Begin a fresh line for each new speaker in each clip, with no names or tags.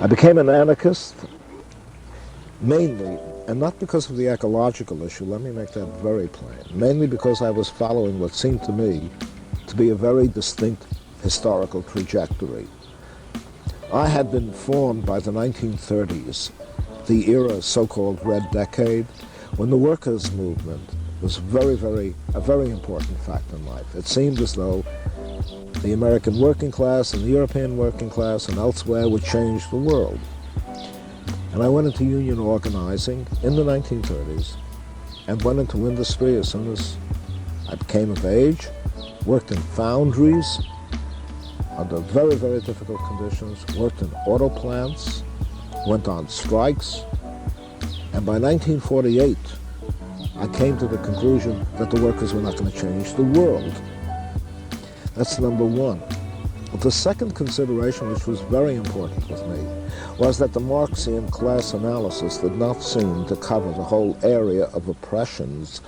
I became an anarchist mainly, and not because of the ecological issue, let me make that very plain, mainly because I was following what seemed to me to be a very distinct historical trajectory. I had been formed by the 1930s, the era so-called Red Decade, when the workers' movement was a very important fact in life. It seemed as though the American working class and the European working class and elsewhere would change the world. And I went into union organizing in the 1930s and went into industry as soon as I became of age, worked in foundries under very difficult conditions, worked in auto plants, went on strikes, and by 1948, I came to the conclusion that the workers were not going to change the world. That's number one. But the second consideration, which was very important with me, was that the Marxian class analysis did not seem to cover the whole area of oppressions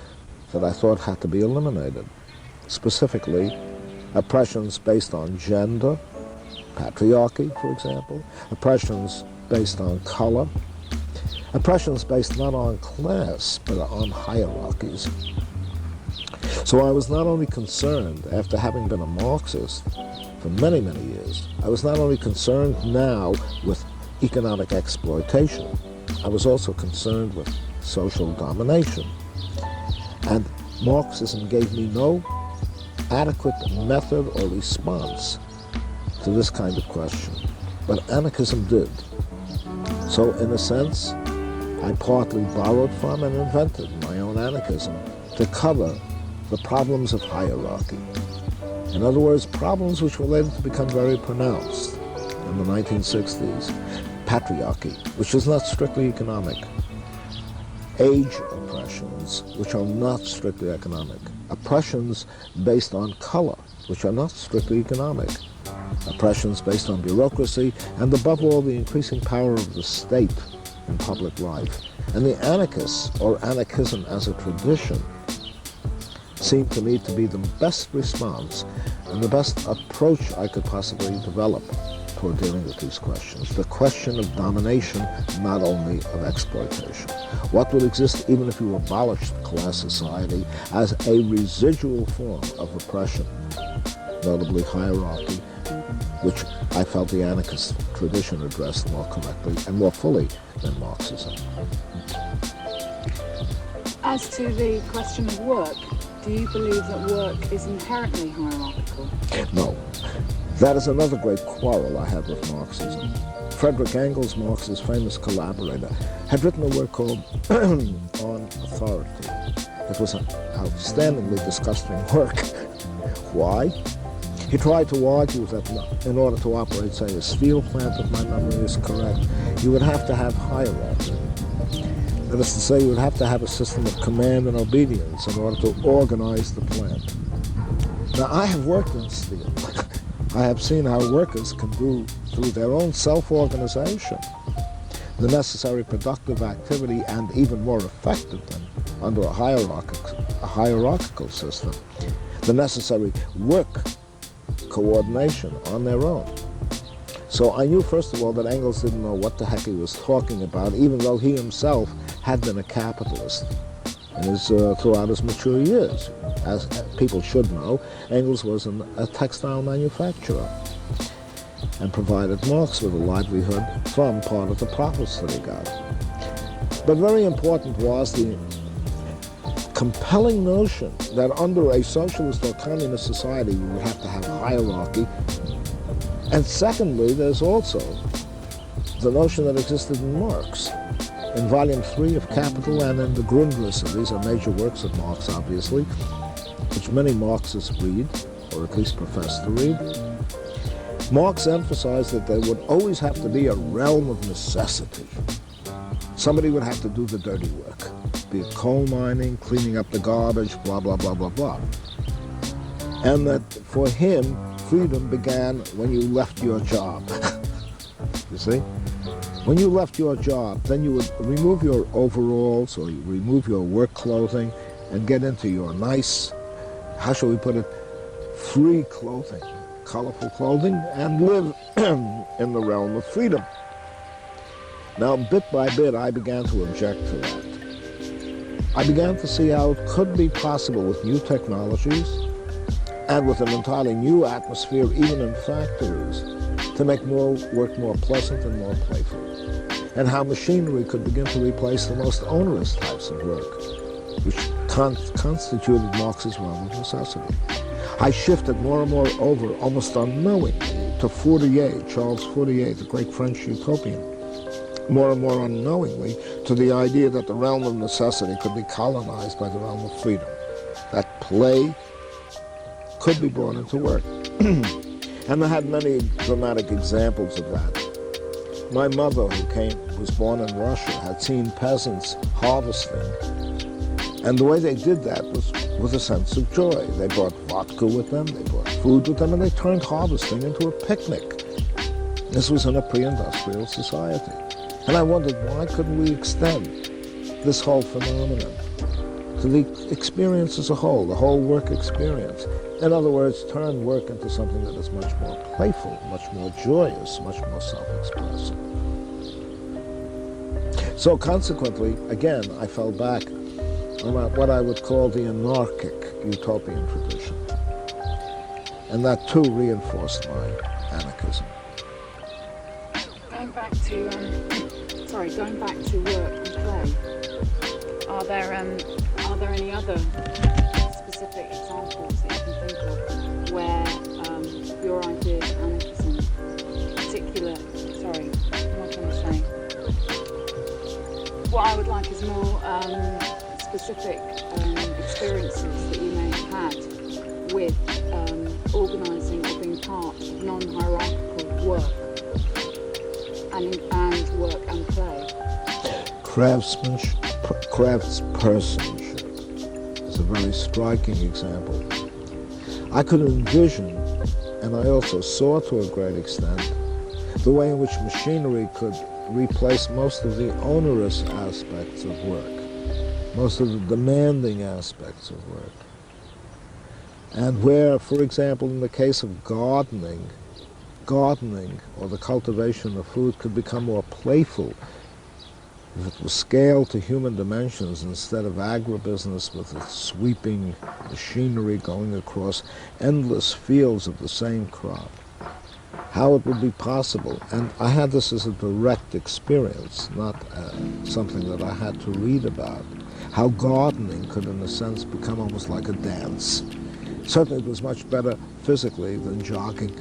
that I thought had to be eliminated. Specifically, oppressions based on gender, patriarchy, for example, oppressions based on color, oppressions based not on class, but on hierarchies. So I was not only concerned, after having been a Marxist for many years, I was not only concerned now with economic exploitation, I was also concerned with social domination. And Marxism gave me no adequate method or response to this kind of question, but anarchism did. So in a sense, I partly borrowed from and invented my own anarchism to cover the problems of hierarchy. In other words, problems which were later to become very pronounced in the 1960s. Patriarchy, which is not strictly economic. Age oppressions, which are not strictly economic. Oppressions based on color, which are not strictly economic. Oppressions based on bureaucracy, and above all, the increasing power of the state in public life. And the anarchists, or anarchism as a tradition, seemed to me to be the best response and the best approach I could possibly develop toward dealing with these questions. The question of domination, not only of exploitation. What would exist even if you abolished class society as a residual form of oppression, notably hierarchy, which I felt the anarchist tradition addressed more correctly and more fully than Marxism.
As to the question of work, do you believe that work is inherently hierarchical?
No. That is another great quarrel I have with Marxism. Friedrich Engels, Marx's famous collaborator, had written a work called On Authority. It was an outstandingly disgusting work. Why? He tried to argue that in order to operate, say, a steel plant, if my memory is correct, you would have to have hierarchy. That is to say, you would have to have a system of command and obedience in order to organize the plant. Now, I have worked in steel. I have seen how workers can do, through their own self-organization, the necessary productive activity, and even more effective than under a hierarchical system, the necessary work coordination on their own. So I knew, first of all, that Engels didn't know what the heck he was talking about, even though he himself had been a capitalist throughout his mature years. As people should know, Engels was a textile manufacturer and provided Marx with a livelihood from part of the profits that he got. But very important was the compelling notion that under a socialist or communist society you would have to have hierarchy. And secondly, there's also the notion that existed in Marx. In Volume 3 of Capital and in the Grundrisse, these are major works of Marx, obviously, which many Marxists read, or at least profess to read. Marx emphasized that there would always have to be a realm of necessity. Somebody would have to do the dirty work, be it coal mining, cleaning up the garbage, blah, blah, blah, blah, blah. And that for him, freedom began when you left your job. You see? When you left your job, then you would remove your overalls or you remove your work clothing and get into your nice, how shall we put it, free clothing, colorful clothing, and live in the realm of freedom. Now, bit by bit, I began to object to that. I began to see how it could be possible with new technologies and with an entirely new atmosphere, even in factories, to make work more pleasant and more playful, and how machinery could begin to replace the most onerous types of work, which constituted Marx's realm of necessity. I shifted more and more over, almost unknowingly, to Fourier, Charles Fourier, the great French utopian, more and more unknowingly to the idea that the realm of necessity could be colonized by the realm of freedom, that play could be brought into work. And I had many dramatic examples of that. My mother, who was born in Russia, had seen peasants harvesting, and the way they did that was with a sense of joy. They brought vodka with them, they brought food with them, and they turned harvesting into a picnic. This was in a pre-industrial society. And I wondered, why couldn't we extend this whole phenomenon to the experience as a whole, the whole work experience? In other words, turn work into something that is much more playful, much more joyous, much more self-expressive. So consequently, again, I fell back on what I would call the anarchic utopian tradition. And that too reinforced my anarchism.
Going back to work and play, are there any other specific examples that you can think of where your idea of anarchism, what I would like is more specific experiences that you may have had with organising or being part of non-hierarchical work and work and play. Craftspersonship is a very striking example. I could envision, and I also saw to a great extent, the way in which machinery could replace most of the onerous aspects of work, most of the demanding aspects of work. And where, for example, in the case of gardening or the cultivation of food could become more playful if it was scaled to human dimensions instead of agribusiness with its sweeping machinery going across endless fields of the same crop. How it would be possible, and I had this as a direct experience, not something that I had to read about, how gardening could in a sense become almost like a dance. Certainly it was much better physically than jogging.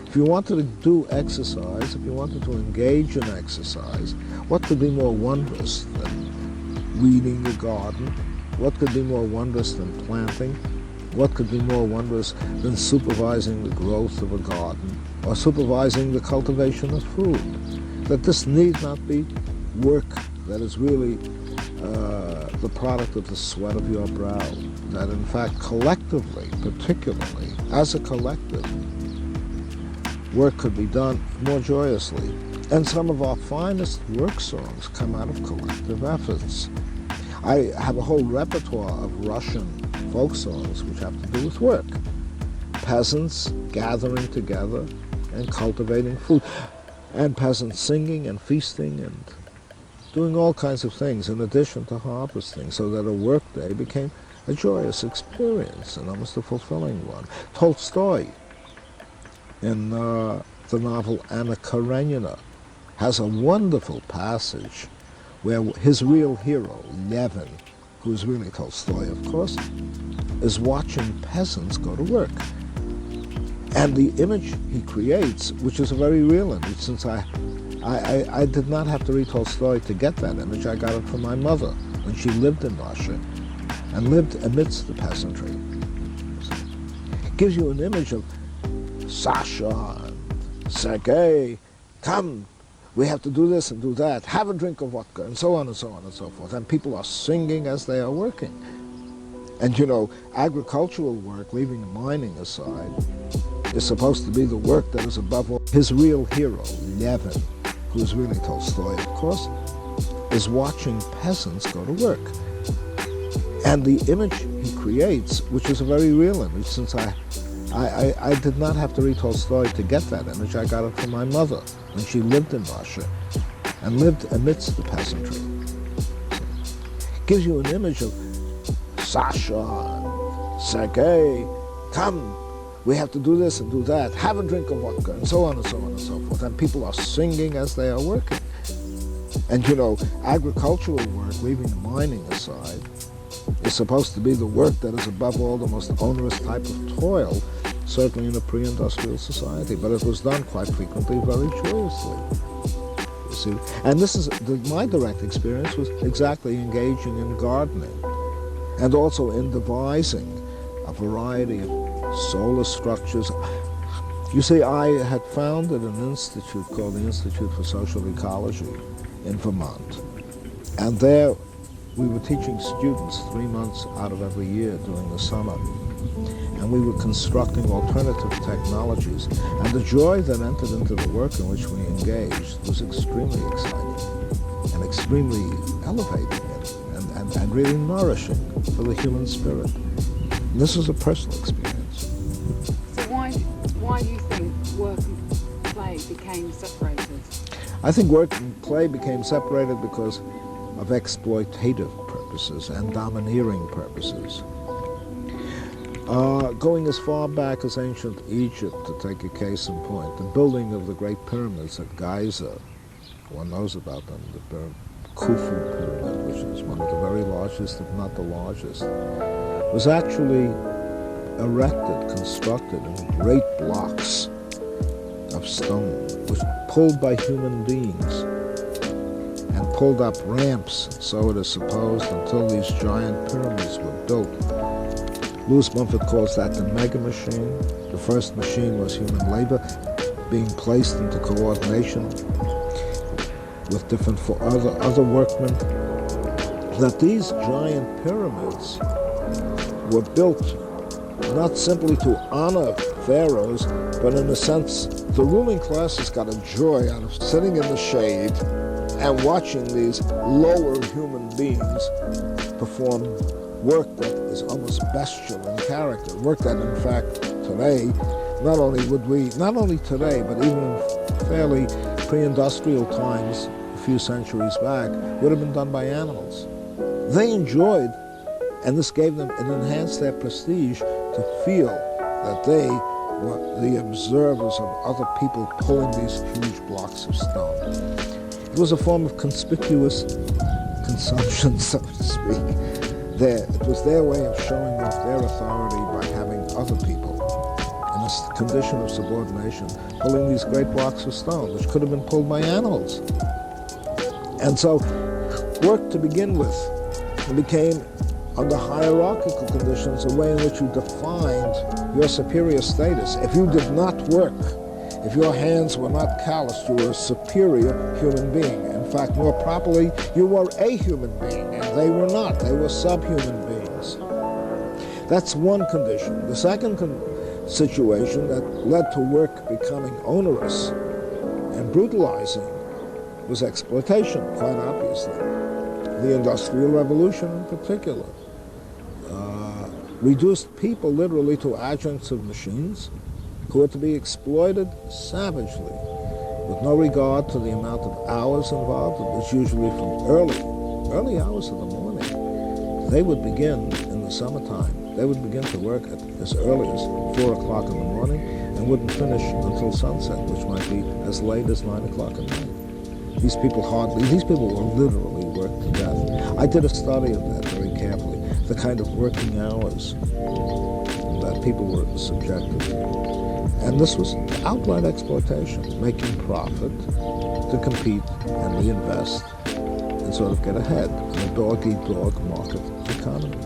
If you wanted to do exercise, if you wanted to engage in exercise, what could be more wondrous than weeding a garden? What could be more wondrous than planting? What could be more wondrous than supervising the growth of a garden or supervising the cultivation of food? That this need not be work that is really the product of the sweat of your brow. That in fact collectively, particularly as a collective, work could be done more joyously. And some of our finest work songs come out of collective efforts. I have a whole repertoire of Russian folk songs which have to do with work. Peasants gathering together and cultivating food, and peasants singing and feasting and doing all kinds of things in addition to harvesting, so that a work day became a joyous experience and almost a fulfilling one. Tolstoy, in the novel Anna Karenina, has a wonderful passage where his real hero, Levin, who's really Tolstoy, of course, is watching peasants go to work. And the image he creates, which is a very real image, since I did not have to read Tolstoy to get that image, I got it from my mother when she lived in Russia and lived amidst the peasantry. It gives you an image of Sasha and Sergei, come, we have to do this and do that, have a drink of vodka, and so on and so on and so forth. And people are singing as they are working. And you know, agricultural work, leaving mining aside, is supposed to be the work that is above all. His real hero, Levin, who is really Tolstoy, of course, is watching peasants go to work. And the image he creates, which is a very real image, since I did not have to read Tolstoy to get that image, I got it from my mother when she lived in Russia
and lived amidst the peasantry. Gives you an image of Sasha, Sergei, come, we have to do this and do that, have a drink of vodka, and so on and so on and so forth. And people are singing as they are working. And you know, agricultural work, leaving mining aside, is supposed to be the work that is above all the most onerous type of toil, certainly in a pre-industrial society. But it was done quite frequently very joyously. You see, and this is my direct experience was exactly engaging in gardening, and also in devising a variety of solar structures. You see, I had founded an institute called the Institute for Social Ecology in Vermont. And there we were teaching students 3 months out of every year during the summer. And we were constructing alternative technologies. And the joy that entered into the work in which we engaged was extremely exciting and extremely elevating and really nourishing for the human spirit. And this was a personal experience.
So why do you think work and play became separated?
I think work and play became separated because of exploitative purposes and domineering purposes. Going as far back as ancient Egypt, to take a case in point, the building of the Great Pyramids at Giza, one knows about them, the Khufu Pyramid, which is one of the very largest, if not the largest, was actually erected, constructed in great blocks of stone, which pulled by human beings and pulled up ramps, so it is supposed, until these giant pyramids were built. Louis Mumford calls that the mega machine. The first machine was human labor being placed into coordination with different other workmen. That these giant pyramids were built not simply to honor pharaohs, but in a sense, the ruling classes got a joy out of sitting in the shade and watching these lower human beings perform work that is almost bestial in character, work that in fact today, not only today, but even in fairly pre-industrial times, a few centuries back, would have been done by animals. They enjoyed, and this gave them, it enhanced their prestige to feel that they were the observers of other people pulling these huge blocks of stone. It was a form of conspicuous consumption, so to speak. It was their way of showing off their authority by having other people in a condition of subordination pulling these great blocks of stone, which could have been pulled by animals. And so, work to begin with became, under hierarchical conditions, a way in which you defined your superior status. If you did not work, if your hands were not calloused, you were a superior human being. In fact, more properly, you were a human being, and they were not. They were subhuman beings. That's one condition. The second situation that led to work becoming onerous and brutalizing was exploitation, quite obviously. The Industrial Revolution in particular reduced people literally to adjuncts of machines who were to be exploited savagely with no regard to the amount of hours involved. It was usually from early hours of the morning. They would begin in the summertime. They would begin to work at as early as 4 o'clock in the morning and wouldn't finish until sunset, which might be as late as 9 o'clock at night. These people were literally worked to death. I did a study of that very carefully, the kind of working hours that people were subjected to. And this was outright exploitation, making profit to compete and reinvest and sort of get ahead in a dog-eat-dog market economy.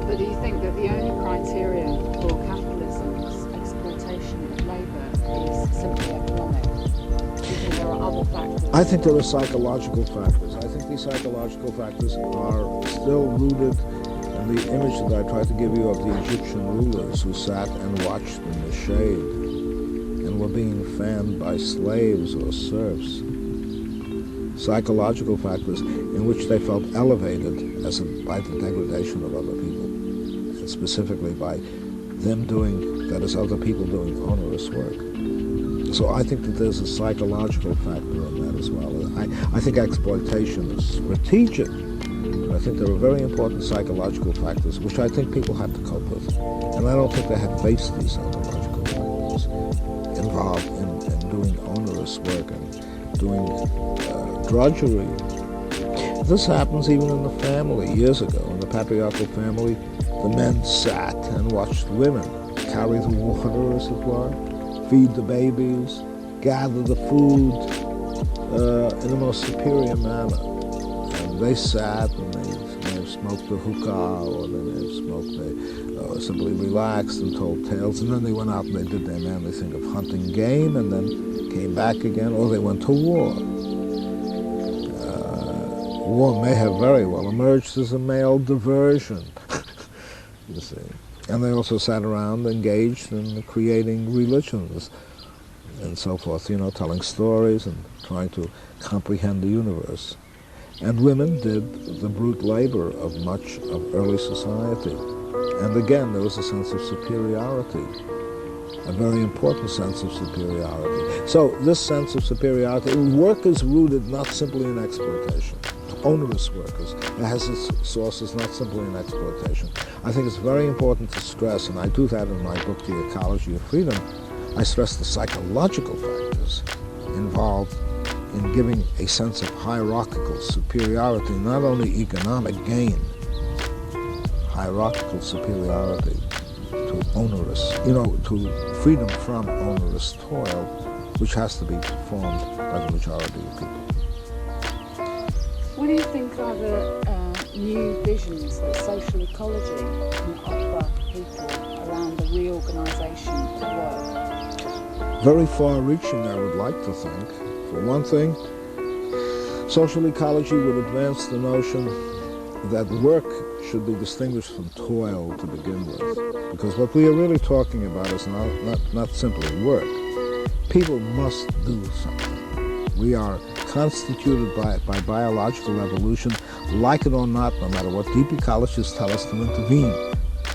But do you think that the only criteria for capitalism's exploitation of labour is simply economic? Do you think there are other factors?
I think there are psychological factors. I think these psychological factors are still rooted in the image that I tried to give you of the Egyptian rulers who sat and watched in the shade and were being fanned by slaves or serfs. Psychological factors in which they felt elevated by the degradation of other people, and specifically by them doing, that is, other people doing onerous work. So I think that there's a psychological factor in that as well. I think exploitation is strategic. I think there are very important psychological factors which I think people have to cope with. And I don't think they have faced these psychological factors involved in doing onerous work and doing drudgery. This happens even in the family. Years ago, in the patriarchal family, the men sat and watched women carry the water, as it were, feed the babies, gather the food in the most superior manner. And they sat and they may have smoked the hookah, or they may have smoked, they simply relaxed and told tales, and then they went out and they did their manly thing of hunting game, and then came back again, or they went to war. War may have very well emerged as a male diversion, you see. And they also sat around engaged in creating religions and so forth, telling stories and trying to comprehend the universe. And women did the brute labor of much of early society. And again, there was a sense of superiority, a very important sense of superiority. So this sense of superiority, work is rooted not simply in exploitation. Onerous workers. It has its sources not simply in exploitation. I think it's very important to stress, and I do that in my book, The Ecology of Freedom, I stress the psychological factors involved in giving a sense of hierarchical superiority, not only economic gain, hierarchical superiority to onerous, to freedom from onerous toil, which has to be performed by the majority of people.
What do you think are the new visions that social ecology can offer people around the reorganisation of work?
Very far-reaching, I would like to think. For one thing, social ecology would advance the notion that work should be distinguished from toil to begin with. Because what we are really talking about is not simply work. People must do something. We are constituted by biological evolution, like it or not, no matter what deep ecologists tell us, to intervene.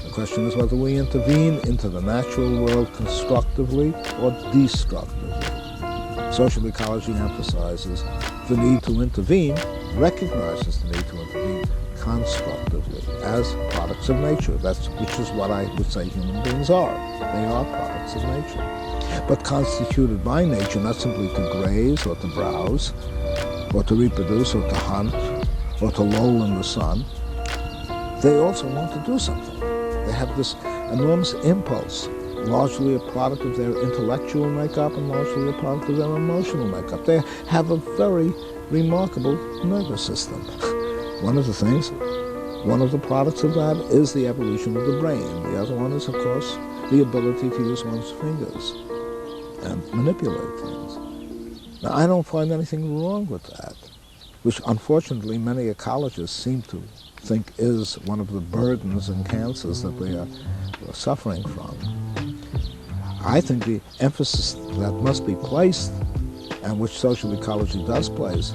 The question is whether we intervene into the natural world constructively or destructively. Social ecology emphasizes the need to intervene, recognizes the need to intervene constructively as products of nature. Which is what I would say human beings are. They are products of nature. But constituted by nature, not simply to graze or to browse, or to reproduce or to hunt, or to loll in the sun. They also want to do something. They have this enormous impulse, largely a product of their intellectual makeup and largely a product of their emotional makeup. They have a very remarkable nervous system. One of the products of that is the evolution of the brain. The other one is, of course, the ability to use one's fingers and manipulate things. Now, I don't find anything wrong with that, which unfortunately many ecologists seem to think is one of the burdens and cancers that we are suffering from. I think the emphasis that must be placed, and which social ecology does place,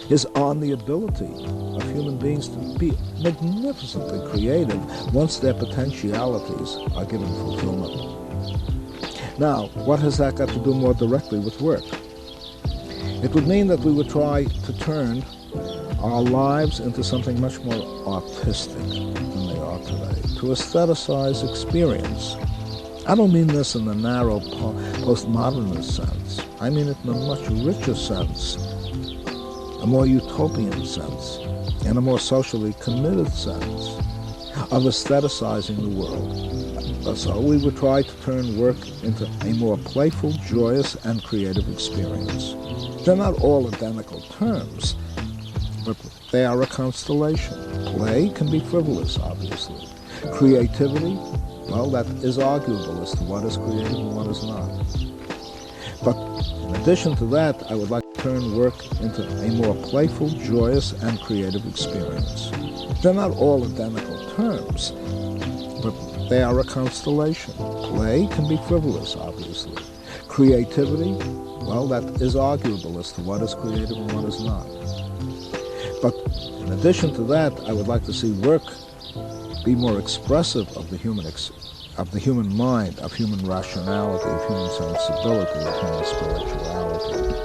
is on the ability of human beings to be magnificently creative once their potentialities are given fulfillment. Now, what has that got to do more directly with work? It would mean that we would try to turn our lives into something much more artistic than they are today, to aestheticize experience. I don't mean this in the narrow postmodernist sense. I mean it in a much richer sense, a more utopian sense, and a more socially committed sense of aestheticizing the world. So we would try to turn work into a more playful, joyous, and creative experience. They're not all identical terms, but they are a constellation. Play can be frivolous, obviously. Creativity, well, that is arguable as to what is creative and what is not. But in addition to that, I would like to turn work into a more playful, joyous, and creative experience. They're not all identical terms, but they are a constellation. Play can be frivolous, obviously. Creativity, well, that is arguable as to what is creative and what is not. But in addition to that, I would like to see work be more expressive of the human of the human mind, of human rationality, of human sensibility, of human spirituality.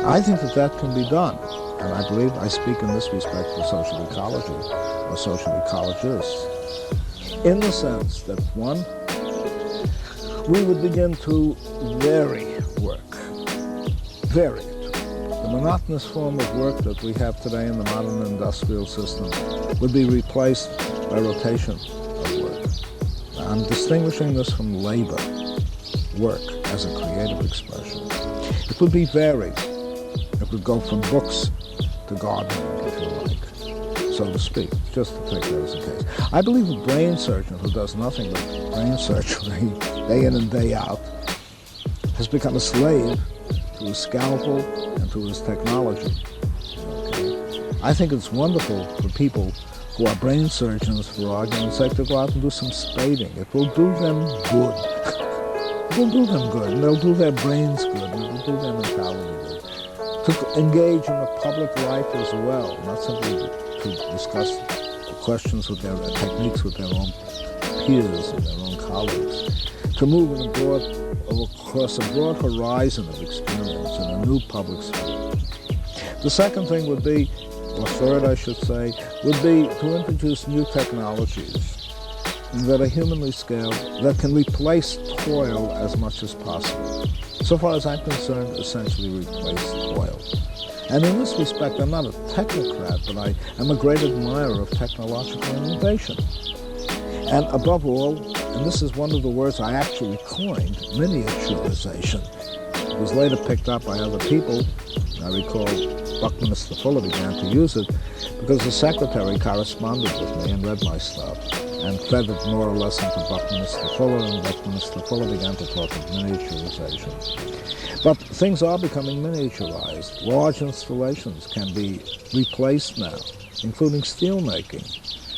I think that that can be done, and I believe I speak in this respect for social ecology or social ecologists, in the sense that, one, we would begin to vary work, vary it. The monotonous form of work that we have today in the modern industrial system would be replaced by rotation of work. I'm distinguishing this from labor, work as a creative expression. It would be varied. It would go from books to gardening, if you like, so to speak, just to take that as a case. I believe a brain surgeon who does nothing but brain surgery day in and day out has become a slave to his scalpel and to his technology. Okay? I think it's wonderful for people who are brain surgeons, for argument's sake, to go out and do some spading. It will do them good. It will do them good, and they'll do their brains good, and it will do their mentality good. To engage in the public life as well, not simply to discuss questions with their techniques with their own peers and their own colleagues. To move across a broad horizon of experience in a new public sphere. The second thing would be, or third I should say, would be to introduce new technologies that are humanly scaled, that can replace toil as much as possible. So far as I'm concerned, essentially replace toil. And in this respect, I'm not a technocrat, but I am a great admirer of technological innovation. And above all, and this is one of the words I actually coined, miniaturization. It was later picked up by other people. I recall Buckminster Fuller began to use it because the secretary corresponded with me and read my stuff and fed it more or less into Buckminster Fuller, and Buckminster Fuller began to talk of miniaturization. But things are becoming miniaturized. Large installations can be replaced now, including steelmaking,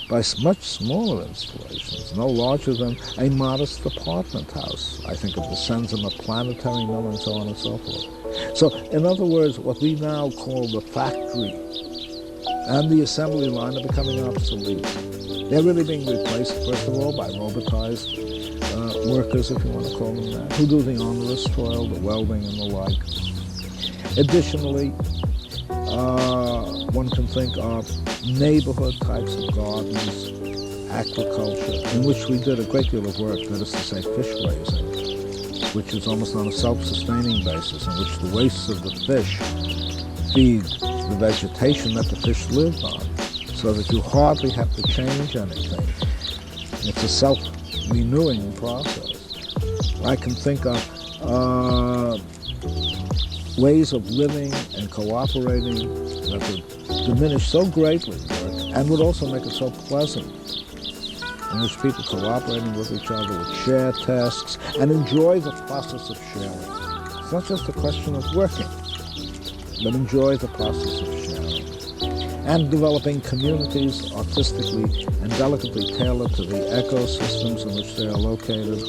by much smaller installations, no larger than a modest apartment house. I think of the Senzima planetary mill and so on and so forth. So, in other words, what we now call the factory and the assembly line are becoming obsolete. They're really being replaced, first of all, by robotized workers, if you want to call them that, who do the onerous toil, the welding and the like. Additionally, one can think of neighborhood types of gardens, agriculture, in which we did a great deal of work, that is to say fish raising, which is almost on a self-sustaining basis, in which the wastes of the fish feed the vegetation that the fish live on, so that you hardly have to change anything. It's a self-renewing process. I can think of ways of living and cooperating that would diminish so greatly work and would also make it so pleasant, in which people cooperating with each other would share tasks and enjoy the process of sharing. It's not just a question of working, but enjoy the process of sharing. And developing communities artistically and delicately tailored to the ecosystems in which they are located.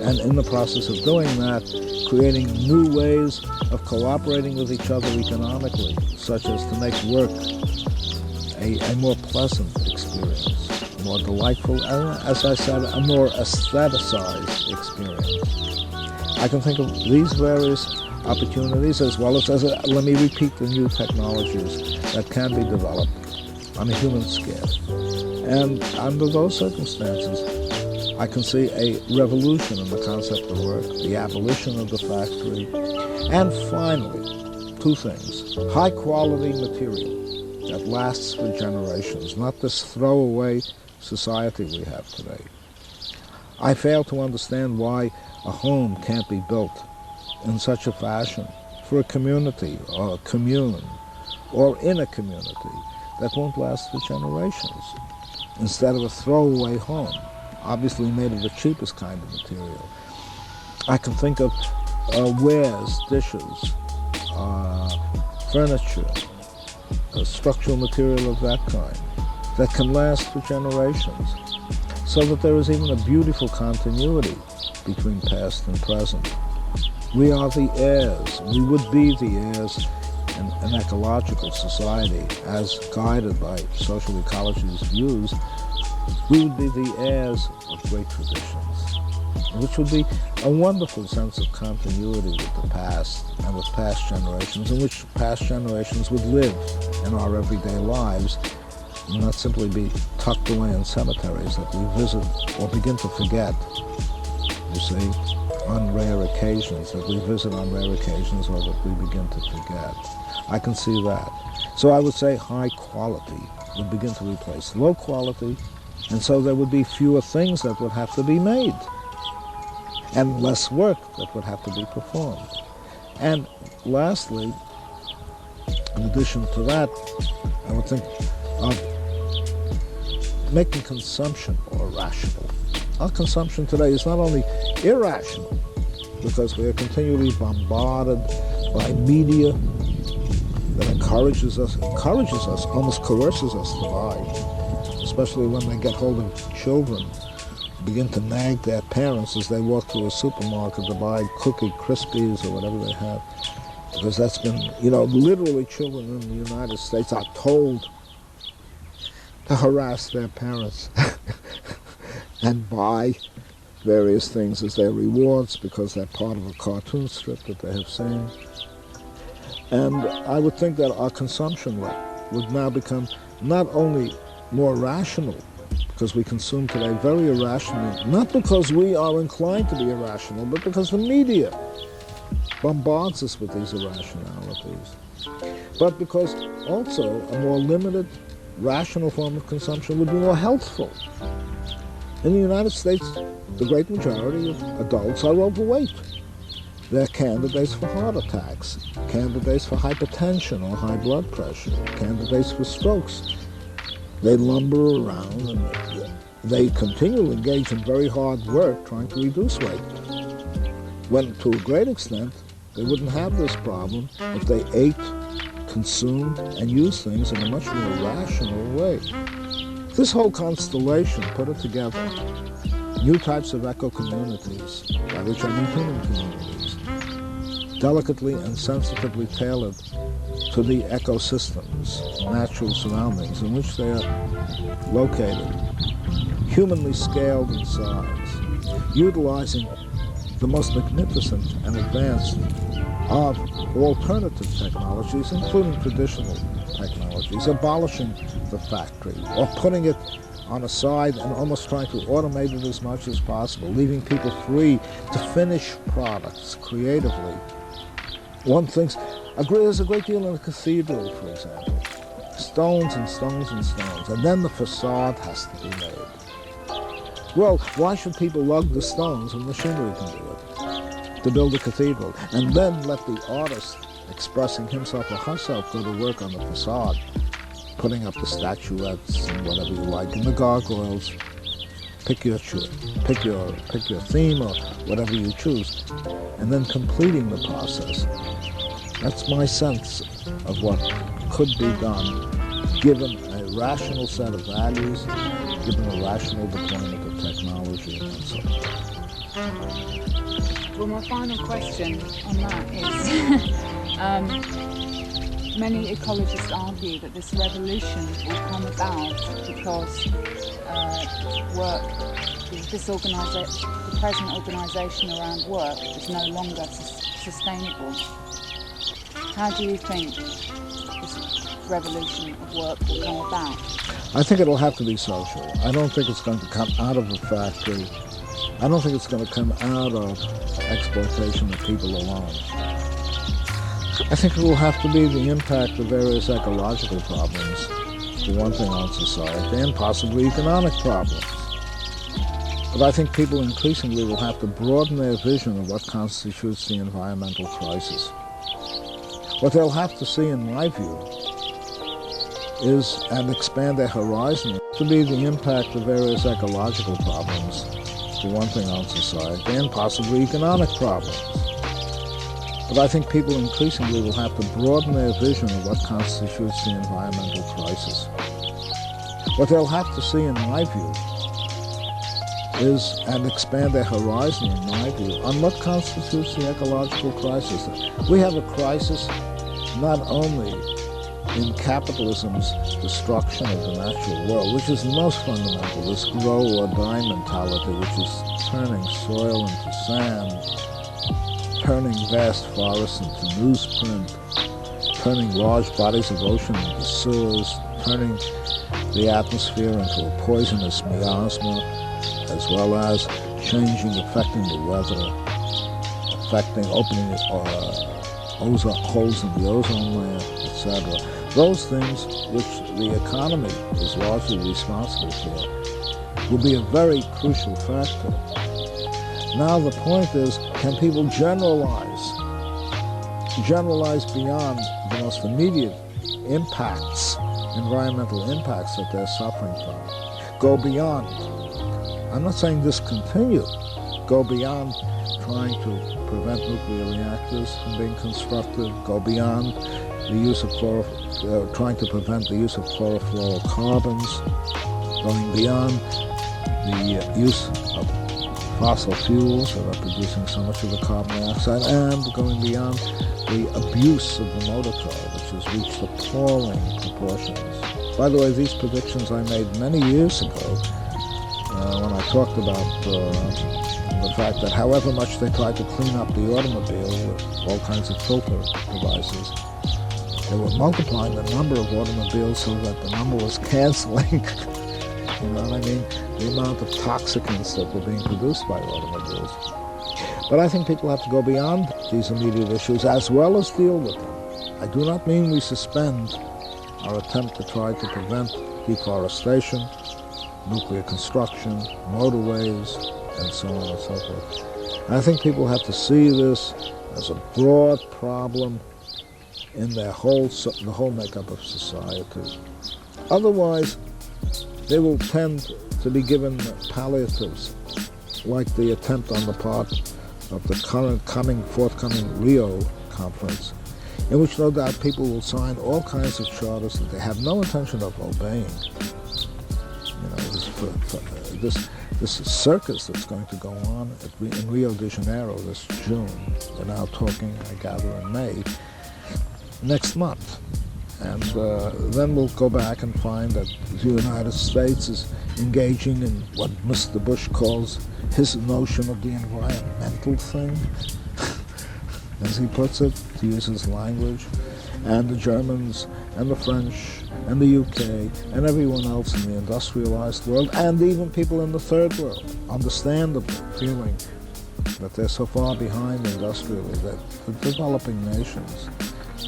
And in the process of doing that, creating new ways of cooperating with each other economically, such as to make work a more pleasant experience, a more delightful, and as I said, a more aestheticized experience. I can think of these various opportunities as well as let me repeat, the new technologies that can be developed on a human scale. And under those circumstances, I can see a revolution in the concept of work, the abolition of the factory, and finally, two things: high quality material that lasts for generations, not this throwaway society we have today. I fail to understand why a home can't be built in such a fashion for a community or a commune or in a community that won't last for generations, instead of a throwaway home, obviously made of the cheapest kind of material. I can think of wares, dishes, furniture, structural material of that kind that can last for generations, so that there is even a beautiful continuity between past and present. We are the heirs, we would be the heirs in an ecological society as guided by social ecology's views We would be the heirs of great traditions, which would be a wonderful sense of continuity with the past and with past generations, in which past generations would live in our everyday lives and not simply be tucked away in cemeteries that we visit or begin to forget, you see, on rare occasions, that we visit on rare occasions or that we begin to forget. I can see that. So I would say high quality would begin to replace low quality, and so there would be fewer things that would have to be made, and less work that would have to be performed. And lastly, in addition to that, I would think of making consumption more rational. Our consumption today is not only irrational, because we are continually bombarded by media that encourages us, almost coerces us to buy, especially when they get hold of children, begin to nag their parents as they walk through a supermarket to buy Cookie Krispies or whatever they have. Because that's been, literally children in the United States are told to harass their parents and buy various things as their rewards because they're part of a cartoon strip that they have seen. And I would think that our consumption rate would now become not only more rational, because we consume today very irrationally, not because we are inclined to be irrational, but because the media bombards us with these irrationalities. But because also a more limited, rational form of consumption would be more healthful. In the United States, the great majority of adults are overweight. They're candidates for heart attacks, candidates for hypertension or high blood pressure, candidates for strokes. They lumber around and they continually engage in very hard work trying to reduce weight. When, to a great extent, they wouldn't have this problem if they ate, consumed, and used things in a much more rational way. This whole constellation, put it together, new types of eco-communities, by which I mean human communities, delicately and sensitively tailored to the ecosystems, natural surroundings in which they are located, humanly scaled in size, utilizing the most magnificent and advanced of alternative technologies, including traditional technologies, abolishing the factory or putting it on a side and almost trying to automate it as much as possible, leaving people free to finish products creatively. One thinks, there's a great deal in a cathedral, for example. Stones and stones and stones, and then the facade has to be made. Well, why should people lug the stones when machinery can do it? To build a cathedral, and then let the artist expressing himself or herself go to work on the facade, putting up the statuettes and whatever you like, and the gargoyles. Pick your theme or whatever you choose, and then completing the process. That's my sense of what could be done, given a rational set of values, given a rational deployment of technology and so on.
Well, my final question on that is, many ecologists argue that this revolution will come about because the present organisation around work is no longer sustainable. How do you think this revolution of work will come about?
I think it'll have to be social. I don't think it's going to come out of a factory. I don't think it's going to come out of exploitation of people alone. I think it will have to be the impact of various ecological problems, for one thing, on society, and possibly economic problems. But I think people increasingly will have to broaden their vision of what constitutes the environmental crisis. What they'll have to see, in my view, is, and expand their horizon, to be the impact of various ecological problems, for one thing, on society, and possibly economic problems. But I think people increasingly will have to broaden their vision of what constitutes the environmental crisis. What they'll have to see, in my view, is, and expand their horizon, in my view, on what constitutes the ecological crisis. We have a crisis not only in capitalism's destruction of the natural world, which is most fundamental, this grow or die mentality, which is turning soil into sand, turning vast forests into newsprint, turning large bodies of ocean into sewers, turning the atmosphere into a poisonous miasma, as well as affecting the weather, opening holes in the ozone layer, etc. Those things which the economy is largely responsible for will be a very crucial factor. Now the point is, can people generalize beyond the most immediate impacts, environmental impacts that they're suffering from? Go beyond. I'm not saying discontinue. Go beyond trying to prevent nuclear reactors from being constructed. Go beyond the use of trying to prevent the use of chlorofluorocarbons. Going beyond the use of fossil fuels that are producing so much of the carbon dioxide, and going beyond the abuse of the motor car, which has reached appalling proportions. By the way, these predictions I made many years ago when I talked about the fact that however much they tried to clean up the automobile with all kinds of filter devices, they were multiplying the number of automobiles so that the number was canceling. You know what I mean? The amount of toxicants that were being produced by automobiles. But I think people have to go beyond these immediate issues as well as deal with them. I do not mean we suspend our attempt to try to prevent deforestation, nuclear construction, motorways, and so on and so forth. And I think people have to see this as a broad problem in the whole makeup of society. Otherwise, they will tend to be given palliatives, like the attempt on the part of the forthcoming Rio conference, in which no doubt people will sign all kinds of charters that they have no intention of obeying. You know, this circus that's going to go on in Rio de Janeiro this June. They're now talking, I gather, in May, next month. And then we'll go back and find that the United States is engaging in what Mr. Bush calls his notion of the environmental thing, as he puts it, to use his language, and the Germans and the French and the UK and everyone else in the industrialized world, and even people in the third world, understandably feeling that they're so far behind industrially, that the developing nations,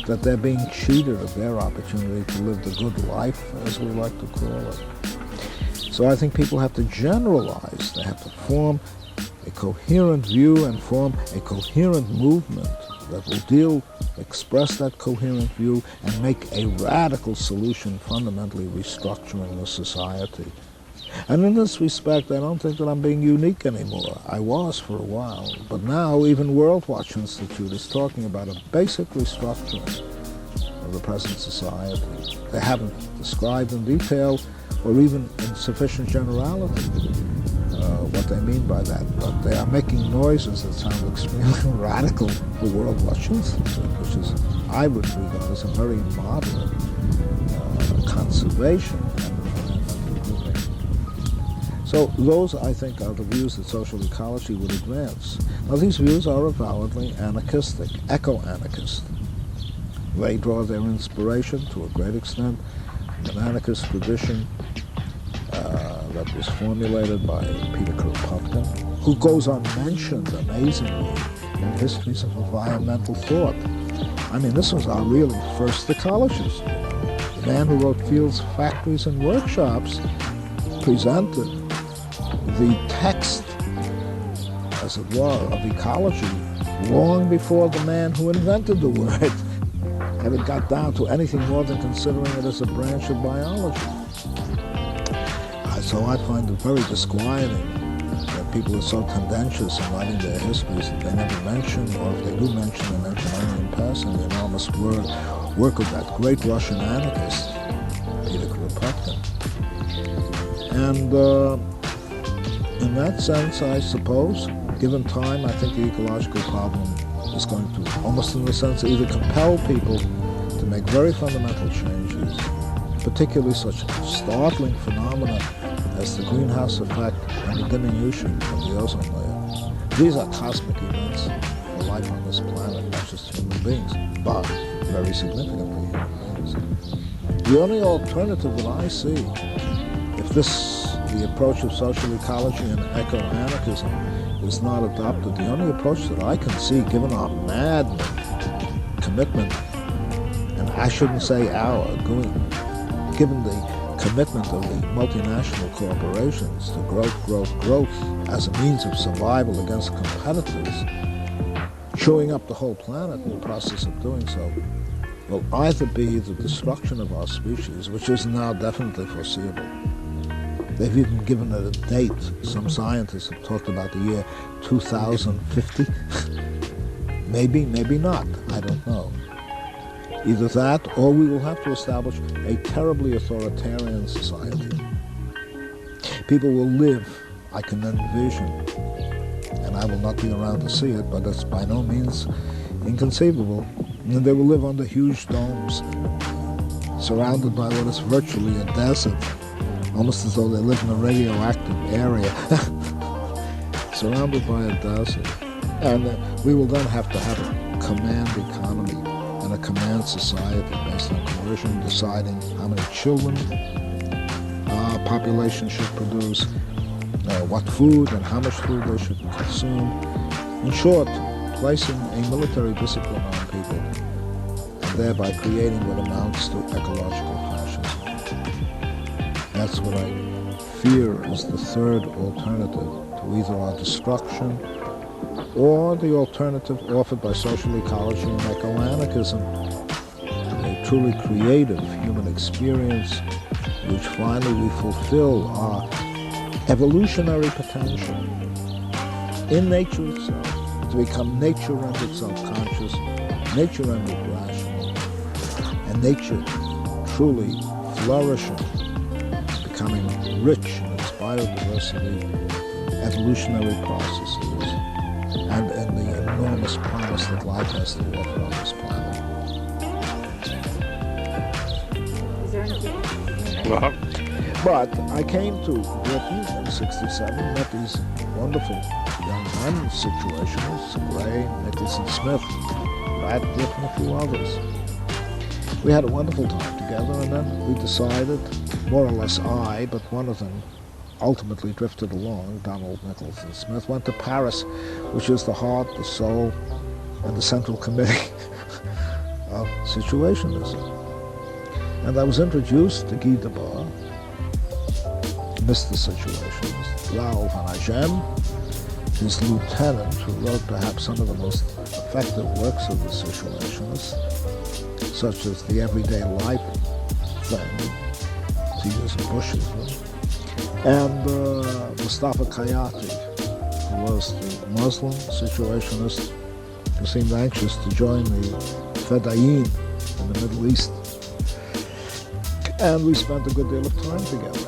that they're being cheated of their opportunity to live the good life, as we like to call it. So I think people have to generalize. They have to form a coherent view and form a coherent movement that will express that coherent view and make a radical solution, fundamentally restructuring the society. And in this respect, I don't think that I'm being unique anymore. I was for a while, but now even World Watch Institute is talking about a basic restructuring of the present society. They haven't described in detail or even in sufficient generality what they mean by that, but they are making noises that sound extremely radical for World Watch Institute, which is, I would regard as a very moderate conservation and moving. So those, I think, are the views that social ecology would advance. Now, these views are avowedly anarchistic, eco-anarchist. They draw their inspiration, to a great extent, from an anarchist tradition that was formulated by Peter Kropotkin, who goes unmentioned, amazingly, in histories of environmental thought. I mean, this was our really first ecologist. The man who wrote Fields, Factories, and Workshops presented the text, as it were, of ecology long before the man who invented the word ever got down to anything more than considering it as a branch of biology. So I find it very disquieting that people are so tendentious in writing their histories that they never mention, or if they do mention, they mention only in passing, the enormous work of that great Russian anarchist, Peter Kropotkin. And in that sense, I suppose, given time, I think the ecological problem is going to, almost in the sense, either compel people to to make very fundamental changes, particularly such startling phenomena as the greenhouse effect and the diminution of the ozone layer. These are cosmic events for life on this planet, not just human beings, but very significantly human beings. The only alternative that I see, if the approach of social ecology and eco-anarchism is not adopted, the only approach that I can see, given our mad commitment, and I shouldn't say our, given the commitment of the multinational corporations to growth as a means of survival against competitors, chewing up the whole planet in the process of doing so, will either be the destruction of our species, which is now definitely foreseeable. They've even given it a date. Some scientists have talked about the year 2050. Maybe, maybe not. I don't know. Either that, or we will have to establish a terribly authoritarian society. People will live, I can envision, and I will not be around to see it, but it's by no means inconceivable. And they will live under huge domes, surrounded by what is virtually a desert, almost as though they live in a radioactive area, surrounded by a desert. And we will then have to have a command economy and a command society based on coercion, deciding how many children our population should produce, what food and how much food they should consume. In short, placing a military discipline on people, and thereby creating what amounts to ecological fascism. That's what I fear is the third alternative to either our destruction or the alternative offered by social ecology and eco-anarchism, a truly creative human experience in which finally we fulfill our evolutionary potential in nature itself, to become nature-rendered self-conscious, nature-rendered rational, and nature truly flourishing, becoming rich in its biodiversity, evolutionary processes, and in the enormous promise that life has to offer on this planet.
Is there anything?
Well,
But I came to Britain in '67, met these wonderful young men, situationists, Gray, Nicholson Smith, Radcliffe, and a few others. We had a wonderful time together, and then we decided, more or less I, but one of them ultimately drifted along, Donald Nicholson Smith, went to Paris, which is the heart, the soul, and the central committee of situationism. And I was introduced to Guy Debord, Mr. Situationist, Raoul van Agen, his lieutenant, who wrote perhaps some of the most effective works of the situationists, such as The Everyday Life Thing, to use a Bushism, and Mustafa Kayati, who was the Muslim situationist who seemed anxious to join the Fedayeen in the Middle East. And we spent a good deal of time together.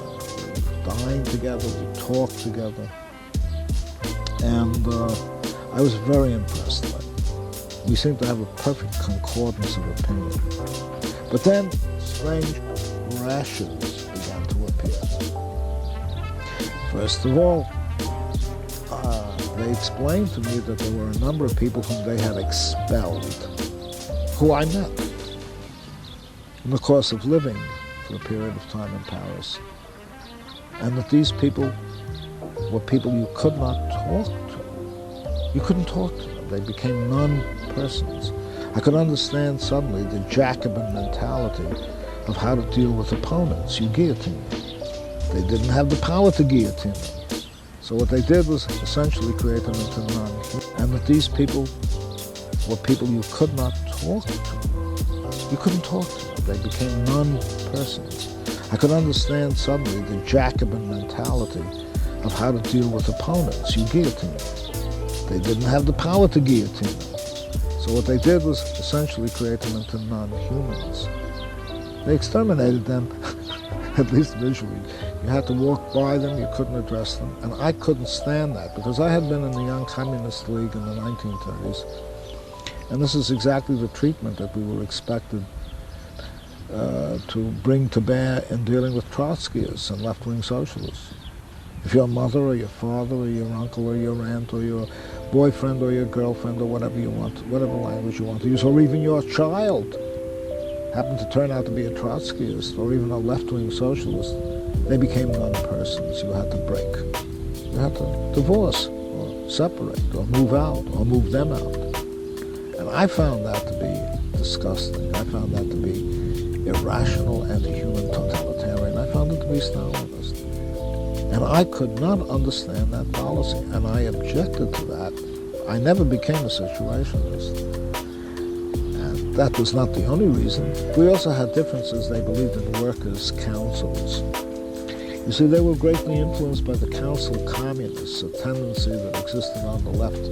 We dined together, we talked together, and I was very impressed by it. We seemed to have a perfect concordance of opinion. But then strange rashes began to appear. First of all, they explained to me that there were a number of people whom they had expelled, who I met in the course of living for a period of time in Paris, and that these people were people you could not talk to. You couldn't talk to them. They became non-persons. I could understand suddenly the Jacobin mentality of how to deal with opponents. You guillotine them. They didn't have the power to guillotine them. So what they did was essentially create them into non-human. And that these people were people you could not talk to. You couldn't talk to them. They became non-persons. I could understand suddenly the Jacobin mentality of how to deal with opponents. You guillotine them. They didn't have the power to guillotine them. So what they did was essentially create them into non-humans. They exterminated them, at least visually. You had to walk by them, you couldn't address them, and I couldn't stand that because I had been in the Young Communist League in the 1930s, and this is exactly the treatment that we were expected to bring to bear in dealing with Trotskyists and left-wing socialists. If your mother or your father or your uncle or your aunt or your boyfriend or your girlfriend or whatever you want, whatever language you want to use, or even your child happened to turn out to be a Trotskyist or even a left-wing socialist, they became non-persons you had to break. You had to divorce or separate or move out or move them out. And I found that to be disgusting. I found that to be irrational, anti-human, totalitarian. I found it to be Stalinist. And I could not understand that policy, and I objected to that. I never became a situationist. And that was not the only reason. We also had differences. They believed in workers' councils. You see, they were greatly influenced by the council communists, a tendency that existed on the left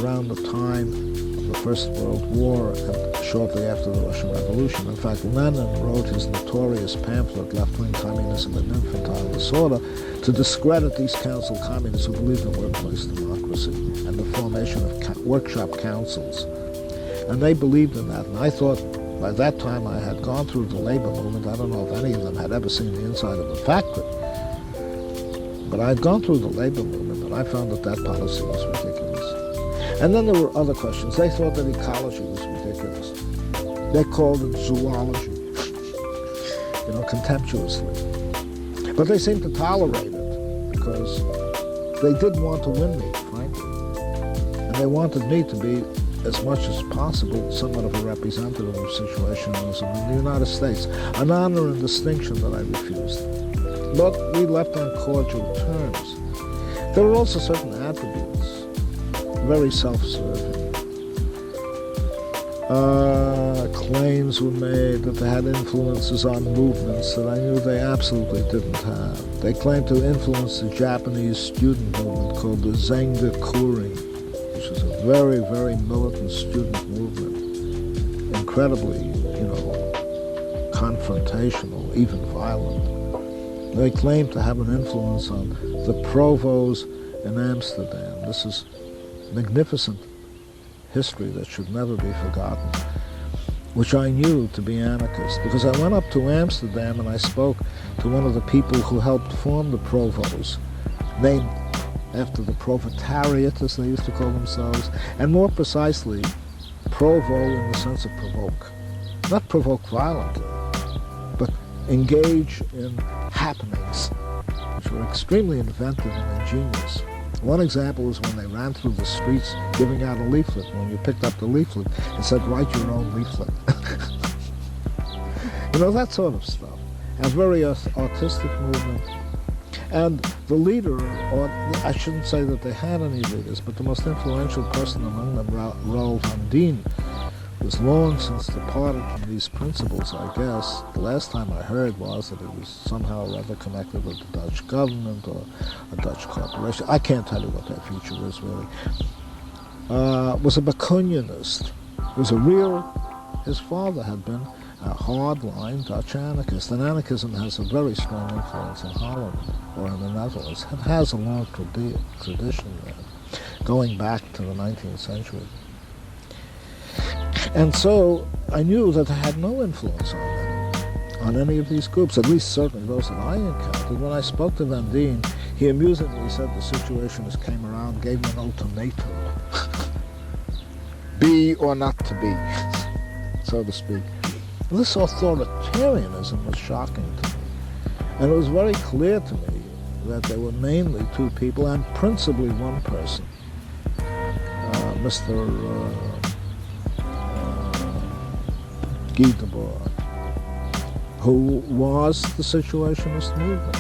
around the time of the First World War and shortly after the Russian Revolution. In fact, Lenin wrote his notorious pamphlet, Left-Wing Communism and Infantile Disorder, to discredit these council communists who believed in workplace democracy and the formation of workshop councils. And they believed in that, and I thought by that time I had gone through the labor movement. I don't know if any of them had ever seen the inside of a factory. But I had gone through the labor movement, and I found that that policy was ridiculous. And then there were other questions. They thought that ecology was ridiculous. They called it zoology, contemptuously. But they seemed to tolerate it because they didn't want to win me, frankly. And they wanted me to be, as much as possible, somewhat of a representative of situationism in the United States, an honor and distinction that I refused. But we left on cordial terms. There were also certain attributes, very self-serving. Claims were made that they had influences on movements that I knew they absolutely didn't have. They claimed to influence the Japanese student movement called the Zenga Kurin, which is a very, very militant student movement, incredibly, confrontational, even violent. They claim to have an influence on the provost in Amsterdam. This is magnificent history that should never be forgotten, which I knew to be anarchist, because I went up to Amsterdam and I spoke to one of the people who helped form the provost, named after the proletariat, as they used to call themselves, and more precisely, provo in the sense of provoke. Not provoke violently, but engage in happenings, which were extremely inventive and ingenious. One example is when they ran through the streets giving out a leaflet. When you picked up the leaflet, it said, write your own leaflet. That sort of stuff. A very artistic movement. And the leader, or I shouldn't say that they had any leaders, but the most influential person among them, Raoul van Dien, was long since departed from these principles, I guess. The last time I heard was that it was somehow or other connected with the Dutch government or a Dutch corporation. I can't tell you what their future is, really. Was a Bakunjanist. His father had been a hard-line Dutch anarchist, and anarchism has a very strong influence in Holland or in the Netherlands. It has a long tradition there, going back to the 19th century. And so I knew that I had no influence on any of these groups, at least certainly those that I encountered. When I spoke to Van Dien, he amusingly said the situationists came around, gave me an ultimatum. Be or not to be, so to speak. This authoritarianism was shocking to me. And it was very clear to me that there were mainly two people, and principally one person, Mr. Guy Debord, who was the situationist movement.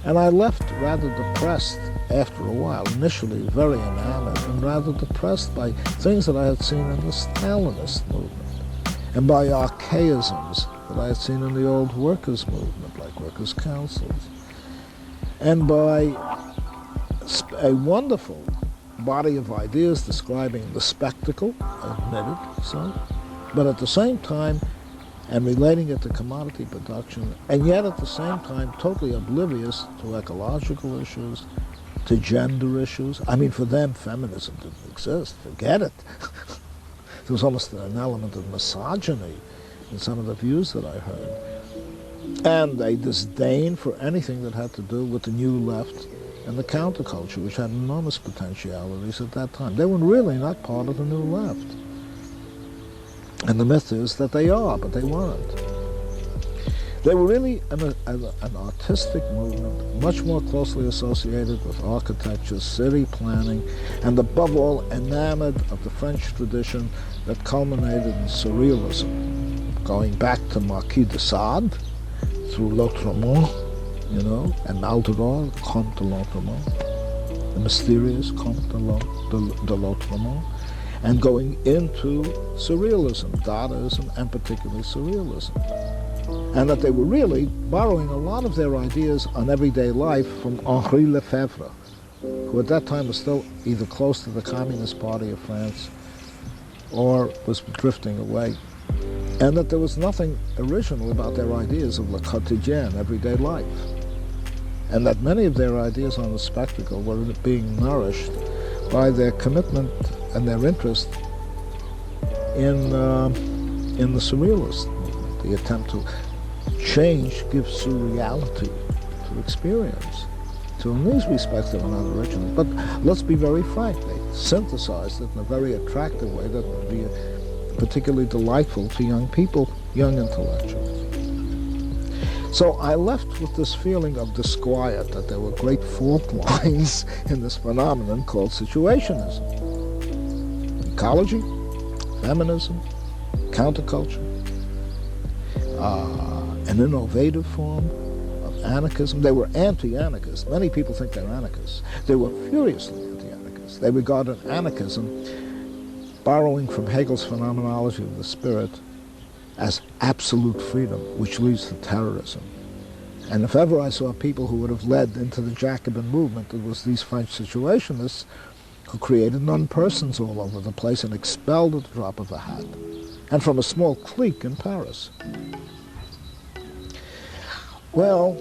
And I left rather depressed after a while, initially very enamored, and rather depressed by things that I had seen in the Stalinist movement, and by archaisms that I had seen in the old workers' movement, like workers' councils, and by a wonderful body of ideas describing the spectacle, admitted so, but at the same time, and relating it to commodity production, and yet at the same time totally oblivious to ecological issues, to gender issues. I mean, for them, feminism didn't exist. Forget it. There was almost an element of misogyny in some of the views that I heard, and a disdain for anything that had to do with the new left and the counterculture, which had enormous potentialities at that time. They were really not part of the new left. And the myth is that they are, but they weren't. They were really an artistic movement, much more closely associated with architecture, city planning, and above all, enamored of the French tradition that culminated in surrealism, going back to Marquis de Sade, through L'Autrement, and Maldoror, Comte de L'Autrement, the mysterious Comte de L'Autrement, and going into surrealism, Dadaism, and particularly surrealism. And that they were really borrowing a lot of their ideas on everyday life from Henri Lefebvre, who at that time was still either close to the Communist Party of France or was drifting away. And that there was nothing original about their ideas of le quotidien, everyday life. And that many of their ideas on the spectacle were being nourished by their commitment and their interest in the surrealist movement, the attempt to change, give surreality to experience. So in these respects they were not original. But let's be very frank, they synthesized it in a very attractive way that would be particularly delightful to young people, young intellectuals. So I left with this feeling of disquiet that there were great fault lines in this phenomenon called situationism. Ecology, feminism, counterculture, an innovative form of anarchism. They were anti-anarchists. Many people think they're anarchists. They were furiously anti-anarchists. They regarded anarchism, borrowing from Hegel's phenomenology of the spirit, as absolute freedom, which leads to terrorism. And if ever I saw people who would have led into the Jacobin movement, it was these French situationists who created non-persons all over the place and expelled at the drop of a hat, and from a small clique in Paris. Well,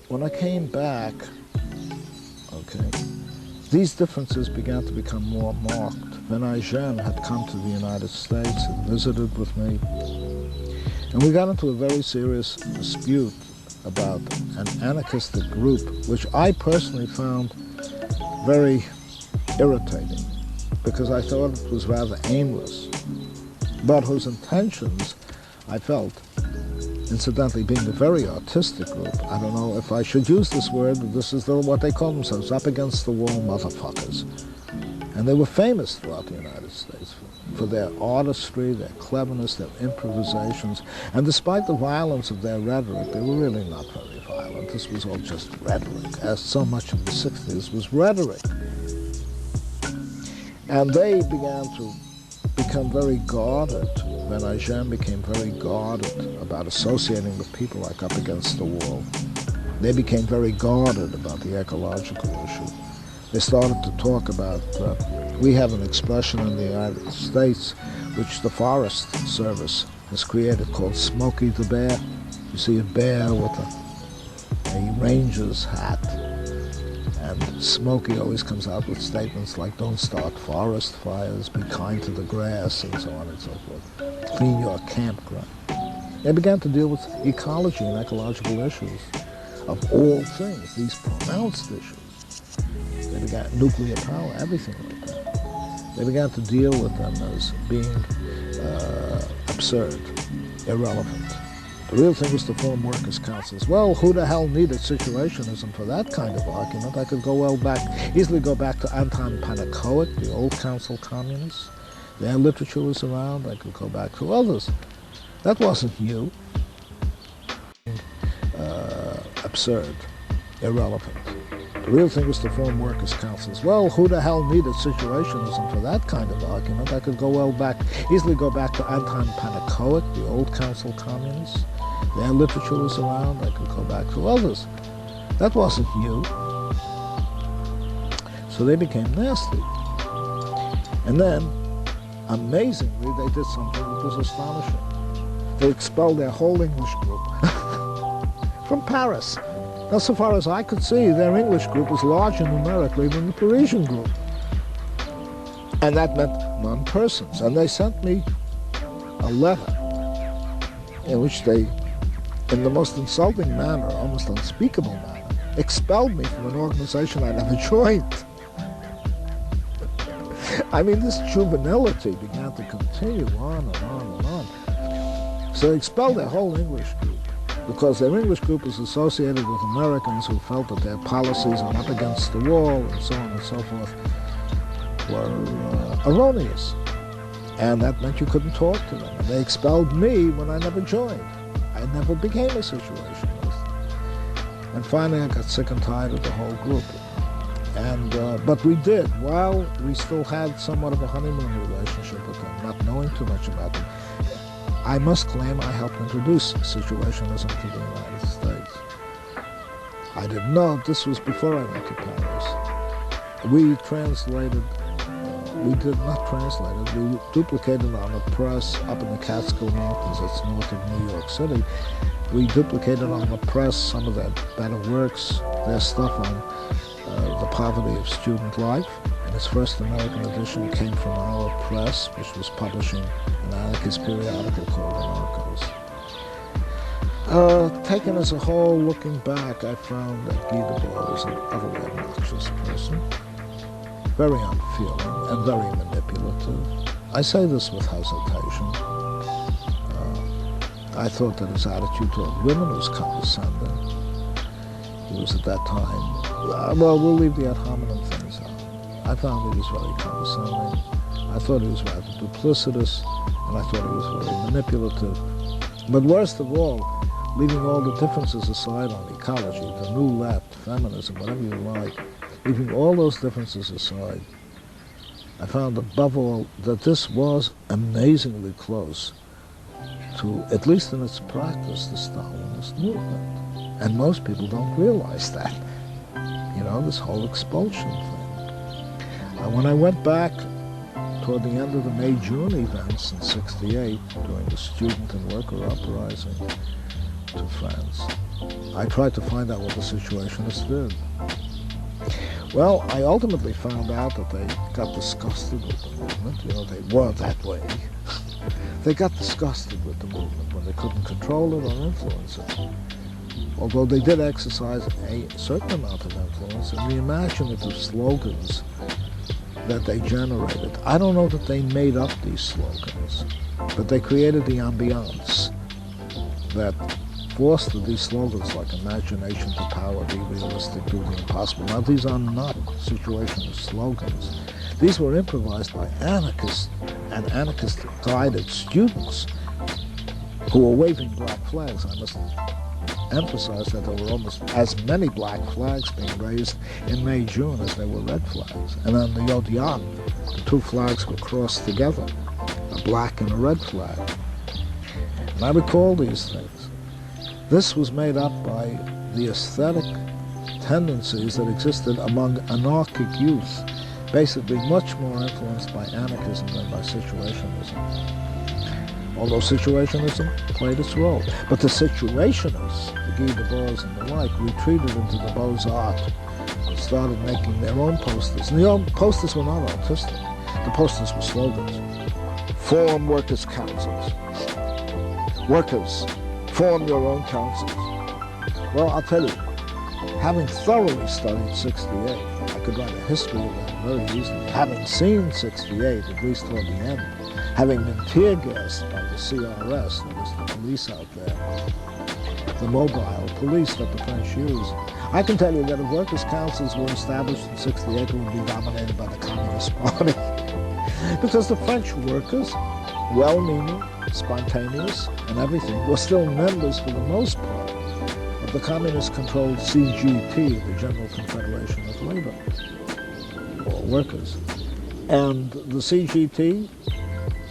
when I came back, these differences began to become more marked. Jean had come to the United States and visited with me, and we got into a very serious dispute about an anarchistic group, which I personally found very irritating, because I thought it was rather aimless, but whose intentions, I felt, incidentally being a very artistic group, I don't know if I should use this word, but this is what they call themselves, up against the wall motherfuckers. And they were famous throughout the United States for their artistry, their cleverness, their improvisations. And despite the violence of their rhetoric, they were really not very violent. This was all just rhetoric, as so much of the 60s was rhetoric. And they began to become very guarded. Jean became very guarded about associating with people like Up Against the Wall. They became very guarded about the ecological issue. They started to talk about, we have an expression in the United States which the Forest Service has created called Smokey the Bear. You see a bear with a ranger's hat, and Smokey always comes out with statements like, don't start forest fires, be kind to the grass, and so on and so forth. Clean your campground. They began to deal with ecology and ecological issues of all things, these pronounced issues. They began nuclear power, everything like that. They began to deal with them as being absurd, irrelevant. The real thing was to form workers' councils. Well, who the hell needed situationism for that kind of argument? I could easily go back to Anton Pannekoek, the old council communists. Their literature was around. I could go back to others. That wasn't new. Absurd, irrelevant. The real thing was to form workers' councils. Well, who the hell needed situationism for that kind of argument? I could easily go back to Anton Pannekoek, the old council communists. Their literature was around. I could go back to others. That wasn't new. So they became nasty. And then, amazingly, they did something that was astonishing. They expelled their whole English group from Paris. Now, so far as I could see, their English group was larger numerically than the Parisian group. And that meant non-persons. And they sent me a letter in which they, in the most insulting manner, almost unspeakable manner, expelled me from an organization I never joined. I mean, this juvenility began to continue on and on and on. So they expelled their whole English group, because their English group was associated with Americans who felt that their policies on up against the wall and so on and so forth were erroneous. And that meant you couldn't talk to them. And they expelled me when I never joined. I never became a situationalist. And finally I got sick and tired of the whole group. And but we did, while we still had somewhat of a honeymoon relationship with them, not knowing too much about them, I must claim I helped introduce situationism to the United States. I didn't know, this was before I went to Paris. We translated, we did not translate it, we duplicated on a press up in the Catskill Mountains, that's north of New York City. We duplicated on the press some of their better works, their stuff on the poverty of student life. And its first American edition came from our press, which was publishing an anarchist periodical called Anarchos. Taken as a whole, looking back, I found that Guy Debord was an utterly obnoxious person, very unfeeling and very manipulative. I say this with hesitation. I thought that his attitude toward women was condescending. He was at that time, well, we'll leave the ad hominem things out. I found he was very condescending. I thought he was rather duplicitous, and I thought he was very manipulative. But worst of all, leaving all the differences aside on ecology, the new left, feminism, whatever you like, leaving all those differences aside, I found above all that this was amazingly close to, at least in its practice, the Stalinist movement. And most people don't realize that. You know, this whole expulsion thing. When I went back toward the end of the May-June events in '68, during the student and worker uprising to France, I tried to find out what the Situationists did. Well, I ultimately found out that they got disgusted with the movement. You know, they were that way. They got disgusted with the movement when they couldn't control it or influence it. Although they did exercise a certain amount of influence in the imaginative slogans that they generated. I don't know that they made up these slogans, but they created the ambiance that fostered these slogans like imagination to power, be realistic, do the impossible. Now, these are not situationist slogans. These were improvised by anarchists and anarchist-guided students who were waving black flags. I must emphasize that there were almost as many black flags being raised in May-June as there were red flags. And on the Odeon, the two flags were crossed together, a black and a red flag. And I recall these things. This was made up by the aesthetic tendencies that existed among anarchic youth, basically much more influenced by anarchism than by situationism. Although situationism played its role. But the situationists, the Guy Debords and the like, retreated into the Beaux-Arts and started making their own posters. And the posters were not artistic. The posters were slogans. Form workers' councils. Workers, form your own councils. Well, I'll tell you, having thoroughly studied '68, I could write a history of that very easily. Having seen '68, at least toward the end, having been tear gassed by the CRS, that was the police out there, the mobile police that the French used, I can tell you that if workers' councils were established in '68, it would be dominated by the Communist Party. Because the French workers, well-meaning, spontaneous, and everything, were still members, for the most part, of the communist-controlled CGT, the General Confederation of Labor, or workers. And the CGT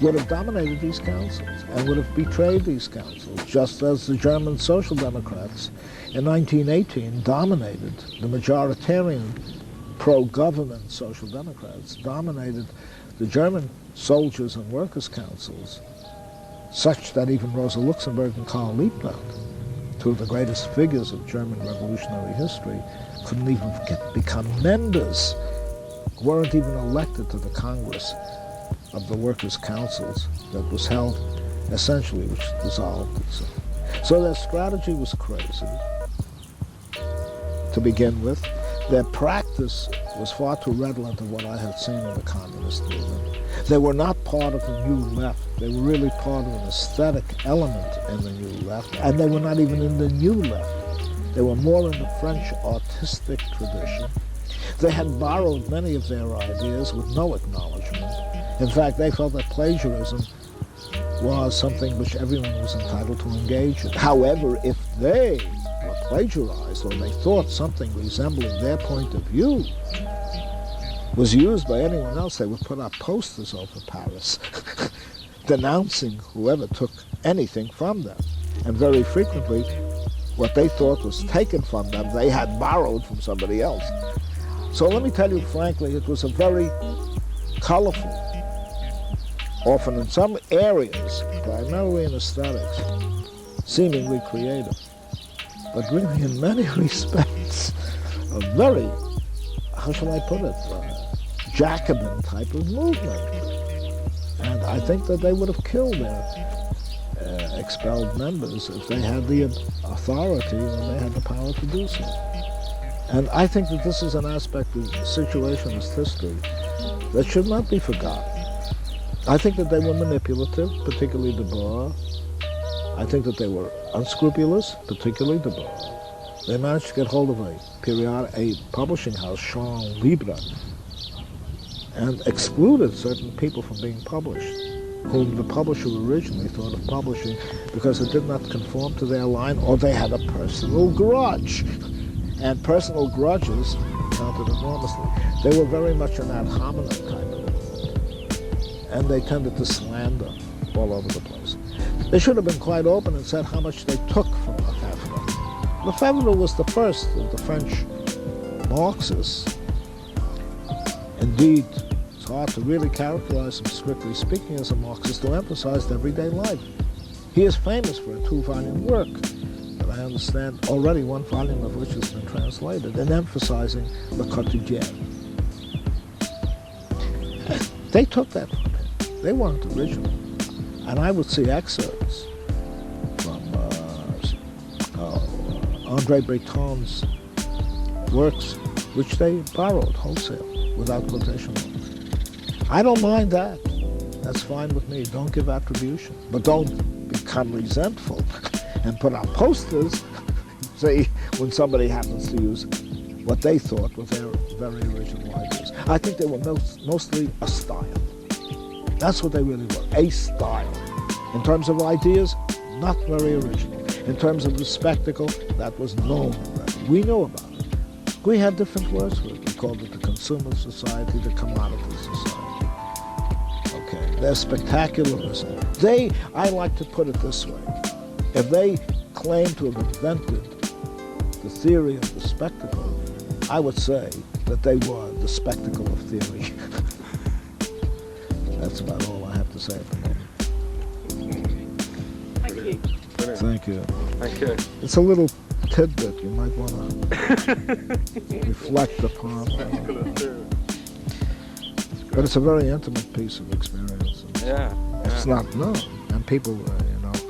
would have dominated these councils and would have betrayed these councils, just as the German Social Democrats in 1918 dominated, the majoritarian pro-government Social Democrats dominated the German soldiers and workers' councils, such that even Rosa Luxemburg and Karl Liebknecht, two of the greatest figures of German revolutionary history, couldn't even become members, weren't even elected to the Congress of the workers' councils that was held essentially, which dissolved itself. So their strategy was crazy to begin with. Their practice was far too redolent of what I had seen in the communist movement. They were not part of the new left. They were really part of an aesthetic element in the new left, and they were not even in the new left. They were more in the French artistic tradition. They had borrowed many of their ideas with no acknowledgement. In fact, they felt that plagiarism was something which everyone was entitled to engage in. However, if they were plagiarized or they thought something resembling their point of view was used by anyone else, they would put up posters over Paris denouncing whoever took anything from them. And very frequently, what they thought was taken from them, they had borrowed from somebody else. So let me tell you frankly, it was a very colorful, often in some areas, primarily in aesthetics, seemingly creative, but really in many respects, a very, how shall I put it, Jacobin type of movement. And I think that they would have killed their expelled members if they had the authority and they had the power to do so. And I think that this is an aspect of situationist history that should not be forgotten. I think that they were manipulative, particularly De Boer. I think that they were unscrupulous, particularly De Boer. They managed to get hold of a publishing house, Champs Libres, and excluded certain people from being published, whom the publisher originally thought of publishing because it did not conform to their line or they had a personal grudge. And personal grudges counted enormously. They were very much an ad hominem type of movement, and they tended to slander all over the place. They should have been quite open and said how much they took from Lefebvre. Lefebvre was the first of the French Marxists. Indeed, it's hard to really characterize him, strictly speaking, as a Marxist who emphasized everyday life. He is famous for a 2-volume work, but I understand already 1 volume of which has been translated, and emphasizing le quotidien. They took that from him. They weren't original. And I would see excerpts from André Breton's works, which they borrowed wholesale, without quotation marks. I don't mind that. That's fine with me. Don't give attribution. But don't become resentful and put out posters, say, when somebody happens to use what they thought were their very original ideas. I think they were mostly a style. That's what they really were, a style. In terms of ideas, not very original. In terms of the spectacle, that was known already. We knew about it. We had different words for it. We called it the consumer society, the commodity society. Okay, their spectacularism. I like to put it this way. If they claim to have invented the theory of the spectacle, I would say that they were the spectacle of theory. That's about all I have to say at the moment.
Thank you.
Brilliant.
Thank you.
Thank you.
It's a little tidbit you might want to reflect upon. But it's a very intimate piece of experience.
Yeah.
It's not known, and people,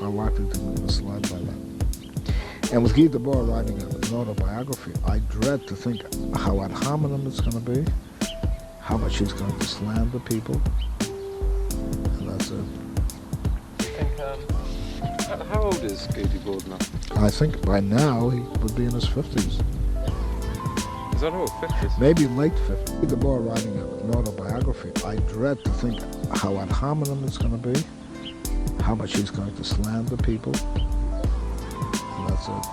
are likely to be misled by that. And with Guy Debord writing an autobiography, I dread to think how ad hominem it's going to be, how much he's going to slander people, and that's it.
How old is Guy Debord now?
I think by now he would be in his 50s.
Is that all? 50s?
Maybe late 50s. Guy Debord writing an autobiography, I dread to think how ad hominem it's going to be, how much he's going to slander people, and that's it.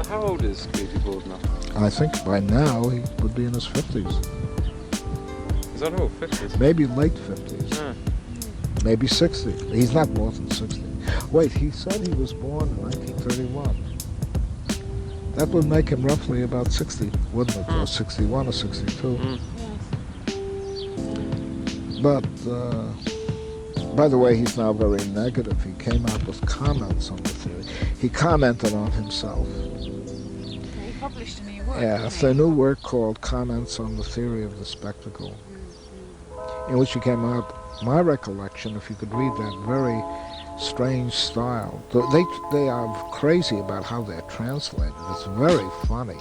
How old is Guy Debord now?
I think by now he would be in his 50s.
Is that all? 50s?
Maybe late 50s.
Yeah.
Maybe 60. He's not more than 60. Wait, he said he was born in 1931. That would make him roughly about 60, wouldn't it? Or 61 or 62. But, by the way, he's now very negative. He came out with comments on the theory. He commented on himself.
He published a new work.
Yeah, it's a new work called Comments on the Theory of the Spectacle, in which he came out my recollection, if you could read that very strange style, they are crazy about how they're translated. It's very funny.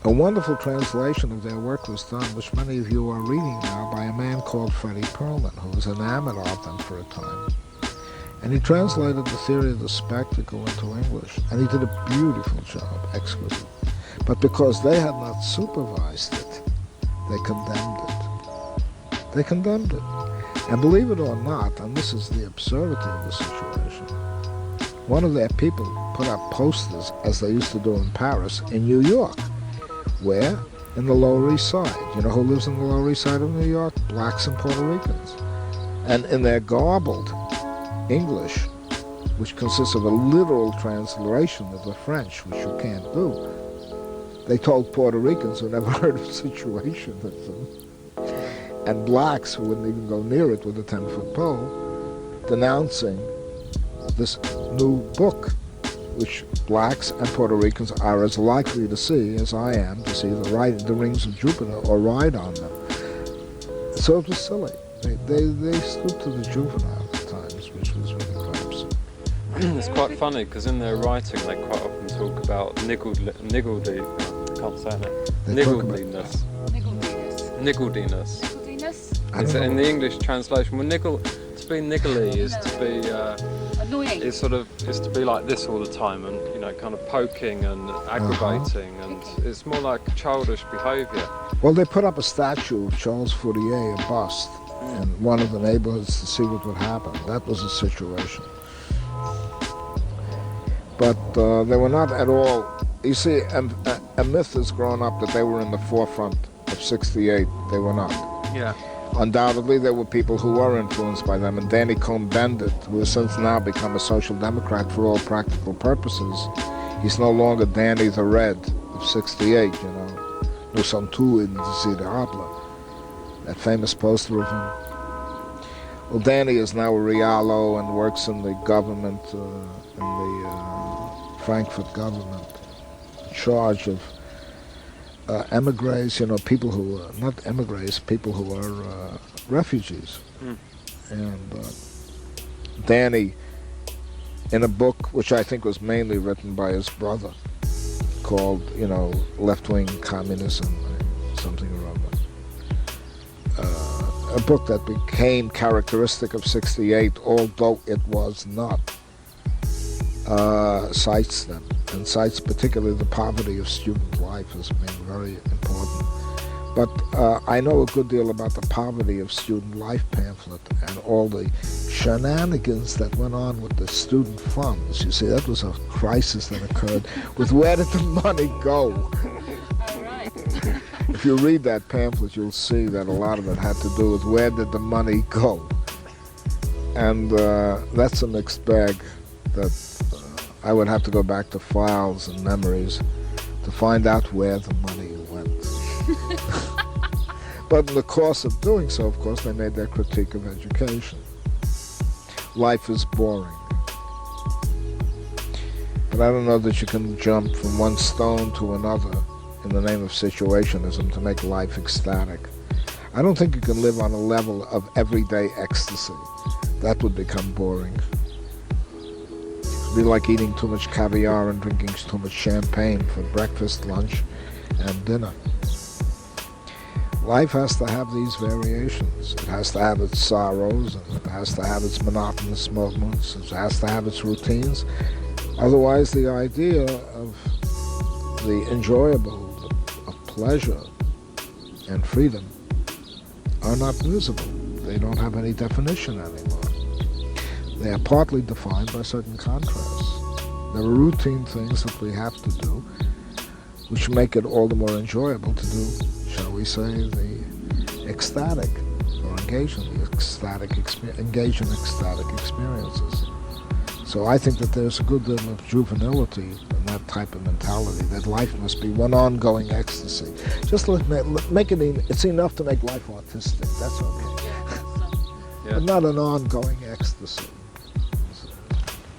A wonderful translation of their work was done, which many of you are reading now, by a man called Freddie Perlman, who was enamored of them for a time. And he translated the theory of the spectacle into English, and he did a beautiful job, exquisite. But because they had not supervised it, they condemned it. They condemned it. And believe it or not, and this is the absurdity of the situation, one of their people put up posters, as they used to do in Paris, in New York. Where? In the Lower East Side. You know who lives in the Lower East Side of New York? Blacks and Puerto Ricans. And in their garbled English, which consists of a literal translation of the French, which you can't do, they told Puerto Ricans who never heard of a situation as them, and blacks who wouldn't even go near it with a 10-foot pole, denouncing this new book, which blacks and Puerto Ricans are as likely to see as I am to see the rings of Jupiter or ride on them. So it was silly. They stood to the juvenile at times, which was really quite absurd.
It's quite funny because in their writing they quite often talk about niggardliness.
Niggardliness.
In the English translation, well, to be niggly is to be
annoying.
Is to be like this all the time, and kind of poking and aggravating, and it's more like childish behaviour.
Well, they put up a statue of Charles Fourier, a bust, in one of the neighborhoods to see what would happen. That was the situation. But they were not at all. You see, a myth has grown up that they were in the forefront of '68. They were not.
Yeah.
Undoubtedly, there were people who were influenced by them, and Danny Cohn-Bendit, who has since now become a social democrat for all practical purposes, he's no longer Danny the Red of '68, Nous sommes tous indésirables, that famous poster of him. Well, Danny is now a Rialo and works in the government, in the Frankfurt government, in charge of emigres, people who are not emigres, people who are refugees. And Danny, in a book which I think was mainly written by his brother, called, Left-Wing Communism, something or other, a book that became characteristic of '68, although it was not, cites them, and cites particularly the poverty of student life as being very important. But I know a good deal about the poverty of student life pamphlet and all the shenanigans that went on with the student funds. You see, that was a crisis that occurred with where did the money go? If you read that pamphlet, you'll see that a lot of it had to do with where did the money go. And that's a mixed bag that I would have to go back to files and memories to find out where the money went. But in the course of doing so, of course, they made their critique of education. Life is boring. But I don't know that you can jump from one stone to another in the name of situationism to make life ecstatic. I don't think you can live on a level of everyday ecstasy. That would become boring. It'd be like eating too much caviar and drinking too much champagne for breakfast, lunch, and dinner. Life has to have these variations. It has to have its sorrows, and it has to have its monotonous moments, it has to have its routines. Otherwise, the idea of the enjoyable, of pleasure and freedom are not visible. They don't have any definition anymore. They are partly defined by certain contrasts. There are routine things that we have to do, which make it all the more enjoyable to do, shall we say, the ecstatic, or engage in ecstatic experiences. So I think that there's a good deal of juvenility in that type of mentality, that life must be one ongoing ecstasy. Just make it, it's enough to make life artistic, that's okay.
Yeah.
But not an ongoing ecstasy.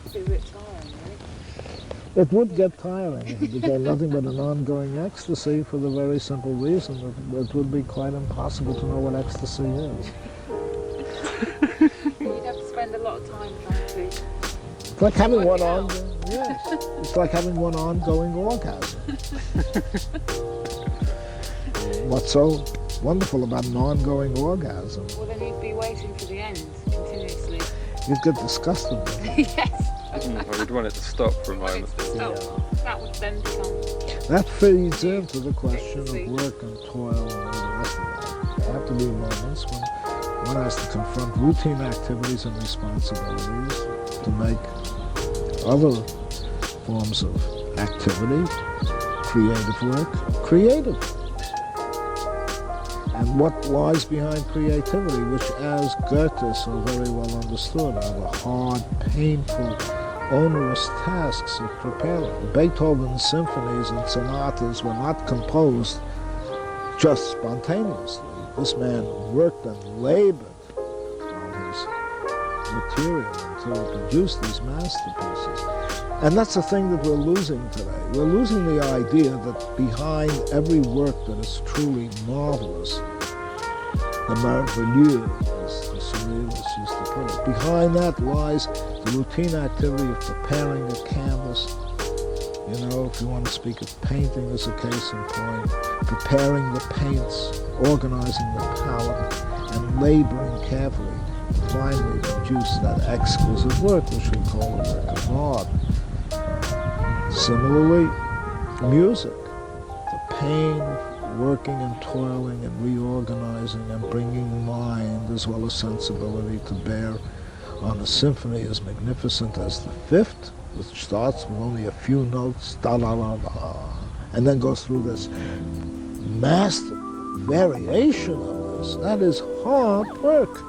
It'd be a bit tiring, right?
It would get tiring if it became nothing but an ongoing ecstasy, for the very simple reason that it would be quite impossible to know what ecstasy is.
lot of time trying to.
It's like having one on. Yes, it's like having one ongoing orgasm. What's so wonderful about an ongoing orgasm?
Well, then you'd be waiting for the end continuously.
You'd get disgusted with it.
Yes.
I would want it to stop for a moment.
Stop. That would then become.
That feeds into the question of work and toil and all the rest of that. There have to be moments when one has to confront routine activities and responsibilities to make other forms of activity, creative work, creative. And what lies behind creativity, which, as Goethe so very well understood, are the hard, painful, onerous tasks of preparing. Beethoven's symphonies and sonatas were not composed just spontaneously. This man worked and labored on his material until he produced these masterpieces. And that's the thing that we're losing today. We're losing the idea that behind every work that is truly marvelous, the merveilleux, as the surrealists used to put it, behind that lies the routine activity of preparing a canvas. You know, if you want to speak of painting as a case in point, preparing the paints, organizing the palette, and laboring carefully to finally produce that exquisite work which we call a work of art. Similarly, music, the pain of working and toiling and reorganizing and bringing mind as well as sensibility to bear on a symphony as magnificent as the Fifth, which starts with only a few notes, da-da-da-da, and then goes through this master variation of this. That is hard work.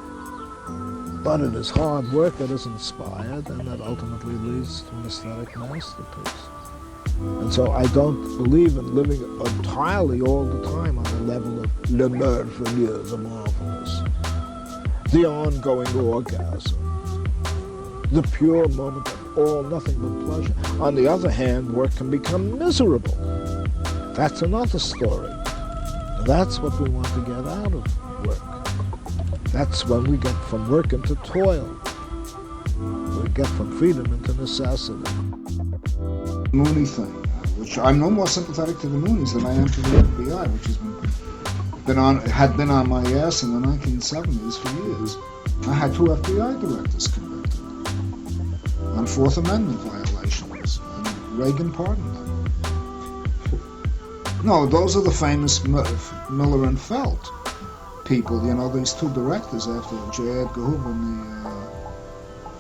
But it is hard work that is inspired and that ultimately leads to an aesthetic masterpiece. And so I don't believe in living entirely all the time on the level of le merveilleux, the marvelous, the ongoing orgasm, the pure moment of all nothing but pleasure. On the other hand, work can become miserable. That's another story. That's what we want to get out of work. That's when we get from work into toil. We get from freedom into necessity.
Mooney thing, which I'm no more sympathetic to the Moonies than I am to the FBI, which had been on my ass in the 1970s for years. I had 2 FBI directors convicted on Fourth Amendment violations, and Reagan pardoned them. No, those are the famous Miller and Felt people, you know, these 2 directors after J. Edgar Hoover and the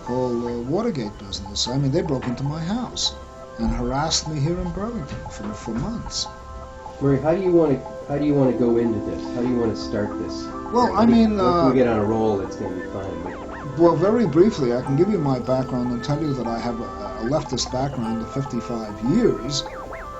whole Watergate business. I mean, they broke into my house and harassed me here in Burlington for months.
Murray, how do you want to go into this? How do you want to start this?
Well, I mean,
once we get on a roll, it's going to be fine.
Well, very briefly, I can give you my background and tell you that I have a leftist background of 55 years,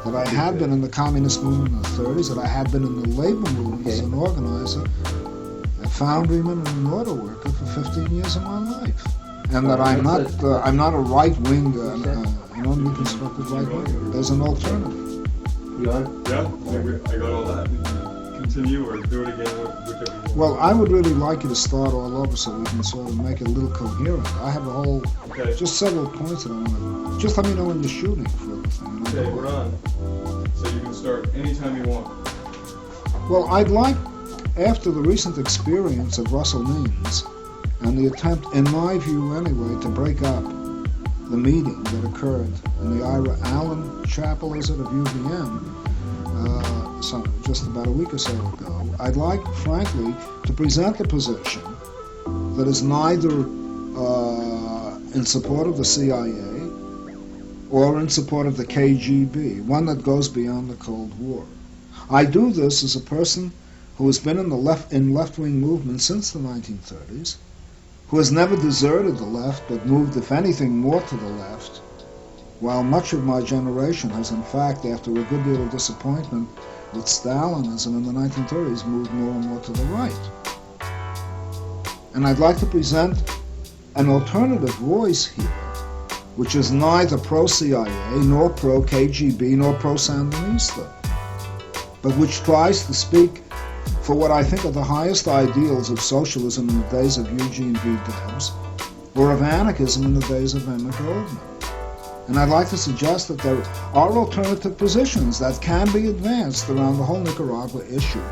that I had been in the communist movement in the 30s, that I had been in the labor movement as an organizer, a foundryman and an auto worker for 15 years of my life. And that I'm not a right-wing, reconstructed right-winger. There's an alternative.
You on?
Yeah, I got all that. Continue or do it again, whichever you want.
Well, I would really like you to start all over so we can sort of make it a little coherent. I have just several points that I want to... Just let me know when you're shooting for the thing.
Okay, we're on. So you can start anytime you want.
Well, I'd like, after the recent experience of Russell Means, and the attempt, in my view anyway, to break up the meeting that occurred in the Ira Allen Chapel, is it, of UVM, just about a week or so ago, I'd like, frankly, to present a position that is neither in support of the CIA or in support of the KGB, one that goes beyond the Cold War. I do this as a person who has been in left-wing movement since the 1930s, who has never deserted the left, but moved, if anything, more to the left, while much of my generation has, in fact, after a good deal of disappointment with Stalinism in the 1930s, moved more and more to the right. And I'd like to present an alternative voice here, which is neither pro-CIA, nor pro-KGB, nor pro-Sandinista, but which tries to speak for what I think are the highest ideals of socialism in the days of Eugene V. Debs, or of anarchism in the days of Emmett Goldman. And I'd like to suggest that there are alternative positions that can be advanced around the whole Nicaragua issue,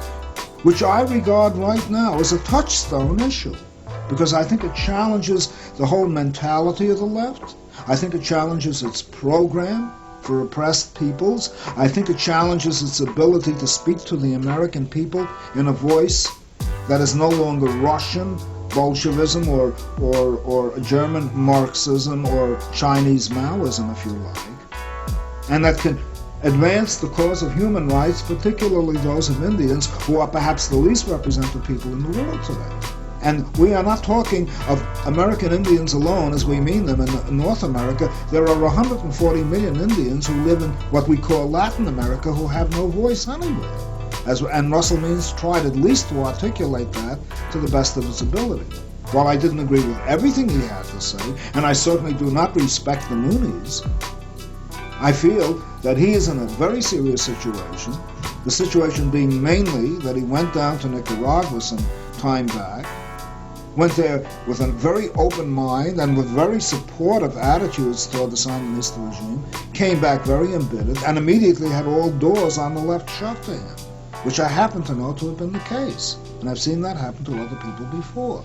which I regard right now as a touchstone issue, because I think it challenges the whole mentality of the left. I think it challenges its program for oppressed peoples. I think it challenges its ability to speak to the American people in a voice that is no longer Russian Bolshevism or German Marxism or Chinese Maoism, if you like, and that can advance the cause of human rights, particularly those of Indians, who are perhaps the least represented people in the world today. And we are not talking of American Indians alone as we mean them in North America. There are 140 million Indians who live in what we call Latin America who have no voice anywhere. And Russell Means tried at least to articulate that to the best of his ability. While I didn't agree with everything he had to say, and I certainly do not respect the Moonies, I feel that he is in a very serious situation, the situation being mainly that he went down to Nicaragua some time back, went there with a very open mind and with very supportive attitudes toward the Sandinista regime, came back very embittered, and immediately had all doors on the left shut to him, which I happen to know to have been the case. And I've seen that happen to other people before.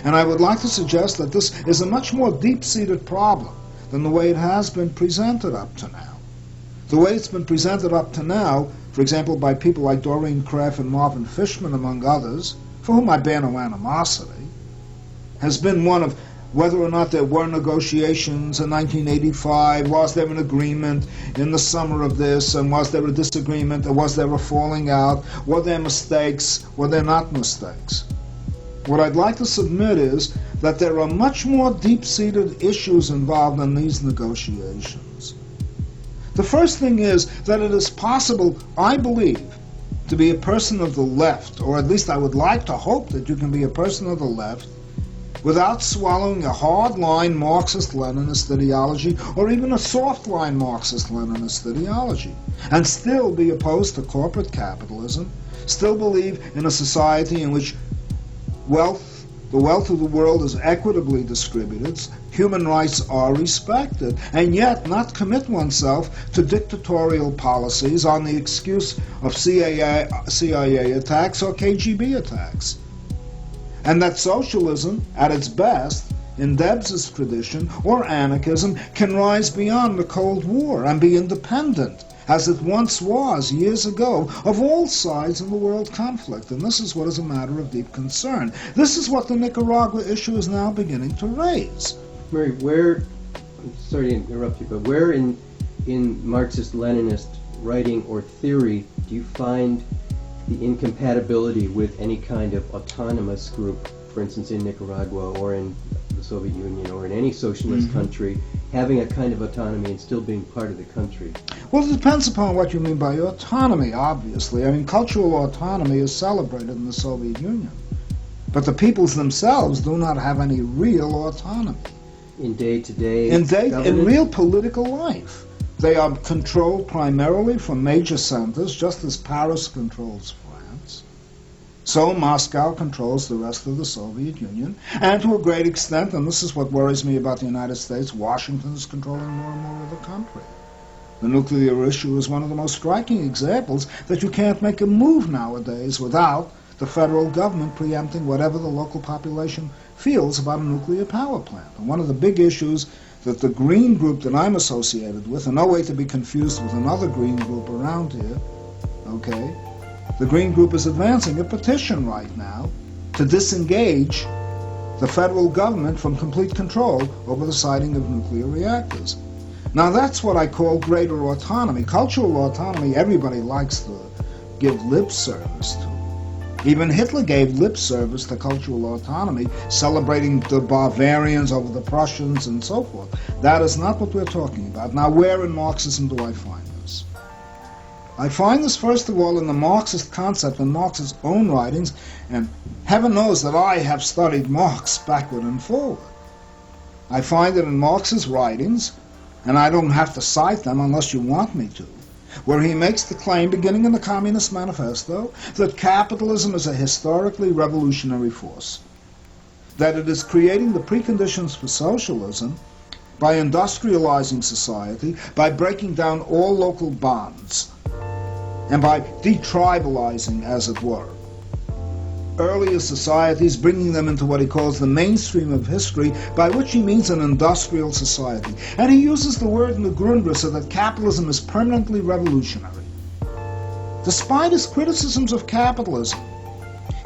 And I would like to suggest that this is a much more deep-seated problem than the way it has been presented up to now. The way it's been presented up to now, for example, by people like Doreen Kraft and Marvin Fishman, among others, for whom I bear no animosity, has been one of whether or not there were negotiations in 1985, was there an agreement in the summer of this, and was there a disagreement, or was there a falling out, were there mistakes, were there not mistakes? What I'd like to submit is that there are much more deep-seated issues involved in these negotiations. The first thing is that it is possible, I believe, to be a person of the left, or at least I would like to hope that you can be a person of the left, without swallowing a hard-line Marxist-Leninist ideology, or even a soft-line Marxist-Leninist ideology, and still be opposed to corporate capitalism, still believe in a society in which the wealth of the world is equitably distributed, human rights are respected, and yet not commit oneself to dictatorial policies on the excuse of CIA attacks or KGB attacks. And that socialism, at its best, in Debs's tradition, or anarchism, can rise beyond the Cold War and be independent, as it once was years ago, of all sides in the world conflict. And this is what is a matter of deep concern. This is what the Nicaragua issue is now beginning to raise.
Murray, I'm sorry to interrupt you, but where in Marxist-Leninist writing or theory do you find the incompatibility with any kind of autonomous group, for instance in Nicaragua or in the Soviet Union or in any socialist country, having a kind of autonomy and still being part of the country?
Well, it depends upon what you mean by autonomy, obviously. I mean, cultural autonomy is celebrated in the Soviet Union. But the peoples themselves do not have any real autonomy.
In day-to-day
in real political life. They are controlled primarily from major centers, just as Paris controls France. So Moscow controls the rest of the Soviet Union. And to a great extent, and this is what worries me about the United States, Washington is controlling more and more of the country. The nuclear issue is one of the most striking examples that you can't make a move nowadays without the federal government preempting whatever the local population feels about a nuclear power plant. And one of the big issues that the Green group that I'm associated with, and no way to be confused with another Green group around here, okay, the Green group is advancing a petition right now to disengage the federal government from complete control over the siting of nuclear reactors. Now that's what I call greater autonomy. Cultural autonomy, everybody likes to give lip service to. Even Hitler gave lip service to cultural autonomy, celebrating the Bavarians over the Prussians and so forth. That is not what we're talking about. Now, where in Marxism do I find this? I find this, first of all, in the Marxist concept, in Marx's own writings, and heaven knows that I have studied Marx backward and forward. I find it in Marx's writings, and I don't have to cite them unless you want me to, where he makes the claim, beginning in the Communist Manifesto, that capitalism is a historically revolutionary force. that it is creating the preconditions for socialism by industrializing society, by breaking down all local bonds, and by detribalizing, as it were, earlier societies, bringing them into what he calls the mainstream of history, by which he means an industrial society. And he uses the word in the Grundrisse that capitalism is permanently revolutionary. Despite his criticisms of capitalism,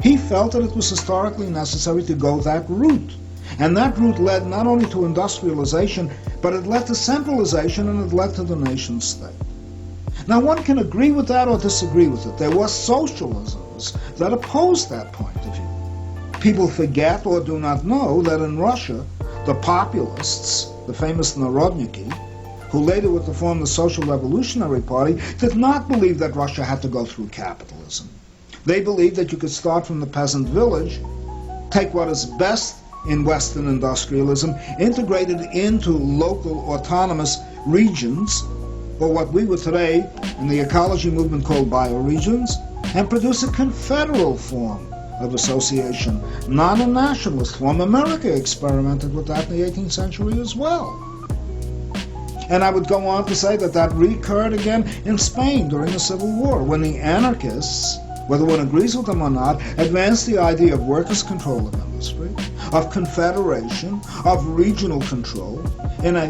he felt that it was historically necessary to go that route. And that route led not only to industrialization, but it led to centralization and it led to the nation state. Now one can agree with that or disagree with it. There were socialisms that opposed that point of view. People forget or do not know that in Russia, the populists, the famous Narodniki, who later would form the Social Revolutionary Party, did not believe that Russia had to go through capitalism. They believed that you could start from the peasant village, take what is best in Western industrialism, integrate it into local autonomous regions, or what we would today in the ecology movement call bioregions, and produce a confederal form of association, not a nationalist form. America experimented with that in the 18th century as well. And I would go on to say that that recurred again in Spain during the Civil War, when the anarchists, whether one agrees with them or not, advanced the idea of workers' control of industry, of confederation, of regional control, in a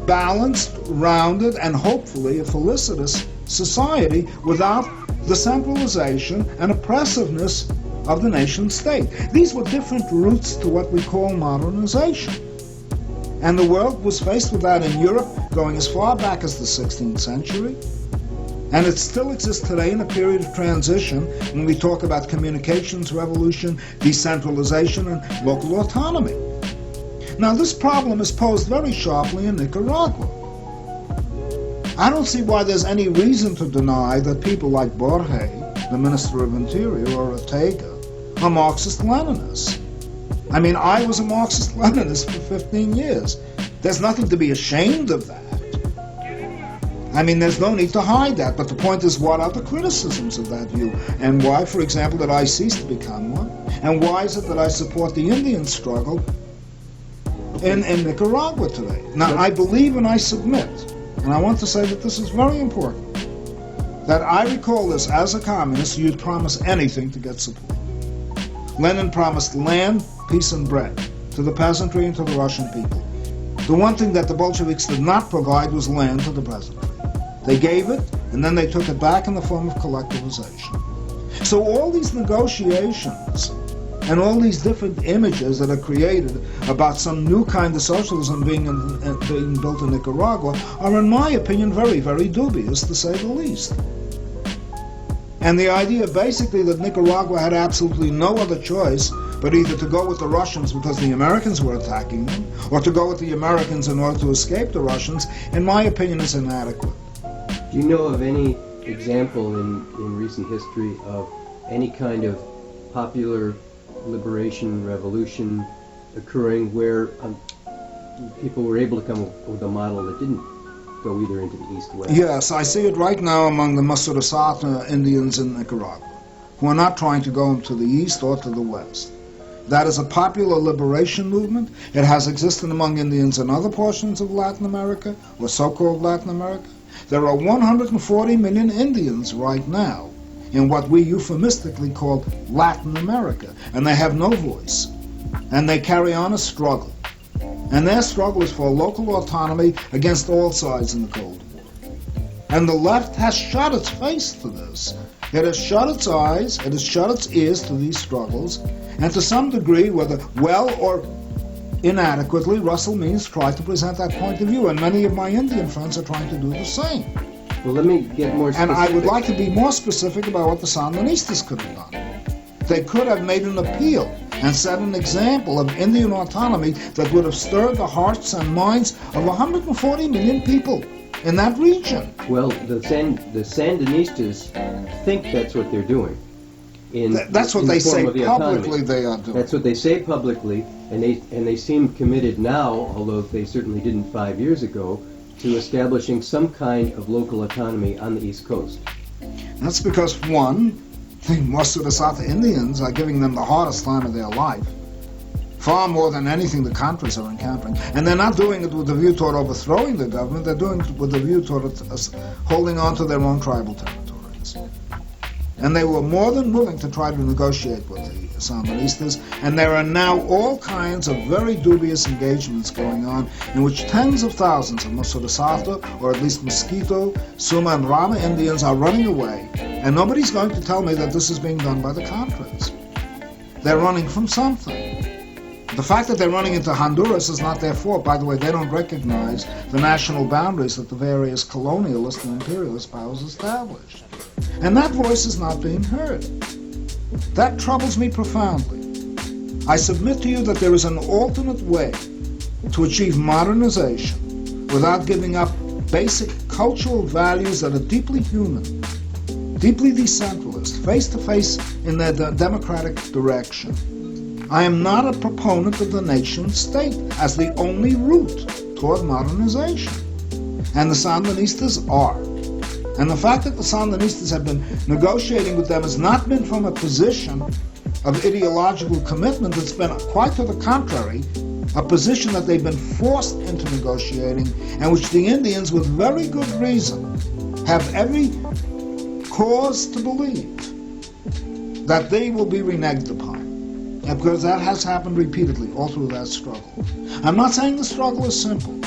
balanced, rounded, and hopefully a felicitous society without the centralization and oppressiveness of the nation state. These were different routes to what we call modernization. And the world was faced with that in Europe going as far back as the 16th century. And it still exists today in a period of transition when we talk about communications revolution, decentralization, and local autonomy. Now, this problem is posed very sharply in Nicaragua. I don't see why there's any reason to deny that people like Borge, the Minister of Interior, or Ortega, are Marxist-Leninists. I mean, I was a Marxist-Leninist for 15 years. There's nothing to be ashamed of that. I mean, there's no need to hide that, but the point is, what are the criticisms of that view? And why, for example, did I cease to become one? And why is it that I support the Indian struggle in Nicaragua today? Now, I believe and I submit, and I want to say that this is very important, that I recall this as a communist, you'd promise anything to get support. Lenin promised land, peace, and bread to the peasantry and to the Russian people. The one thing that the Bolsheviks did not provide was land to the peasantry. They gave it, and then they took it back in the form of collectivization. So all these negotiations and all these different images that are created about some new kind of socialism being built in Nicaragua are, in my opinion, very, very dubious, to say the least. And the idea basically that Nicaragua had absolutely no other choice but either to go with the Russians because the Americans were attacking them, or to go with the Americans in order to escape the Russians, in my opinion, is inadequate.
Do you know of any example in recent history of any kind of popular liberation revolution occurring where people were able to come up with a model that didn't go either into the east or west?
Yes, I see it right now among the Masurasata Indians in Nicaragua, who are not trying to go to the east or to the west. That is a popular liberation movement. It has existed among Indians in other portions of Latin America, or so-called Latin America. There are 140 million Indians right now in what we euphemistically call Latin America, and they have no voice, and they carry on a struggle. And their struggle is for local autonomy against all sides in the Cold War. And the left has shut its face to this. It has shut its eyes, it has shut its ears to these struggles, and to some degree, whether well or inadequately, Russell Means tried to present that point of view, and many of my Indian friends are trying to do the same.
Well, let me get more specific.
And I would like to be more specific about what the Sandinistas could have done. They could have made an appeal and set an example of Indian autonomy that would have stirred the hearts and minds of 140 million people in that region.
Well, the Sandinistas think that's what they're doing.
That's what they say publicly they are doing.
That's what they say publicly, and they seem committed now, although they certainly didn't 5 years ago, to establishing some kind of local autonomy on the East Coast.
That's because, one, the Masurasata Indians are giving them the hardest time of their life far more than anything the Contras are encountering. And they're not doing it with a view toward overthrowing the government, they're doing it with a view toward holding on to their own tribal territories. And they were more than willing to try to negotiate with the Sandinistas, and there are now all kinds of very dubious engagements going on in which tens of thousands of Masurasata, or at least Mosquito, Suma, and Rama Indians are running away, and nobody's going to tell me that this is being done by the Contras. They're running from something. The fact that they're running into Honduras is not their fault. By the way, they don't recognize the national boundaries that the various colonialist and imperialist powers established. And that voice is not being heard. That troubles me profoundly. I submit to you that there is an alternate way to achieve modernization without giving up basic cultural values that are deeply human, deeply decentralist, face-to-face in their democratic direction. I am not a proponent of the nation state as the only route toward modernization. And the Sandinistas are. And the fact that the Sandinistas have been negotiating with them has not been from a position of ideological commitment. It's been quite to the contrary, a position that they've been forced into negotiating, and which the Indians, with very good reason, have every cause to believe that they will be reneged upon. And because that has happened repeatedly all through that struggle. I'm not saying the struggle is simple.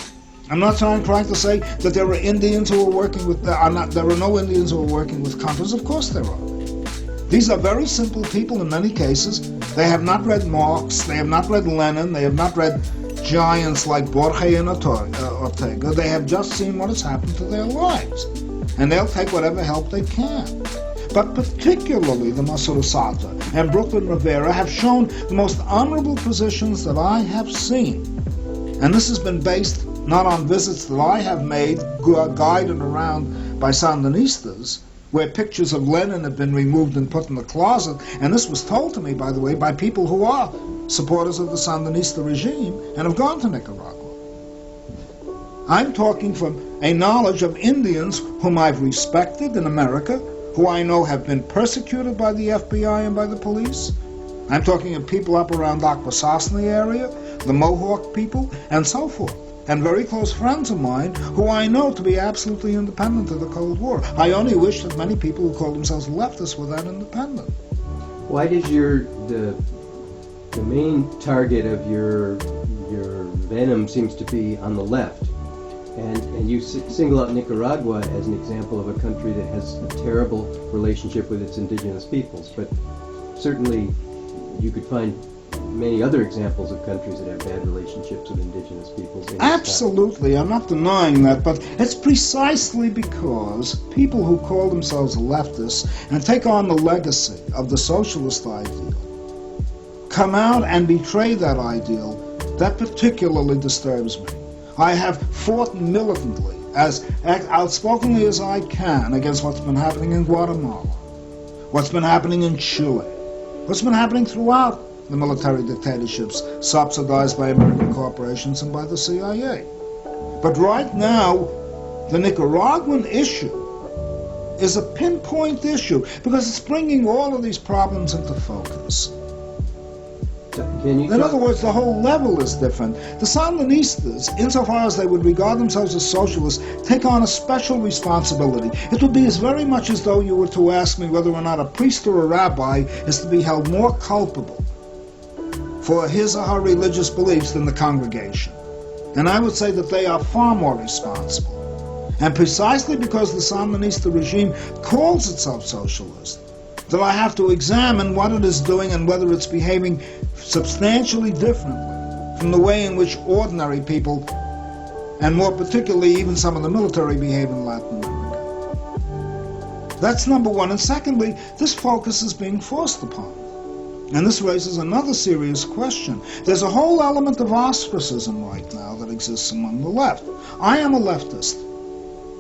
I'm not trying to say that there are Indians who are working with, there are no Indians who are working with Contras. Of course there are. These are very simple people in many cases. They have not read Marx, they have not read Lenin, they have not read giants like Borges and Ortega. They have just seen what has happened to their lives. And they'll take whatever help they can. But particularly the Masurasata and Brooklyn Rivera have shown the most honorable positions that I have seen. And this has been based not on visits that I have made, guided around by Sandinistas, where pictures of Lenin have been removed and put in the closet. And this was told to me, by the way, by people who are supporters of the Sandinista regime and have gone to Nicaragua. I'm talking from a knowledge of Indians whom I've respected in America, who I know have been persecuted by the FBI and by the police. I'm talking of people up around Akwesasne area, the Mohawk people, and so forth. And very close friends of mine who I know to be absolutely independent of the Cold War. I only wish that many people who call themselves leftists were that independent.
Why does the main target of your venom seems to be on the left? And you single out Nicaragua as an example of a country that has a terrible relationship with its indigenous peoples. But certainly you could find many other examples of countries that have bad relationships with indigenous peoples.
Absolutely, I'm not denying that, but it's precisely because people who call themselves leftists and take on the legacy of the socialist ideal come out and betray that ideal that particularly disturbs me. I have fought militantly, as outspokenly as I can, against what's been happening in Guatemala, what's been happening in Chile, what's been happening throughout the military dictatorships subsidized by American corporations and by the CIA. But right now, the Nicaraguan issue is a pinpoint issue because it's bringing all of these problems into focus. In other words, the whole level is different. The Sandinistas, insofar as they would regard themselves as socialists, take on a special responsibility. It would be as very much as though you were to ask me whether or not a priest or a rabbi is to be held more culpable for his or her religious beliefs than the congregation. And I would say that they are far more responsible. And precisely because the Sandinista regime calls itself socialist, that I have to examine what it is doing and whether it's behaving substantially differently from the way in which ordinary people, and more particularly even some of the military, behave in Latin America. That's number one. And secondly, this focus is being forced upon. And this raises another serious question. There's a whole element of ostracism right now that exists among the left. I am a leftist.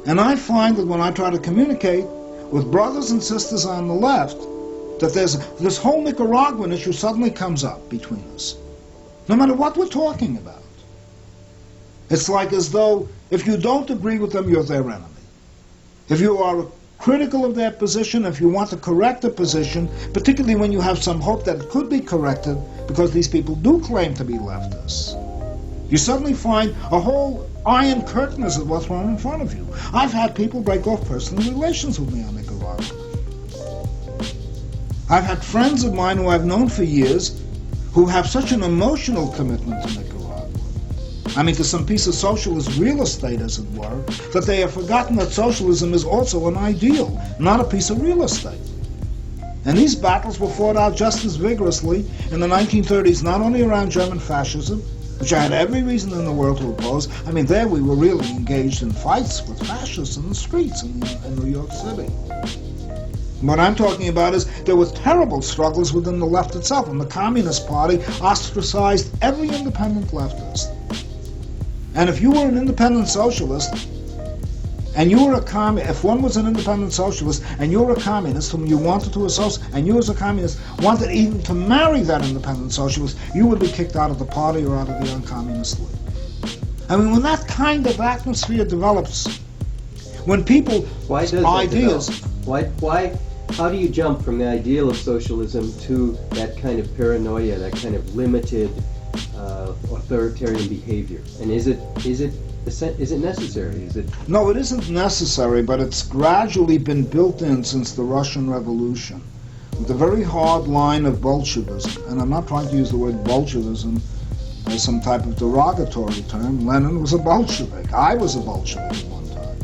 And I find that when I try to communicate with brothers and sisters on the left, that there's this whole Nicaraguan issue suddenly comes up between us, no matter what we're talking about. It's like as though if you don't agree with them, you're their enemy. If you are critical of their position, if you want to correct a position, particularly when you have some hope that it could be corrected, because these people do claim to be leftists, you suddenly find a whole iron curtain, as it was, thrown in front of you. I've had people break off personal relations with me on Nicaragua. I've had friends of mine who I've known for years who have such an emotional commitment to Nicaragua, I mean to some piece of socialist real estate, as it were, that they have forgotten that socialism is also an ideal, not a piece of real estate. And these battles were fought out just as vigorously in the 1930s, not only around German fascism, which I had every reason in the world to oppose. I mean, there we were really engaged in fights with fascists in the streets in New York City. What I'm talking about is there were terrible struggles within the left itself, and the Communist Party ostracized every independent leftist. And if you were an independent socialist, and you were if one was an independent socialist, and you were a communist whom you wanted to associate, and you as a communist wanted even to marry that independent socialist, you would be kicked out of the party or out of the Uncommunist League. I mean, when that kind of atmosphere develops, when people,
Why does that
ideas...
develop? Why? How do you jump from the ideal of socialism to that kind of paranoia, that kind of limited authoritarian behavior? And is it necessary? Is it?
No, it isn't necessary, but it's gradually been built in since the Russian Revolution, with a very hard line of Bolshevism. And I'm not trying to use the word Bolshevism as some type of derogatory term. Lenin was a Bolshevik. I was a Bolshevik at one time.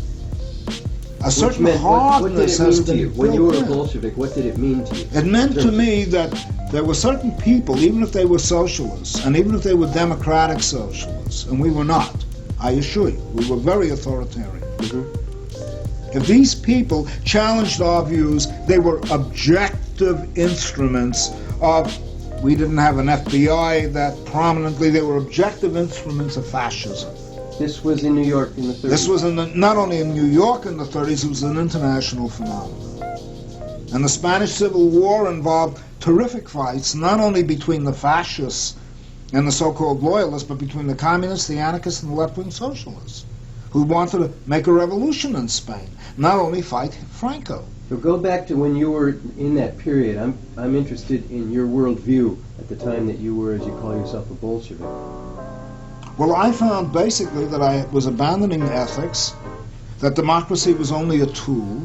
A certain hardness has been built in.
When you were a Bolshevik, what did it mean to you?
It meant to me that there were certain people, even if they were socialists, and even if they were democratic socialists, and we were not, I assure you, we were very authoritarian.
Mm-hmm.
If these people challenged our views, they were objective instruments of, we didn't have an FBI that prominently, they were objective instruments of fascism.
This was in New York in the 30s?
This was not only in New York in the 30s, it was an international phenomenon. And the Spanish Civil War involved terrific fights, not only between the fascists and the so-called loyalists, but between the communists, the anarchists, and the left-wing socialists, who wanted to make a revolution in Spain, not only fight Franco.
So go back to when you were in that period. I'm interested in your worldview at the time that you were, as you call yourself, a Bolshevik.
Well, I found basically that I was abandoning ethics, that democracy was only a tool,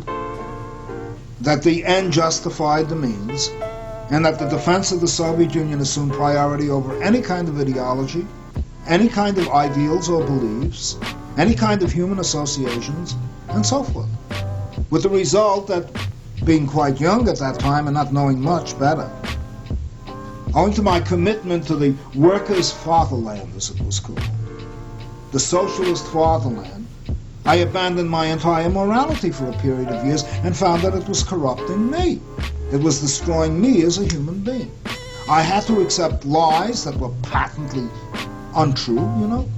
that the end justified the means, and that the defense of the Soviet Union assumed priority over any kind of ideology, any kind of ideals or beliefs, any kind of human associations, and so forth. With the result that, being quite young at that time and not knowing much better, owing to my commitment to the workers' fatherland, as it was called, the socialist fatherland, I abandoned my entire morality for a period of years and found that it was corrupting me. It was destroying me as a human being. I had to accept lies that were patently untrue, you know.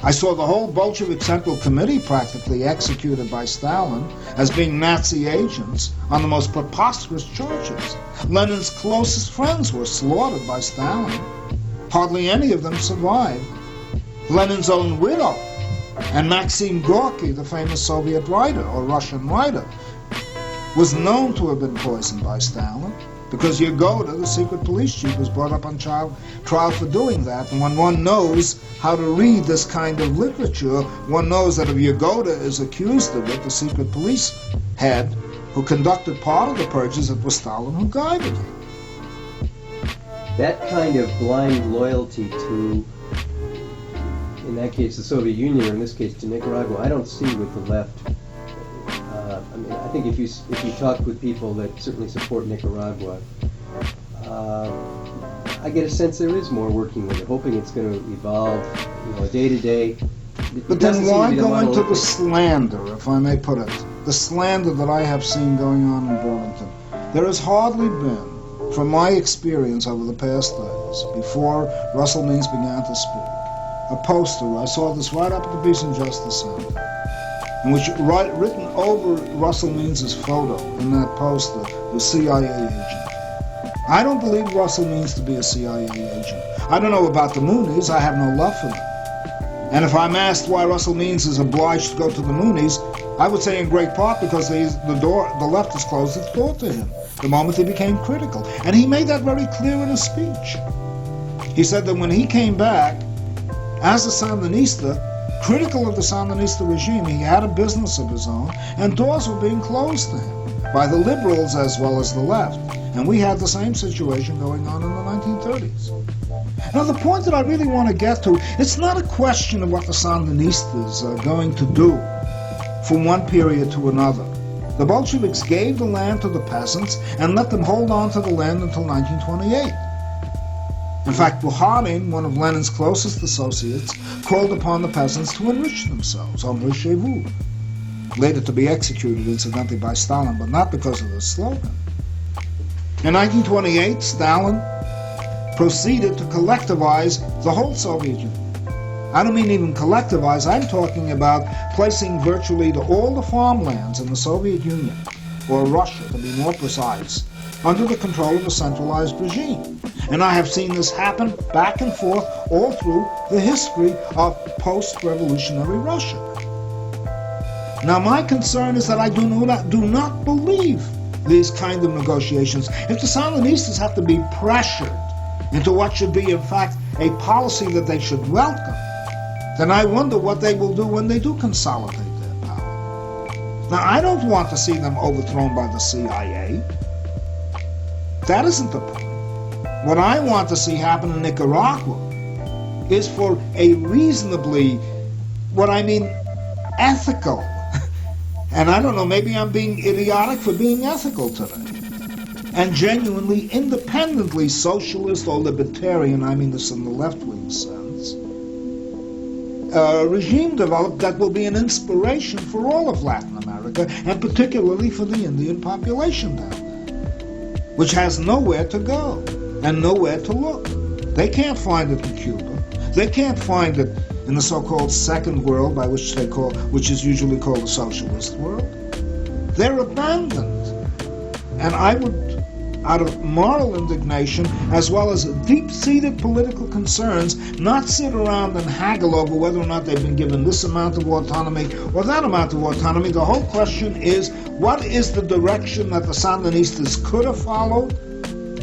I saw the whole Bolshevik Central Committee practically executed by Stalin as being Nazi agents on the most preposterous charges. Lenin's closest friends were slaughtered by Stalin. Hardly any of them survived. Lenin's own widow and Maxim Gorky, the famous Soviet writer or Russian writer, was known to have been poisoned by Stalin, because Yagoda, the secret police chief, was brought up on trial for doing that. And when one knows how to read this kind of literature, one knows that if Yagoda is accused of it, the secret police head who conducted part of the purges, it was Stalin who guided him.
That kind of blind loyalty to, in that case, the Soviet Union, or in this case, to Nicaragua, I don't see with the left. I mean, I think if you talk with people that certainly support Nicaragua, I get a sense there is more working with it, hoping it's going to evolve, day to day.
But then why go into the slander, if I may put it, the slander that I have seen going on in Burlington? There has hardly been, from my experience over the past days, before Russell Means began to speak, a poster. I saw this right up at the Peace and Justice Center, in which written over Russell Means' photo in that poster was CIA agent. I don't believe Russell Means to be a CIA agent. I don't know about the Moonies. I have no love for them. And if I'm asked why Russell Means is obliged to go to the Moonies, I would say in great part because the left has closed its door to him the moment he became critical. And he made that very clear in his speech. He said that when he came back as a Sandinista, critical of the Sandinista regime, he had a business of his own, and doors were being closed to him by the liberals as well as the left. And we had the same situation going on in the 1930s. Now, the point that I really want to get to, it's not a question of what the Sandinistas are going to do from one period to another. The Bolsheviks gave the land to the peasants and let them hold on to the land until 1928. In fact, Bukharin, one of Lenin's closest associates, called upon the peasants to enrich themselves, enrichez-vous, later to be executed, incidentally, by Stalin, but not because of the slogan. In 1928, Stalin proceeded to collectivize the whole Soviet Union. I don't mean even collectivize, I'm talking about placing virtually all the farmlands in the Soviet Union, or Russia to be more precise, under the control of a centralized regime. And I have seen this happen back and forth all through the history of post-revolutionary Russia. Now my concern is that I do not believe these kind of negotiations. If the Sandinistas have to be pressured into what should be in fact a policy that they should welcome, then I wonder what they will do when they do consolidate their power. Now, I don't want to see them overthrown by the CIA. That isn't the point. What I want to see happen in Nicaragua is for a reasonably, ethical, and I don't know, maybe I'm being idiotic for being ethical today, and genuinely, independently socialist or libertarian, I mean this in the left-wing sense, regime developed that will be an inspiration for all of Latin America, and particularly for the Indian population down there, which has nowhere to go and nowhere to look. They can't find it in Cuba. They can't find it in the so-called second world, which is usually called the socialist world. They're abandoned. And I would, out of moral indignation, as well as deep-seated political concerns, not sit around and haggle over whether or not they've been given this amount of autonomy or that amount of autonomy. The whole question is, what is the direction that the Sandinistas could have followed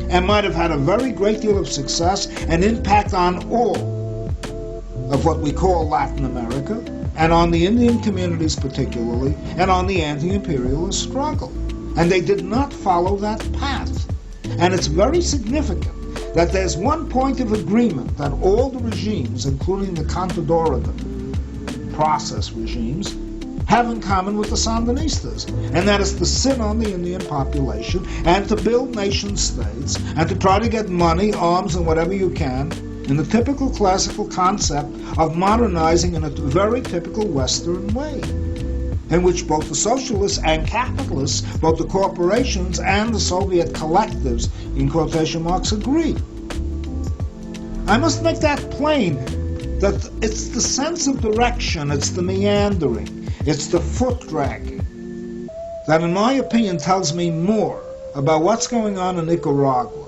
and might have had a very great deal of success and impact on all of what we call Latin America, and on the Indian communities particularly, and on the anti-imperialist struggle. And they did not follow that path. And it's very significant that there's one point of agreement that all the regimes, including the Contadora process regimes, have in common with the Sandinistas, and that is to sit on the Indian population and to build nation states and to try to get money, arms, and whatever you can in the typical classical concept of modernizing in a very typical Western way, in which both the socialists and capitalists, both the corporations and the Soviet collectives, in quotation marks, agree. I must make that plain, that it's the sense of direction, it's the meandering, it's the foot dragging, that in my opinion tells me more about what's going on in Nicaragua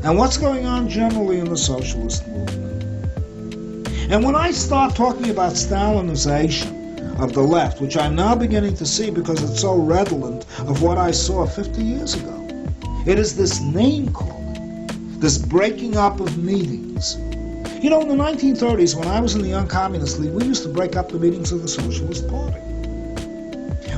and what's going on generally in the socialist movement. And when I start talking about Stalinization of the left, which I'm now beginning to see because it's so redolent of what I saw 50 years ago, it is this name-calling, this breaking up of meetings. You know, in the 1930s, when I was in the Young Communist League, we used to break up the meetings of the Socialist Party.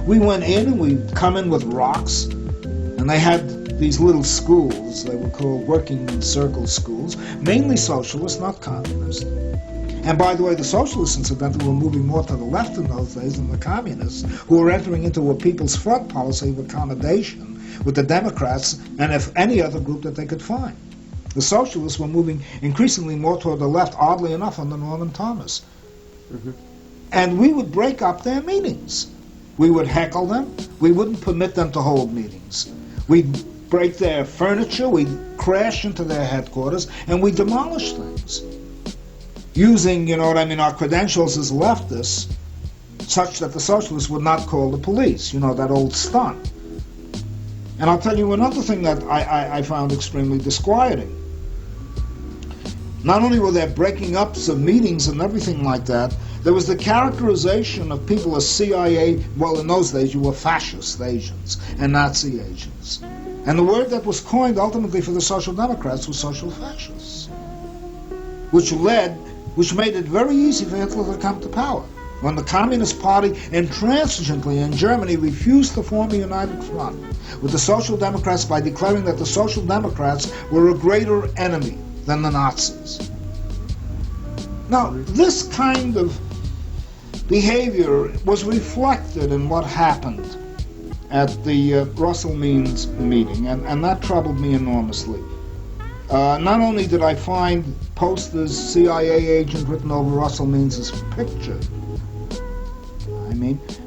We went in and we'd come in with rocks, and they had these little schools, they were called working men's circle schools, mainly socialist, not communist. And by the way, the socialists, incidentally, were moving more to the left in those days than the communists, who were entering into a People's Front policy of accommodation with the Democrats and if any other group that they could find. The socialists were moving increasingly more toward the left, oddly enough, under Norman Thomas. Mm-hmm. And we would break up their meetings. We would heckle them. We wouldn't permit them to hold meetings. We'd break their furniture, we'd crash into their headquarters, and we'd demolish things. Using, our credentials as leftists, such that the socialists would not call the police, that old stunt. And I'll tell you another thing that I found extremely disquieting. Not only were there breaking ups of meetings and everything like that, there was the characterization of people as CIA, well, in those days you were fascist agents and Nazi agents. And the word that was coined ultimately for the Social Democrats was social fascists, which made it very easy for Hitler to come to power. When the Communist Party intransigently in Germany refused to form a united front with the Social Democrats by declaring that the Social Democrats were a greater enemy than the Nazis. Now, this kind of behavior was reflected in what happened at the Russell Means meeting, and that troubled me enormously. Not only did I find posters, CIA agent written over Russell Means' picture,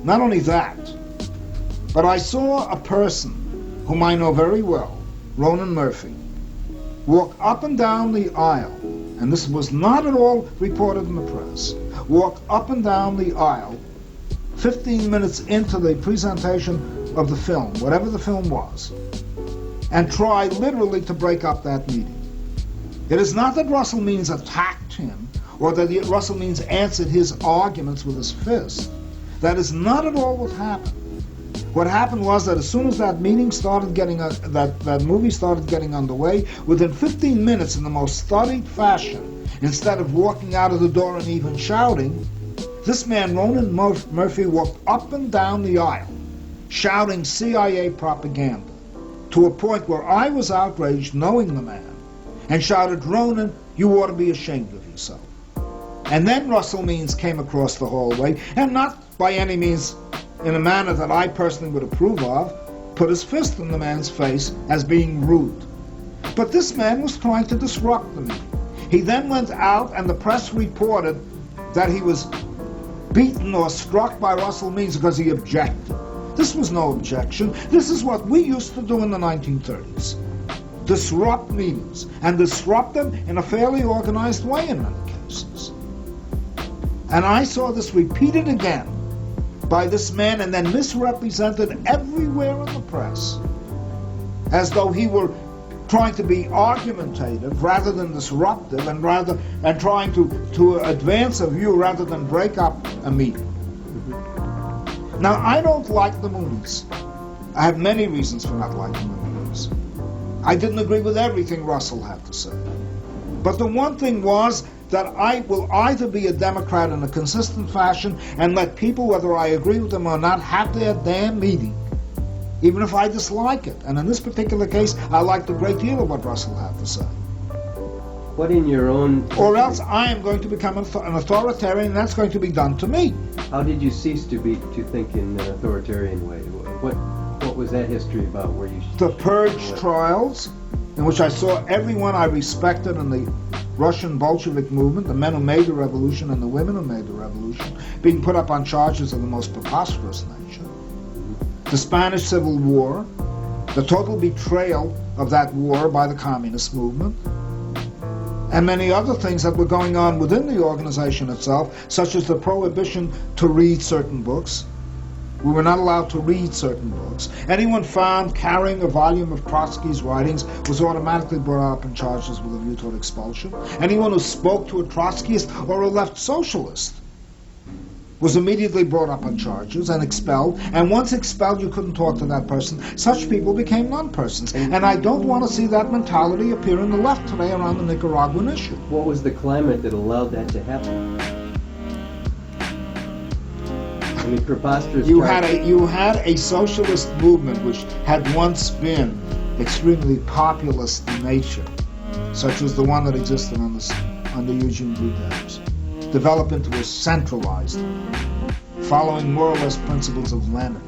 not only that, but I saw a person whom I know very well, Ronan Murphy, walk up and down the aisle, and this was not at all reported in the press, walk up and down the aisle 15 minutes into the presentation of the film, whatever the film was, and try literally to break up that meeting. It is not that Russell Means attacked him or that Russell Means answered his arguments with his fist. That is not at all what happened. What happened was that as soon as that meeting started getting, that movie started getting underway, within 15 minutes in the most studied fashion, instead of walking out of the door and even shouting, this man, Ronan Murphy, walked up and down the aisle, shouting CIA propaganda, to a point where I was outraged knowing the man, and shouted, "Ronan, you ought to be ashamed of yourself." And then Russell Means came across the hallway, and not by any means in a manner that I personally would approve of, put his fist in the man's face as being rude. But this man was trying to disrupt the meeting. He then went out, and the press reported that he was beaten or struck by Russell Means because he objected. This was no objection. This is what we used to do in the 1930s. Disrupt meetings, and disrupt them in a fairly organized way in many cases. And I saw this repeated again by this man, and then misrepresented everywhere in the press, as though he were trying to be argumentative rather than disruptive, and trying to advance a view rather than break up a meeting. Now, I don't like the movies. I have many reasons for not liking the movies. I didn't agree with everything Russell had to say. But the one thing was that I will either be a Democrat in a consistent fashion and let people, whether I agree with them or not, have their damn meeting, even if I dislike it. And in this particular case, I liked a great deal of what Russell had to say.
What in your own...
Or else I am going to become an authoritarian, and that's going to be done to me.
How did you cease to think in an authoritarian way? What was that history about? Where you...
The Purge trials, in which I saw everyone I respected in the Russian Bolshevik movement, the men who made the revolution and the women who made the revolution, being put up on charges of the most preposterous nature. The Spanish Civil War, the total betrayal of that war by the communist movement, and many other things that were going on within the organization itself, such as the prohibition to read certain books. We were not allowed to read certain books. Anyone found carrying a volume of Trotsky's writings was automatically brought up in charges with a view toward expulsion. Anyone who spoke to a Trotskyist or a left socialist was immediately brought up on charges and expelled. And once expelled, you couldn't talk to that person. Such people became non-persons. And I don't want to see that mentality appear in the left today around the Nicaraguan issue.
What was the climate that allowed that to happen? I mean, preposterous.
You had a socialist movement which had once been extremely populist in nature, such as the one that existed under Eugene Debs, develop into a centralized, following more or less principles of Lenin.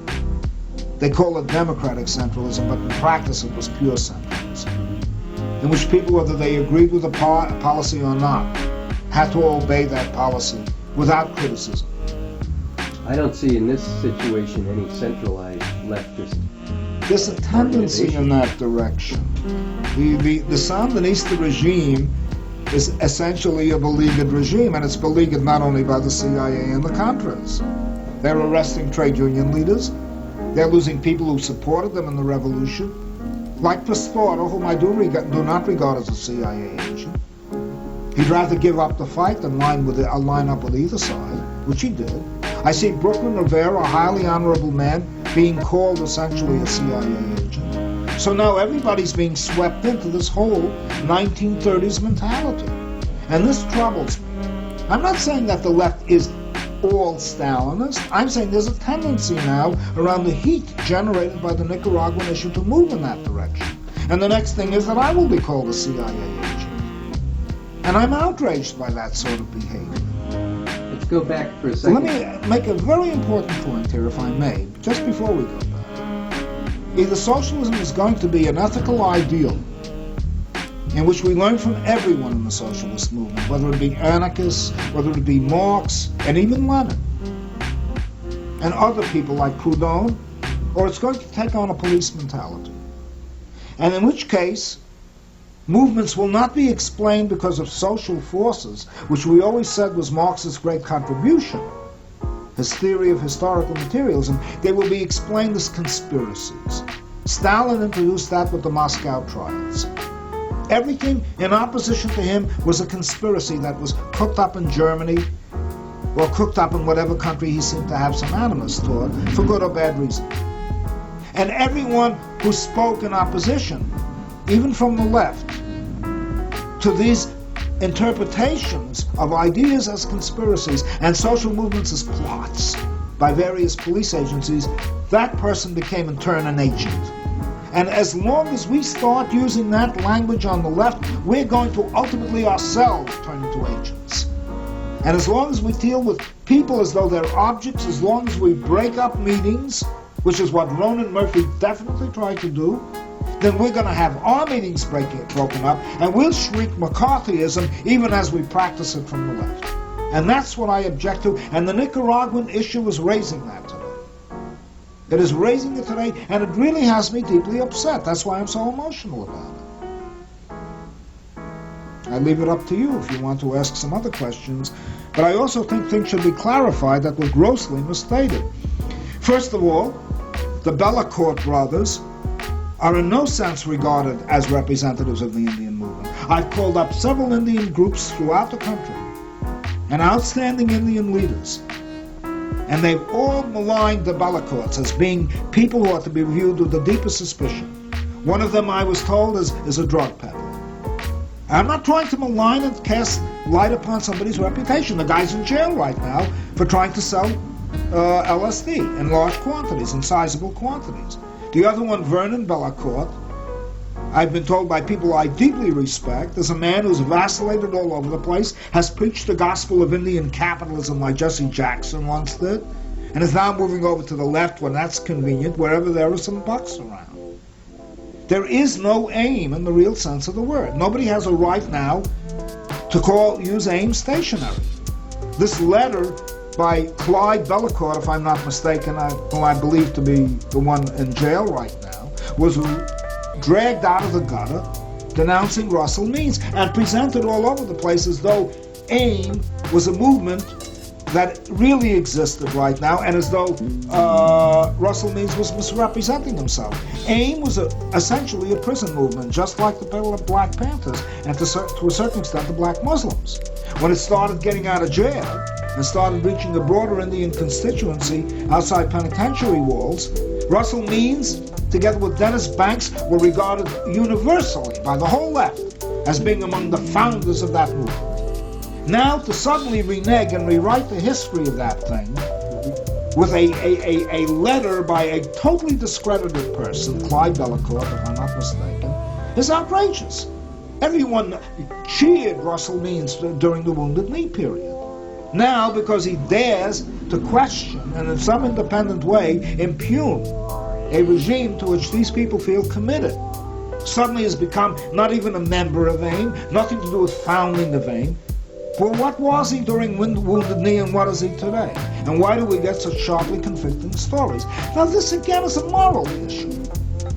They call it democratic centralism, but in practice it was pure centralism, in which people, whether they agreed with the policy or not, had to obey that policy without criticism.
I don't see in this situation any centralized leftist.
There's a tendency in that direction. The Sandinista regime is essentially a beleaguered regime, and it's beleaguered not only by the CIA and the Contras. They're arresting trade union leaders. They're losing people who supported them in the revolution, like Pistorius, whom I do not regard as a CIA agent. He'd rather give up the fight than line up with either side, which he did. I see Brooklyn Rivera, a highly honorable man, being called essentially a CIA agent. So now everybody's being swept into this whole 1930s mentality. And this troubles me. I'm not saying that the left is all Stalinist. I'm saying there's a tendency now around the heat generated by the Nicaraguan issue to move in that direction. And the next thing is that I will be called a CIA agent. And I'm outraged by that sort of behavior.
Let's go back for a second.
Let me make a very important point here, if I may, just before we go back. Either socialism is going to be an ethical ideal in which we learn from everyone in the socialist movement, whether it be anarchists, whether it be Marx, and even Lenin, and other people like Proudhon, or it's going to take on a police mentality. And in which case, movements will not be explained because of social forces, which we always said was Marx's great contribution, his theory of historical materialism. They will be explained as conspiracies. Stalin introduced that with the Moscow trials. Everything in opposition to him was a conspiracy that was cooked up in Germany or cooked up in whatever country he seemed to have some animus toward, for good or bad reason. And everyone who spoke in opposition, even from the left, to these interpretations of ideas as conspiracies and social movements as plots by various police agencies, that person became in turn an agent. And as long as we start using that language on the left, we're going to ultimately ourselves turn into agents. And as long as we deal with people as though they're objects, as long as we break up meetings, which is what Ronan Murphy definitely tried to do, then we're going to have our meetings broken up, and we'll shriek McCarthyism even as we practice it from the left. And that's what I object to, and the Nicaraguan issue is raising that today. It is raising it today, and it really has me deeply upset. That's why I'm so emotional about it. I leave it up to you if you want to ask some other questions, but I also think things should be clarified that were grossly misstated. First of all, the Bellacourt brothers are in no sense regarded as representatives of the Indian movement. I've called up several Indian groups throughout the country and outstanding Indian leaders, and they've all maligned the Bellacourts as being people who are to be viewed with the deepest suspicion. One of them, I was told, is a drug peddler. I'm not trying to malign and cast light upon somebody's reputation. The guy's in jail right now for trying to sell LSD in large quantities, in sizable quantities. The other one, Vernon Bellacourt, I've been told by people I deeply respect, is a man who's vacillated all over the place, has preached the gospel of Indian capitalism like Jesse Jackson once did, and is now moving over to the left when that's convenient, wherever there are some bucks around. There is no aim in the real sense of the word. Nobody has a right now to use aim stationary. This letter by Clyde Bellacourt, if I'm not mistaken, whom I believe to be the one in jail right now, was dragged out of the gutter denouncing Russell Means and presented all over the place as though AIM was a movement that really existed right now, and as though Russell Means was misrepresenting himself. AIM was essentially a prison movement, just like the Black Panthers, and to a certain extent the Black Muslims. When it started getting out of jail and started reaching a broader Indian constituency outside penitentiary walls, Russell Means, together with Dennis Banks, were regarded universally by the whole left as being among the founders of that movement. Now to suddenly renege and rewrite the history of that thing with a letter by a totally discredited person, Clyde Bellacourt, if I'm not mistaken, is outrageous. Everyone cheered Russell Means during the Wounded Knee period. Now, because he dares to question and in some independent way impugn a regime to which these people feel committed, suddenly has become not even a member of AIM, nothing to do with founding of AIM. Well, what was he during Wounded Knee and what is he today? And why do we get such sharply conflicting stories? Now this again is a moral issue.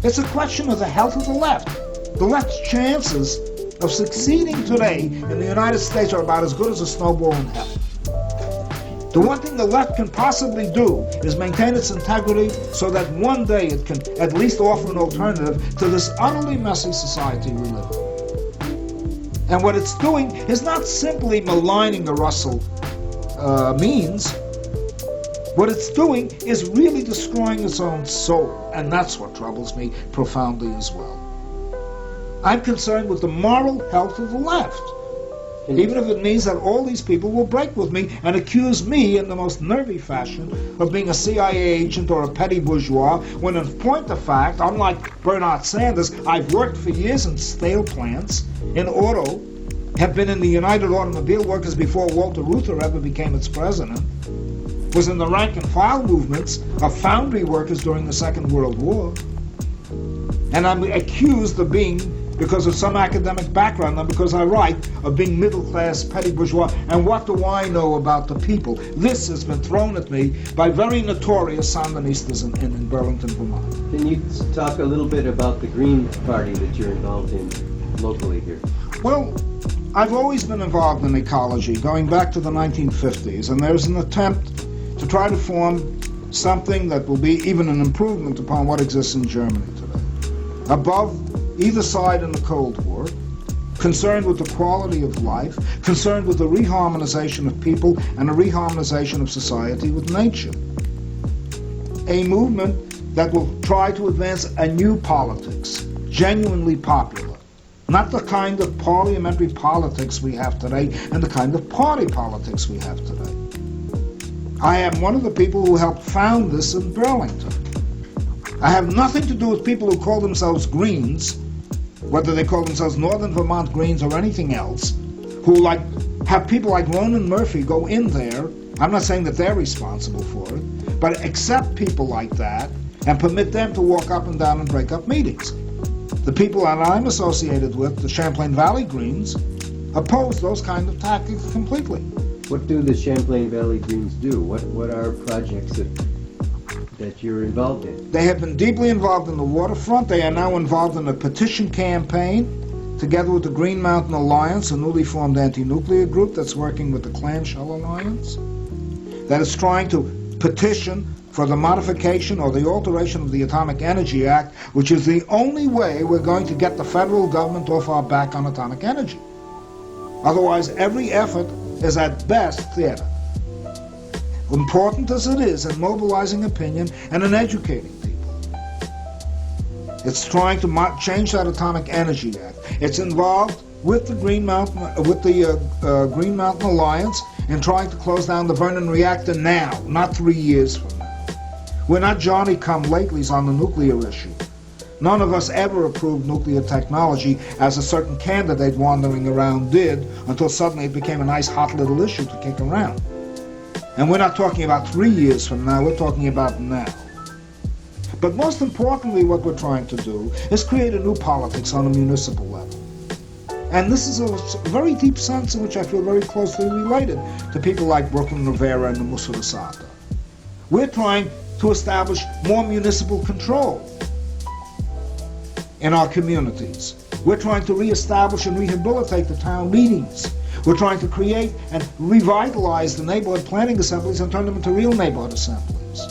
It's a question of the health of the left. The left's chances of succeeding today in the United States are about as good as a snowball in hell. The one thing the left can possibly do is maintain its integrity so that one day it can at least offer an alternative to this utterly messy society we live in. And what it's doing is not simply maligning the Russell means. What it's doing is really destroying its own soul, and that's what troubles me profoundly as well. I'm concerned with the moral health of the left, even if it means that all these people will break with me and accuse me in the most nervy fashion of being a CIA agent or a petty bourgeois, when in point of fact, unlike Bernard Sanders, I've worked for years in steel plants, in auto, have been in the United Automobile Workers before Walter Reuther ever became its president, was in the rank and file movements of foundry workers during the Second World War, and I'm accused of being, because of some academic background, not because I write, of being middle-class petty bourgeois. And what do I know about the people? This has been thrown at me by very notorious Sandinistas in Burlington, Vermont.
Can you talk a little bit about the Green Party that you're involved in locally here?
Well, I've always been involved in ecology, going back to the 1950s, and there's an attempt to try to form something that will be even an improvement upon what exists in Germany today. Above either side in the Cold War, concerned with the quality of life, concerned with the reharmonization of people and a reharmonization of society with nature. A movement that will try to advance a new politics, genuinely popular, not the kind of parliamentary politics we have today and the kind of party politics we have today. I am one of the people who helped found this in Burlington. I have nothing to do with people who call themselves Greens, whether they call themselves Northern Vermont Greens or anything else, who have people like Ronan Murphy go in there. I'm not saying that they're responsible for it, but accept people like that and permit them to walk up and down and break up meetings. The people that I'm associated with, the Champlain Valley Greens, oppose those kind of tactics completely.
What do the Champlain Valley Greens do? What are projects that you're involved in?
They have been deeply involved in the waterfront. They are now involved in a petition campaign, together with the Green Mountain Alliance, a newly formed anti-nuclear group that's working with the Clamshell Alliance, that is trying to petition for the modification or the alteration of the Atomic Energy Act, which is the only way we're going to get the federal government off our back on atomic energy. Otherwise, every effort is at best theater. Important as it is in mobilizing opinion and in educating people. It's trying to change that Atomic Energy Act. It's involved with the Green Mountain Alliance in trying to close down the Vernon reactor now, not 3 years from now. We're not Johnny-come-latelys on the nuclear issue. None of us ever approved nuclear technology, as a certain candidate wandering around did, until suddenly it became a nice hot little issue to kick around. And we're not talking about 3 years from now, we're talking about now. But most importantly, what we're trying to do is create a new politics on a municipal level. And this is a very deep sense in which I feel very closely related to people like Brooklyn Rivera and the Musurasata. We're trying to establish more municipal control in our communities. We're trying to reestablish and rehabilitate the town meetings. We're trying to create and revitalize the neighborhood planning assemblies and turn them into real neighborhood assemblies.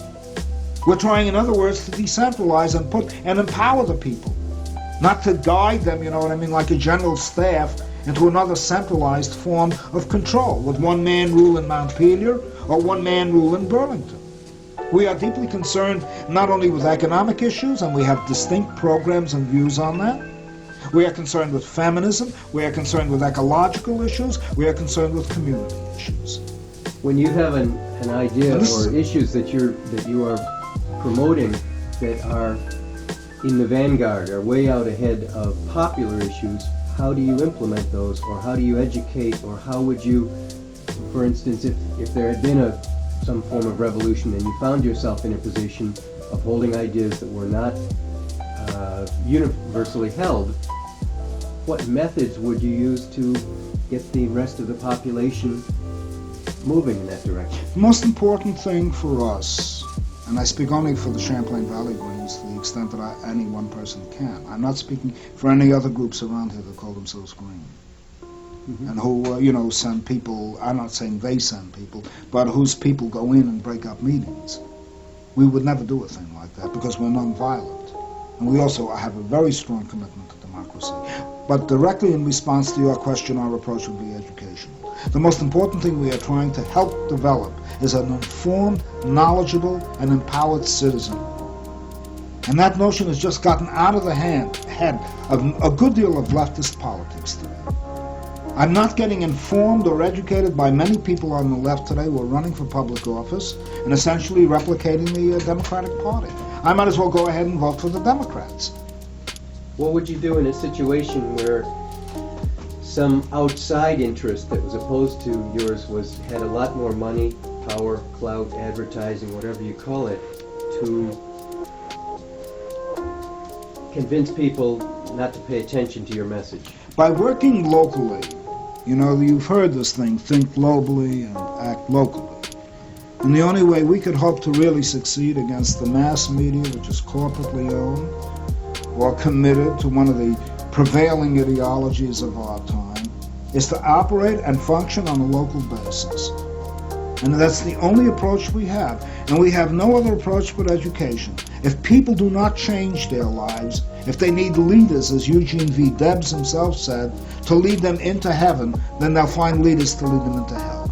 We're trying, in other words, to decentralize and put and empower the people, not to guide them, you know what I mean, like a general staff into another centralized form of control, with one-man rule in Montpelier or one-man rule in Burlington. We are deeply concerned not only with economic issues, and we have distinct programs and views on that. We are concerned with feminism, we are concerned with ecological issues, we are concerned with community issues.
When you have an idea or issues that you are promoting that are in the vanguard, are way out ahead of popular issues, how do you implement those, or how do you educate, or how would you, for instance, if there had been some form of revolution and you found yourself in a position of holding ideas that were not universally held, what methods would you use to get the rest of the population moving in that direction?
The most important thing for us, and I speak only for the Champlain Valley Greens to the extent that any one person can. I'm not speaking for any other groups around here that call themselves Green. Mm-hmm. And who, send people, I'm not saying they send people, but whose people go in and break up meetings. We would never do a thing like that because we're non-violent. And we also have a very strong commitment to democracy. democracy. But directly in response to your question, our approach would be educational. The most important thing we are trying to help develop is an informed, knowledgeable, and empowered citizen. And that notion has just gotten out of the head of a good deal of leftist politics today. I'm not getting informed or educated by many people on the left today who are running for public office and essentially replicating the Democratic Party. I might as well go ahead and vote for the Democrats.
What would you do in a situation where some outside interest that was opposed to yours had a lot more money, power, clout, advertising, whatever you call it, to convince people not to pay attention to your message?
By working locally, you know, you've heard this thing, think globally and act locally. And the only way we could hope to really succeed against the mass media, which is corporately owned or committed to one of the prevailing ideologies of our time, is to operate and function on a local basis. And that's the only approach we have. And we have no other approach but education. If people do not change their lives, if they need leaders, as Eugene V. Debs himself said, to lead them into heaven, then they'll find leaders to lead them into hell.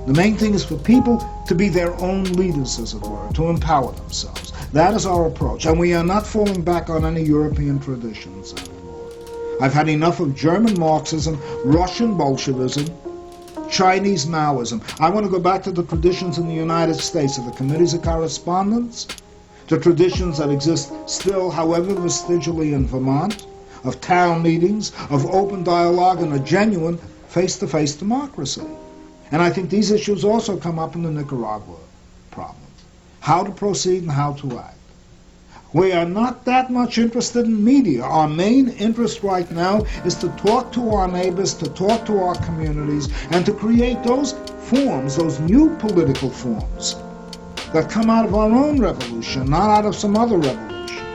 The main thing is for people to be their own leaders, as it were, to empower themselves. That is our approach. And we are not falling back on any European traditions anymore. I've had enough of German Marxism, Russian Bolshevism, Chinese Maoism. I want to go back to the traditions in the United States of the committees of correspondence, the traditions that exist still, however vestigially, in Vermont, of town meetings, of open dialogue, and a genuine face-to-face democracy. And I think these issues also come up in the Nicaragua problem. How to proceed and how to act. We are not that much interested in media. Our main interest right now is to talk to our neighbors, to talk to our communities, and to create those forms, those new political forms that come out of our own revolution, not out of some other revolution.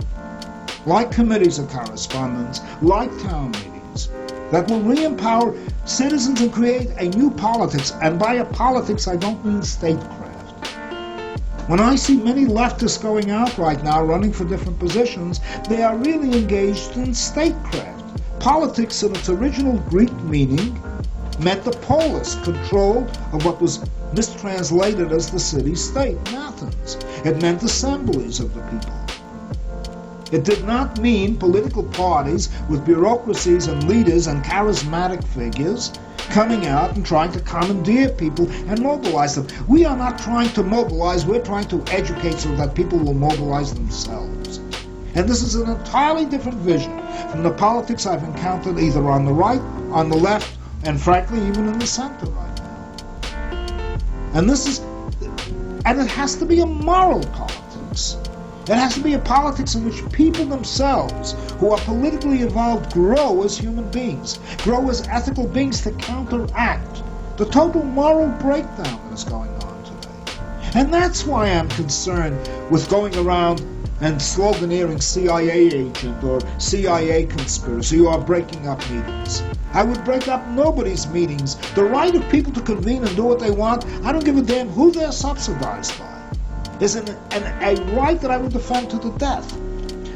Like committees of correspondence, like town meetings, that will re-empower citizens and create a new politics. And by a politics, I don't mean statecraft. When I see many leftists going out right now running for different positions, they are really engaged in statecraft. Politics in its original Greek meaning meant the polis, control of what was mistranslated as the city-state in Athens. It meant assemblies of the people. It did not mean political parties with bureaucracies and leaders and charismatic figures coming out and trying to commandeer people and mobilize them. We are not trying to mobilize, we're trying to educate so that people will mobilize themselves. And this is an entirely different vision from the politics I've encountered either on the right, on the left, and frankly even in the center right now. And it has to be a moral politics. It has to be a politics in which people themselves, who are politically involved, grow as human beings, grow as ethical beings to counteract the total moral breakdown that is going on today. And that's why I'm concerned with going around and sloganeering CIA agent or CIA conspiracy or breaking up meetings. I would break up nobody's meetings. The right of people to convene and do what they want, I don't give a damn who they're subsidized by, is a right that I would defend to the death.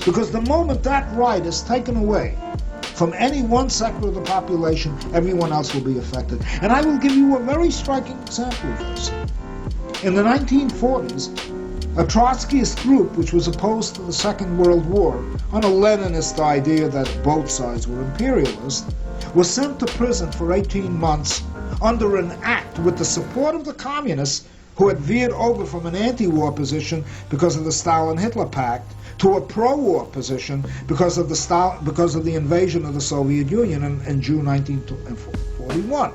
Because the moment that right is taken away from any one sector of the population, everyone else will be affected. And I will give you a very striking example of this. In the 1940s, a Trotskyist group, which was opposed to the Second World War on a Leninist idea that both sides were imperialist, was sent to prison for 18 months under an act with the support of the communists who had veered over from an anti-war position because of the Stalin-Hitler Pact to a pro-war position because of the invasion of the Soviet Union in June 1941.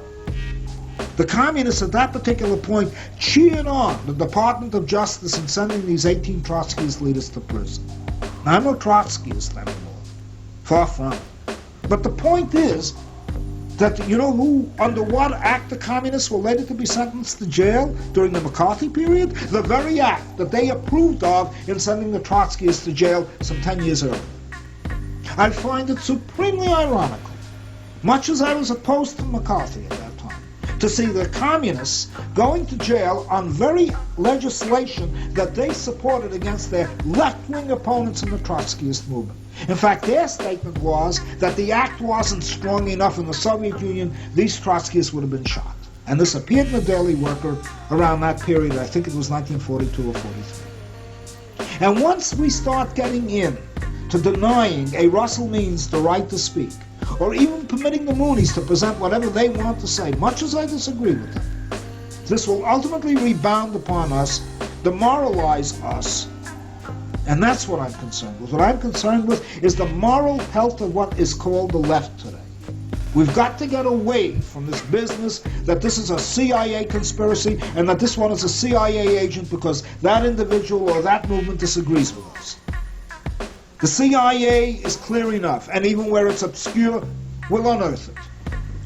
The communists at that particular point cheered on the Department of Justice in sending these 18 Trotskyist leaders to prison. Now, I'm no Trotskyist anymore, far from it. But the point is that you know who, under what act the communists were later to be sentenced to jail during the McCarthy period? The very act that they approved of in sending the Trotskyists to jail some 10 years earlier. I find it supremely ironical, much as I was opposed to McCarthy at that time, to see the communists going to jail on very legislation that they supported against their left-wing opponents in the Trotskyist movement. In fact, their statement was that the act wasn't strong enough in the Soviet Union, these Trotskyists would have been shot. And this appeared in the Daily Worker around that period, I think it was 1942 or 43. And once we start getting in to denying a Russell Means the right to speak, or even permitting the Moonies to present whatever they want to say, much as I disagree with them, this will ultimately rebound upon us, demoralize us, and that's what I'm concerned with. What I'm concerned with is the moral health of what is called the left today. We've got to get away from this business that this is a CIA conspiracy and that this one is a CIA agent because that individual or that movement disagrees with us. The CIA is clear enough, and even where it's obscure, we'll unearth it.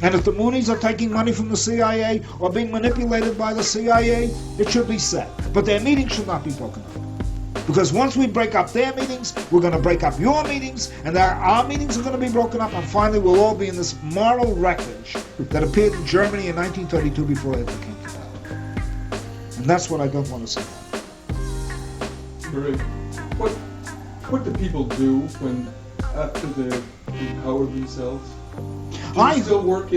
And if the Moonies are taking money from the CIA or being manipulated by the CIA, it should be said. But their meetings should not be broken up. Because once we break up their meetings, we're going to break up your meetings, and our meetings are going to be broken up, and finally we'll all be in this moral wreckage that appeared in Germany in 1932 before Hitler came to power. And that's what I don't want to say.
Great. What do people do when, after they've empowered themselves? Do you still work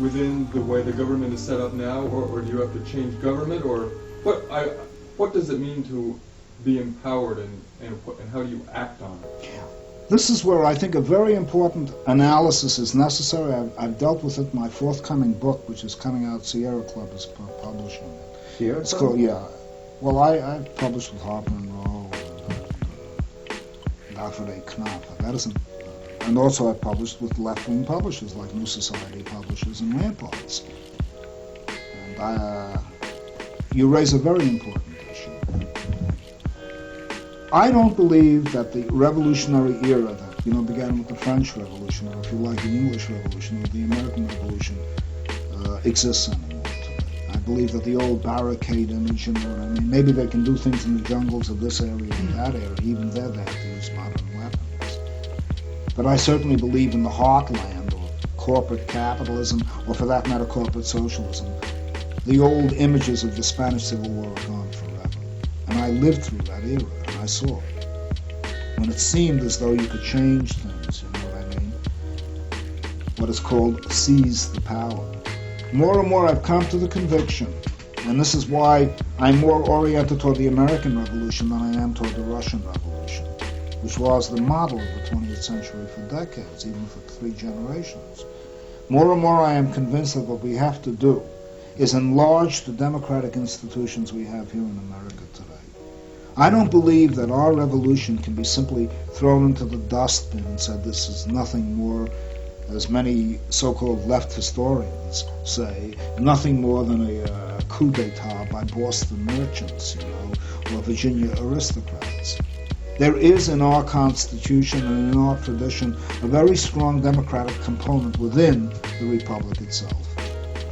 within the way the government is set up now, or do you have to change government, or what does it mean to be empowered, and how do you act on it?
This is where I think a very important analysis is necessary. I've dealt with it in my forthcoming book, which is coming out. Sierra Club is publishing it.
Sierra
It's
Club?
called, yeah. Well, I published with Harper and Row and Alfred A. Knopf. That isn't. And also I published with left-wing publishers like New Society Publishers and Ramparts. And you raise a very important issue. I don't believe that the revolutionary era that began with the French Revolution, or if you like the English Revolution or the American Revolution, exists anymore today. I believe that the old barricade image, maybe they can do things in the jungles of this area or that area. Even there they have to use modern weapons. But I certainly believe in the heartland, or corporate capitalism, or for that matter, corporate socialism. The old images of the Spanish Civil War are gone forever. And I lived through that era, and I saw it. When it seemed as though you could change things, you know what I mean? What is called seize the power. More and more I've come to the conviction, and this is why I'm more oriented toward the American Revolution than I am toward the Russian Revolution, which was the model of the 20th century for decades, even for 3 generations. More and more I am convinced that what we have to do is enlarge the democratic institutions we have here in America today. I don't believe that our revolution can be simply thrown into the dustbin and said this is nothing more, as many so-called left historians say, nothing more than a coup d'etat by Boston merchants, or Virginia aristocrats. There is in our Constitution and in our tradition a very strong democratic component within the Republic itself.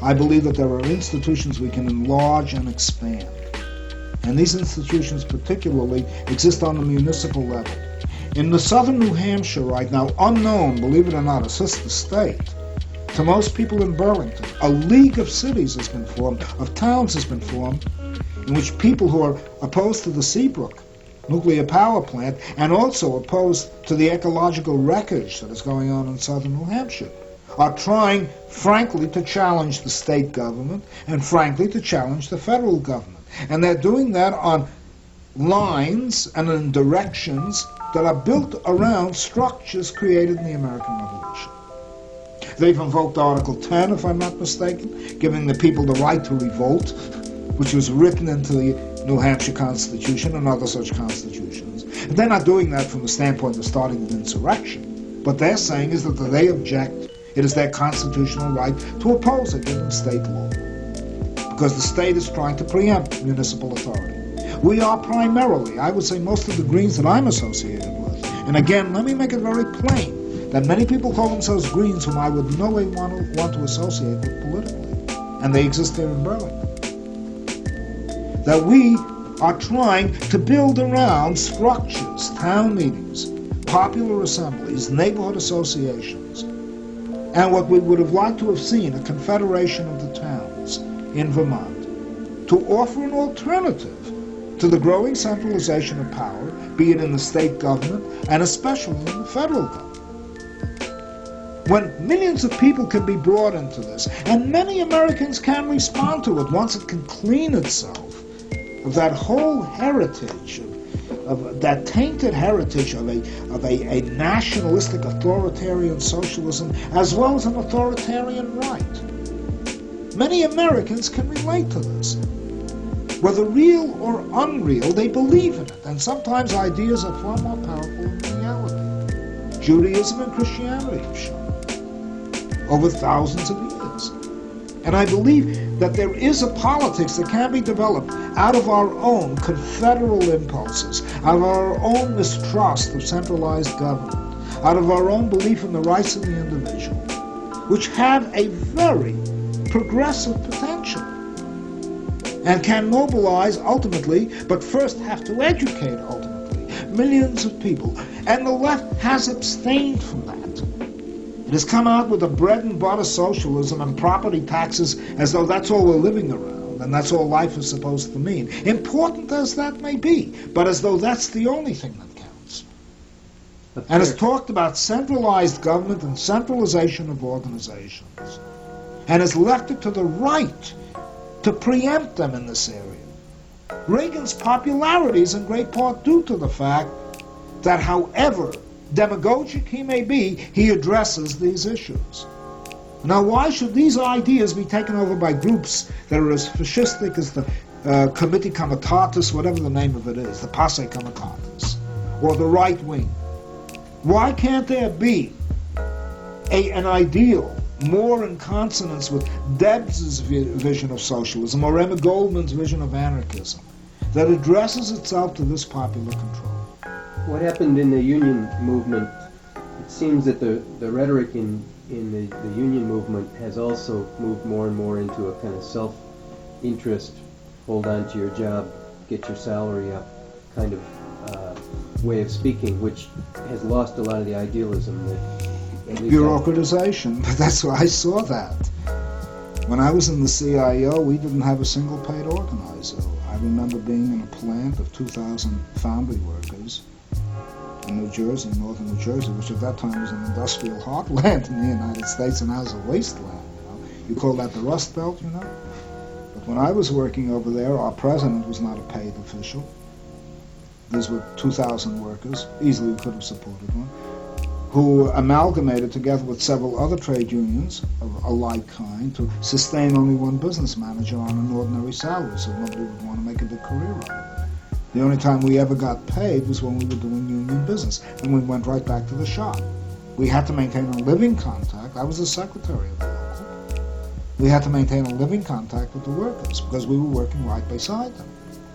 I believe that there are institutions we can enlarge and expand. And these institutions particularly exist on the municipal level. In the southern New Hampshire right now, unknown, believe it or not, a sister state, to most people in Burlington, a league of cities has been formed, of towns has been formed, in which people who are opposed to the Seabrook nuclear power plant and also opposed to the ecological wreckage that is going on in southern New Hampshire are trying, frankly, to challenge the state government and, frankly, to challenge the federal government. And they're doing that on lines and in directions that are built around structures created in the American Revolution. They've invoked Article 10, if I'm not mistaken, giving the people the right to revolt, which was written into the New Hampshire Constitution and other such constitutions. And they're not doing that from the standpoint of starting an insurrection. What they're saying is that they object. It is their constitutional right to oppose a given state law, because the state is trying to preempt municipal authority. We are primarily, I would say most of the Greens that I'm associated with, and again, let me make it very plain, that many people call themselves Greens whom I would in no way want to associate with politically, and they exist here in Burlington. That we are trying to build around structures, town meetings, popular assemblies, neighborhood associations, and what we would have liked to have seen, a confederation of the towns in Vermont, to offer an alternative to the growing centralization of power, be it in the state government and especially in the federal government. When millions of people can be brought into this, and many Americans can respond to it once it can clean itself of that whole heritage, of that tainted heritage of a nationalistic authoritarian socialism as well as an authoritarian right. Many Americans can relate to this. Whether real or unreal, they believe in it, and sometimes ideas are far more powerful than reality. Judaism and Christianity have shown over thousands of years. And I believe that there is a politics that can be developed out of our own confederal impulses, out of our own mistrust of centralized government, out of our own belief in the rights of the individual, which have a very progressive potential and can mobilize ultimately, but first have to educate ultimately, millions of people. And the left has abstained from that. It has come out with a bread and butter socialism and property taxes as though that's all we're living around and that's all life is supposed to mean. Important as that may be, but as though that's the only thing that counts. And has talked about centralized government and centralization of organizations, and has left it to the right to preempt them in this area. Reagan's popularity is in great part due to the fact that however demagogic he may be, he addresses these issues. Now, why should these ideas be taken over by groups that are as fascistic as the Committee Comitatus, whatever the name of it is, the Passe Comitatus, or the right wing? Why can't there be an ideal more in consonance with Debs' vision of socialism or Emma Goldman's vision of anarchism that addresses itself to this popular control?
What happened in the union movement, it seems that the rhetoric in the union movement has also moved more and more into a kind of self-interest, hold on to your job, get your salary up kind of way of speaking, which has lost a lot of the idealism that...
Bureaucratization, but that's why I saw that. When I was in the CIO, we didn't have a single paid organizer. I remember being in a plant of 2,000 foundry workers in New Jersey, northern New Jersey, which at that time was an industrial heartland in the United States and now is a wasteland. You call that the Rust Belt, But when I was working over there, our president was not a paid official. These were 2,000 workers, easily we could have supported one, who amalgamated together with several other trade unions of a like kind to sustain only one business manager on an ordinary salary, so nobody would want to make a big career out of it. The only time we ever got paid was when we were doing union business, and we went right back to the shop. We had to maintain a living contact. I was the secretary of the local. We had to maintain a living contact with the workers because we were working right beside them.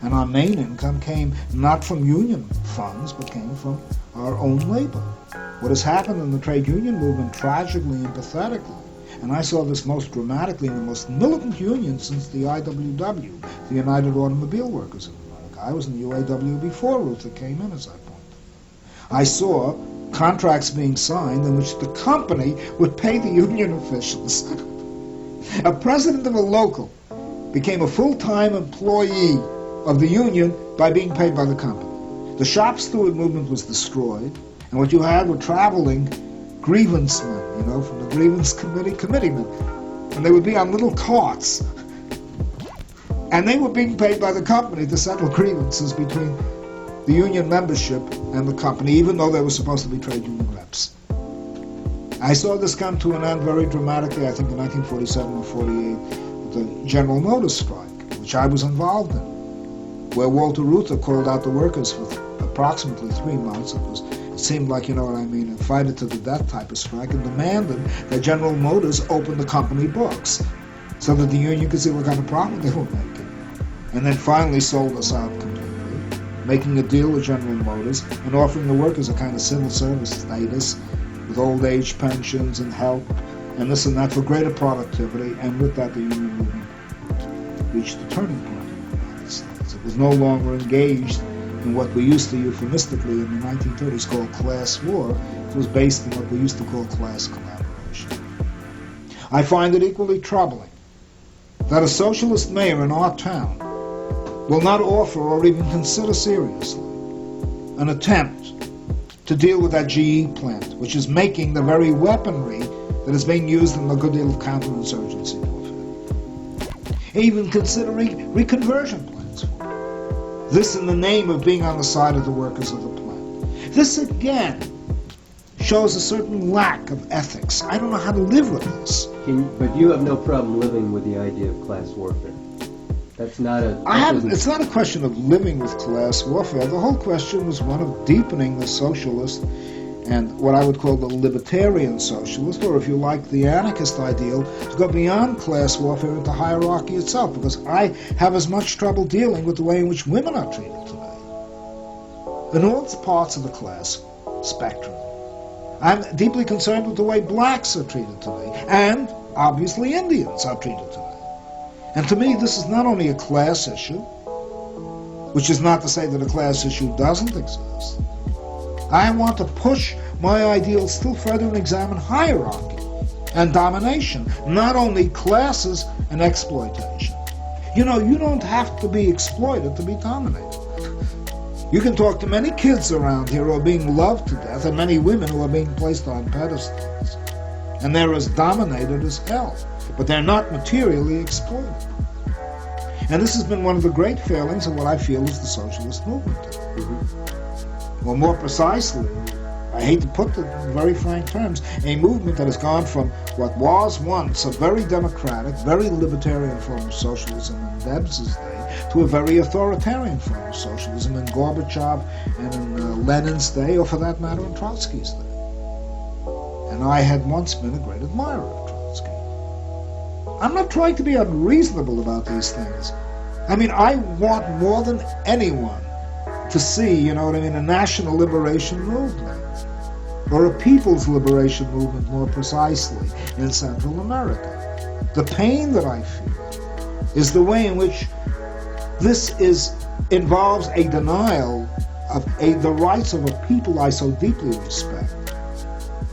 And our main income came not from union funds, but came from our own labor. What has happened in the trade union movement tragically and pathetically, and I saw this most dramatically in the most militant union since the IWW, the United Automobile Workers of America. I was in the UAW before Luther came in, as I pointed out. I saw contracts being signed in which the company would pay the union officials. A president of a local became a full-time employee of the union by being paid by the company. The shop steward movement was destroyed, and what you had were traveling grievance men, from the grievance committeemen. And they would be on little carts. And they were being paid by the company to settle grievances between the union membership and the company, even though they were supposed to be trade union reps. I saw this come to an end very dramatically, I think in 1947 or 48, with the General Motors strike, which I was involved in, where Walter Reuther called out the workers for approximately 3 months. It seemed like, a fight it to the death type of strike, and demanded that General Motors open the company books so that the union could see what kind of profit they were making. And then finally sold us out completely, making a deal with General Motors and offering the workers a kind of civil service status with old age pensions and health and this and that for greater productivity, and with that the union movement reached a turning point in the United States. It was no longer engaged in what we used to euphemistically in the 1930s call class war. It was based on what we used to call class collaboration. I find it equally troubling that a socialist mayor in our town will not offer or even consider seriously an attempt to deal with that GE plant, which is making the very weaponry that is being used in a good deal of counterinsurgency warfare. Even considering reconversion plans for it. This in the name of being on the side of the workers of the plant. This again shows a certain lack of ethics. I don't know how to live with this.
But you have no problem living with the idea of class warfare. That's not a...
It's not a question of living with class warfare. The whole question was one of deepening the socialist and what I would call the libertarian socialist, or if you like, the anarchist ideal, to go beyond class warfare into hierarchy itself, because I have as much trouble dealing with the way in which women are treated today. In all parts of the class spectrum. I'm deeply concerned with the way blacks are treated today, and obviously Indians are treated today. And to me, this is not only a class issue, which is not to say that a class issue doesn't exist. I want to push my ideals still further and examine hierarchy and domination, not only classes and exploitation. You know, you don't have to be exploited to be dominated. You can talk to many kids around here who are being loved to death, and many women who are being placed on pedestals. And they're as dominated as hell, but they're not materially exploited. And this has been one of the great failings of what I feel is the socialist movement. Mm-hmm. Well, more precisely, I hate to put it in very frank terms, a movement that has gone from what was once a very democratic, very libertarian form of socialism in Debs' day to a very authoritarian form of socialism in Gorbachev and in Lenin's day, or for that matter in Trotsky's day. And I had once been a great admirer of Trotsky. I'm not trying to be unreasonable about these things. I mean, I want more than anyone to see, you know what I mean, a national liberation movement, or a people's liberation movement more precisely, in Central America. The pain that I feel is the way in which this involves a denial of the rights of a people I so deeply respect,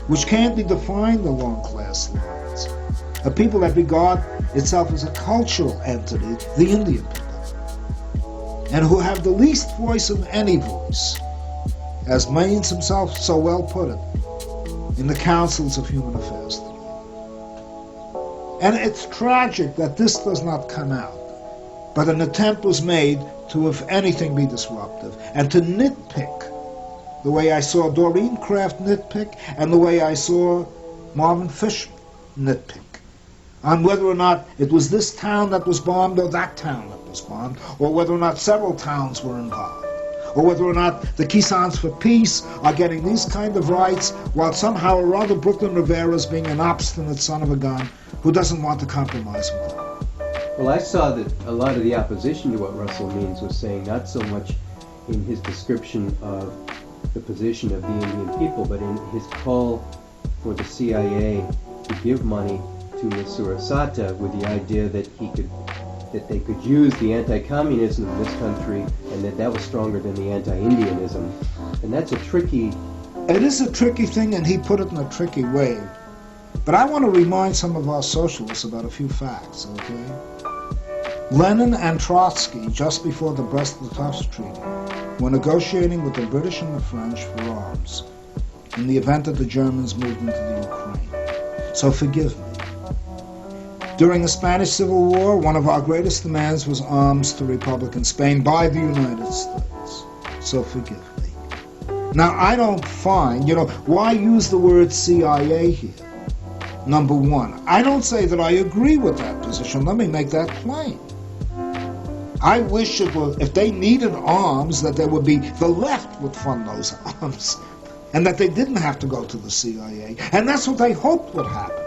which can't be defined along class lines. A people that regard itself as a cultural entity, the Indian people, and who have the least voice of any voice, as Maynes himself so well put it, in the councils of human affairs today. And it's tragic that this does not come out, but an attempt was made to, if anything, be disruptive, and to nitpick the way I saw Doreen Kraft nitpick, and the way I saw Marvin Fish nitpick, on whether or not it was this town that was bombed or that town that was bombed, or whether or not several towns were involved, or whether or not the Kisans for Peace are getting these kind of rights, while somehow or other Brooklyn Rivera's being an obstinate son of a gun who doesn't want to compromise with them.
Well, I saw that a lot of the opposition to what Russell Means was saying, not so much in his description of the position of the Indian people, but in his call for the CIA to give money to Mr. Asata with the idea that they could use the anti-communism of this country, and that was stronger than the anti-Indianism. And that's a tricky...
It is a tricky thing, and he put it in a tricky way. But I want to remind some of our socialists about a few facts, okay? Lenin and Trotsky, just before the Brest-Litovsk Treaty, were negotiating with the British and the French for arms in the event that the Germans moved into the Ukraine. So forgive me. During the Spanish Civil War, one of our greatest demands was arms to Republican Spain by the United States. So forgive me. Now, I don't find, why use the word CIA here? Number one, I don't say that I agree with that position. Let me make that plain. I wish it were, if they needed arms, that there would be, the left would fund those arms, and that they didn't have to go to the CIA. And that's what they hoped would happen.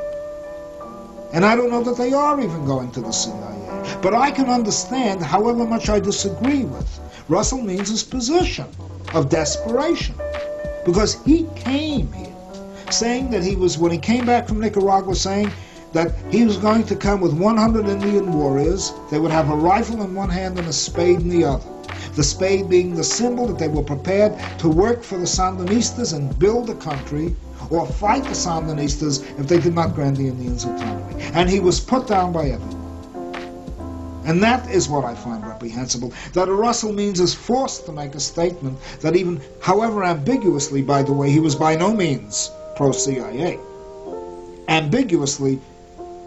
And I don't know that they are even going to the CIA. But I can understand, however much I disagree with Russell Means' position of desperation. Because he came here saying that he was, when he came back from Nicaragua, saying that he was going to come with 100 Indian warriors. They would have a rifle in one hand and a spade in the other. The spade being the symbol that they were prepared to work for the Sandinistas and build a country or fight the Sandinistas if they did not grant the Indians autonomy. And he was put down by everyone. And that is what I find reprehensible, that Russell Means is forced to make a statement that even, however ambiguously, by the way, he was by no means pro-CIA, ambiguously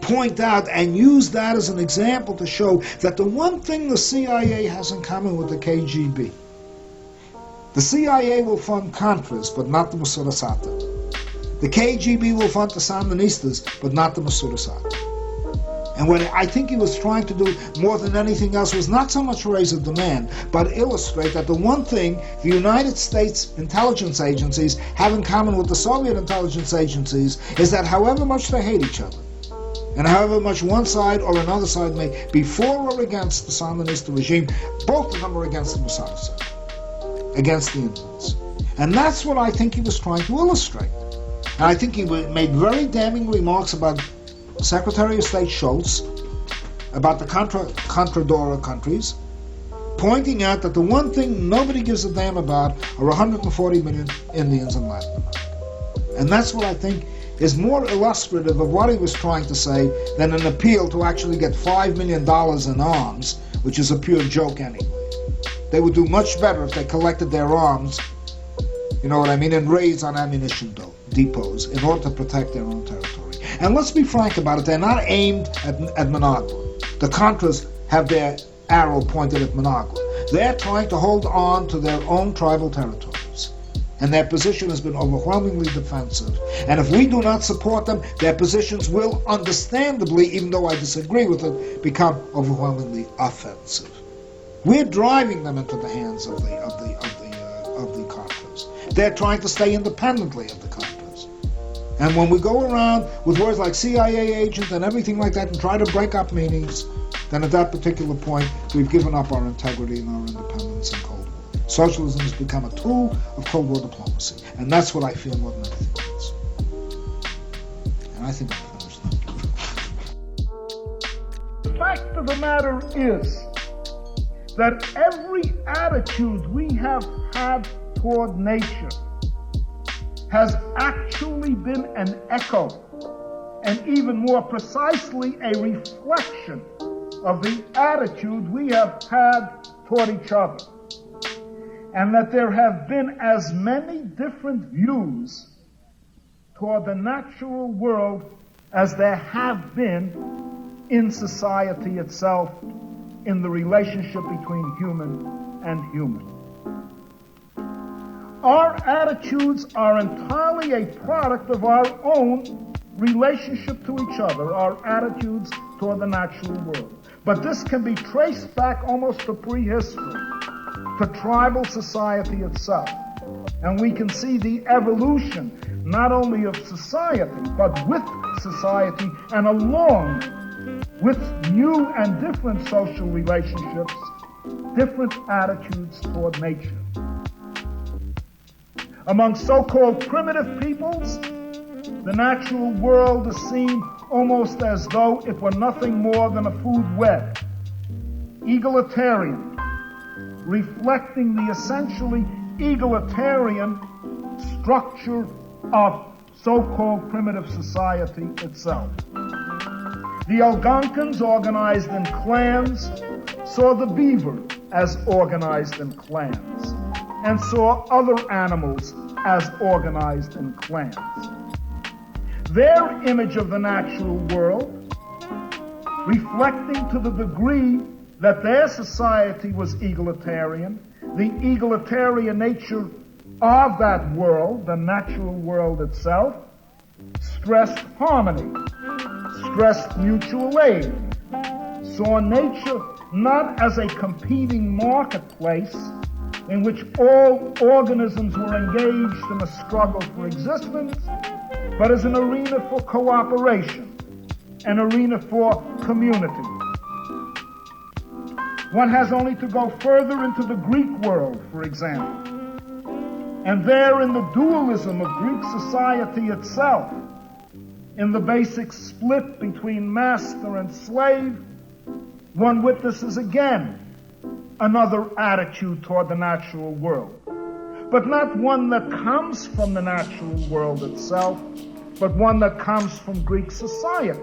point out and use that as an example to show that the one thing the CIA has in common with the KGB, the CIA will fund Contras, but not the Mossad Assad. The KGB will fund the Sandinistas, but not the Mossad Assad. And what I think he was trying to do more than anything else was not so much raise a demand, but illustrate that the one thing the United States intelligence agencies have in common with the Soviet intelligence agencies is that however much they hate each other, and however much one side or another side may be for or against the Sandinista regime, both of them are against the Mossad Assad, against the Indians. And that's what I think he was trying to illustrate. And I think he made very damning remarks about Secretary of State Schultz, about the Contradora countries, pointing out that the one thing nobody gives a damn about are 140 million Indians in Latin America. And that's what I think is more illustrative of what he was trying to say than an appeal to actually get $5 million in arms, which is a pure joke anyway. They would do much better if they collected their arms, you know what I mean, in raids on ammunition depots in order to protect their own territory. And let's be frank about it, they're not aimed at Managua. The Contras have their arrow pointed at Managua. They're trying to hold on to their own tribal territories. And their position has been overwhelmingly defensive. And if we do not support them, their positions will understandably, even though I disagree with it, become overwhelmingly offensive. We're driving them into the hands of the Contras. They're trying to stay independently of the Contras. And when we go around with words like CIA agent and everything like that and try to break up meanings, then at that particular point, we've given up our integrity and our independence in Cold War. Socialism has become a tool of Cold War diplomacy. And that's what I feel more than anything else. And I think I'm finished now.
The fact of the matter is that every attitude we have had toward nature has actually been an echo, and even more precisely a reflection of the attitude we have had toward each other. And that there have been as many different views toward the natural world as there have been in society itself, in the relationship between human and human. Our attitudes are entirely a product of our own relationship to each other, our attitudes toward the natural world. But this can be traced back almost to prehistory, to tribal society itself. And we can see the evolution not only of society, but with society and along with new and different social relationships, different attitudes toward nature. Among so-called primitive peoples, the natural world is seen almost as though it were nothing more than a food web, egalitarian, reflecting the essentially egalitarian structure of so-called primitive society itself. The Algonquins, organized in clans, saw the beaver as organized in clans, and saw other animals as organized in clans. Their image of the natural world, reflecting to the degree that their society was egalitarian, the egalitarian nature of that world, the natural world itself, stressed harmony, stressed mutual aid, saw nature not as a competing marketplace in which all organisms were engaged in a struggle for existence, but as an arena for cooperation, an arena for community. One has only to go further into the Greek world, for example, and there in the dualism of Greek society itself, in the basic split between master and slave, one witnesses again another attitude toward the natural world. but not one that comes from the natural world itself, but one that comes from Greek society.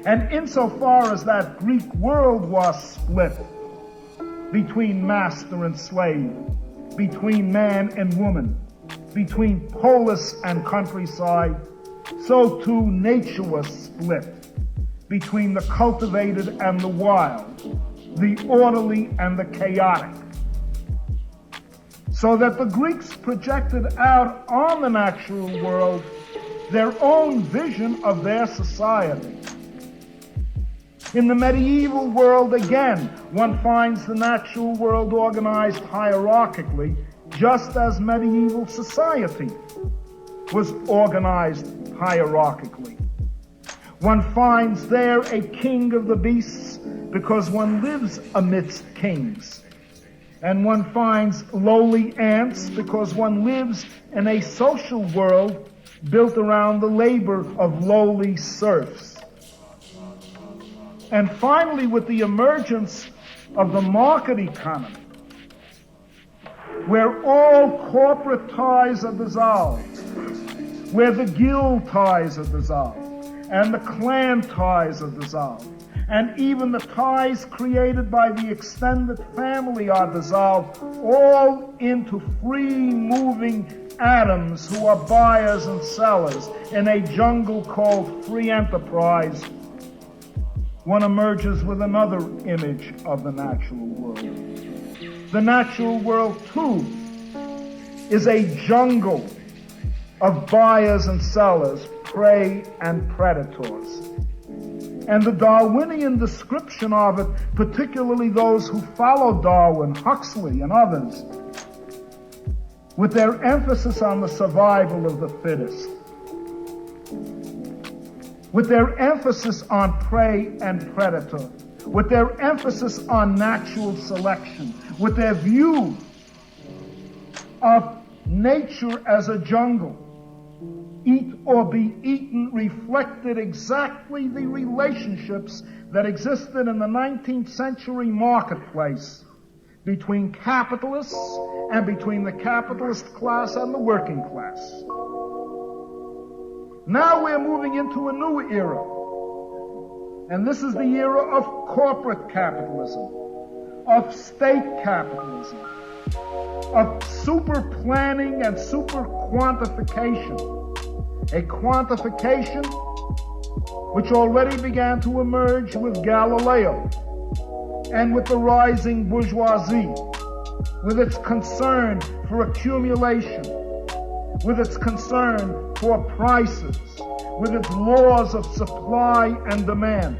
And insofar as that Greek world was split between master and slave, between man and woman, between polis and countryside, so too nature was split between the cultivated and the wild, the orderly and the chaotic. So that the Greeks projected out on the natural world their own vision of their society. In the medieval world, again, one finds the natural world organized hierarchically, just as medieval society was organized hierarchically. One finds there a king of the beasts because one lives amidst kings. And one finds lowly ants because one lives in a social world built around the labor of lowly serfs. And finally, with the emergence of the market economy, where all corporate ties are dissolved, where the guild ties are dissolved, and the clan ties are dissolved, and even the ties created by the extended family are dissolved, all into free-moving atoms who are buyers and sellers in a jungle called free enterprise. One emerges with another image of the natural world. The natural world, too, is a jungle of buyers and sellers, prey and predators. And the Darwinian description of it, particularly those who follow Darwin, Huxley and others, with their emphasis on the survival of the fittest, with their emphasis on prey and predator, with their emphasis on natural selection, with their view of nature as a jungle, eat or be eaten, reflected exactly the relationships that existed in the 19th century marketplace between capitalists and between the capitalist class and the working class. Now we're moving into a new era, and this is the era of corporate capitalism, of state capitalism, of super planning and super quantification. A quantification which already began to emerge with Galileo and with the rising bourgeoisie, with its concern for accumulation, with its concern for prices, with its laws of supply and demand.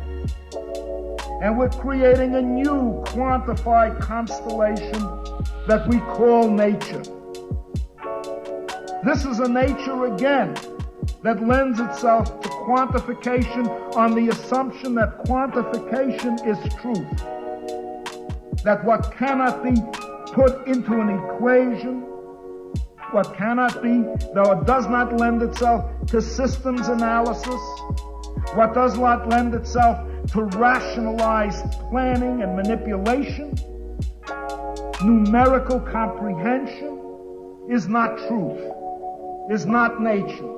And we're creating a new quantified constellation that we call nature. This is a nature, again, that lends itself to quantification on the assumption that quantification is truth. That what cannot be put into an equation, what cannot be, though it does not lend itself to systems analysis, what does not lend itself to rationalized planning and manipulation, numerical comprehension, is not truth, is not nature.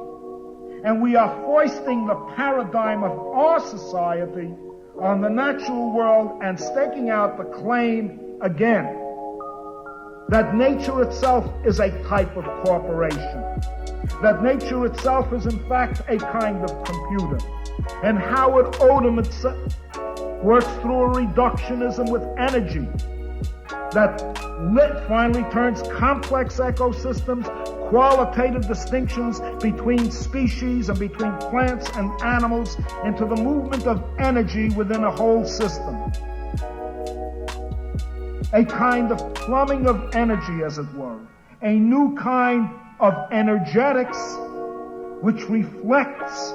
And we are foisting the paradigm of our society on the natural world and staking out the claim again that nature itself is a type of corporation, that nature itself is in fact a kind of computer. And Howard Odum works through a reductionism with energy that finally turns complex ecosystems, qualitative distinctions between species and between plants and animals into the movement of energy within a whole system. A kind of plumbing of energy, as it were. A new kind of energetics which reflects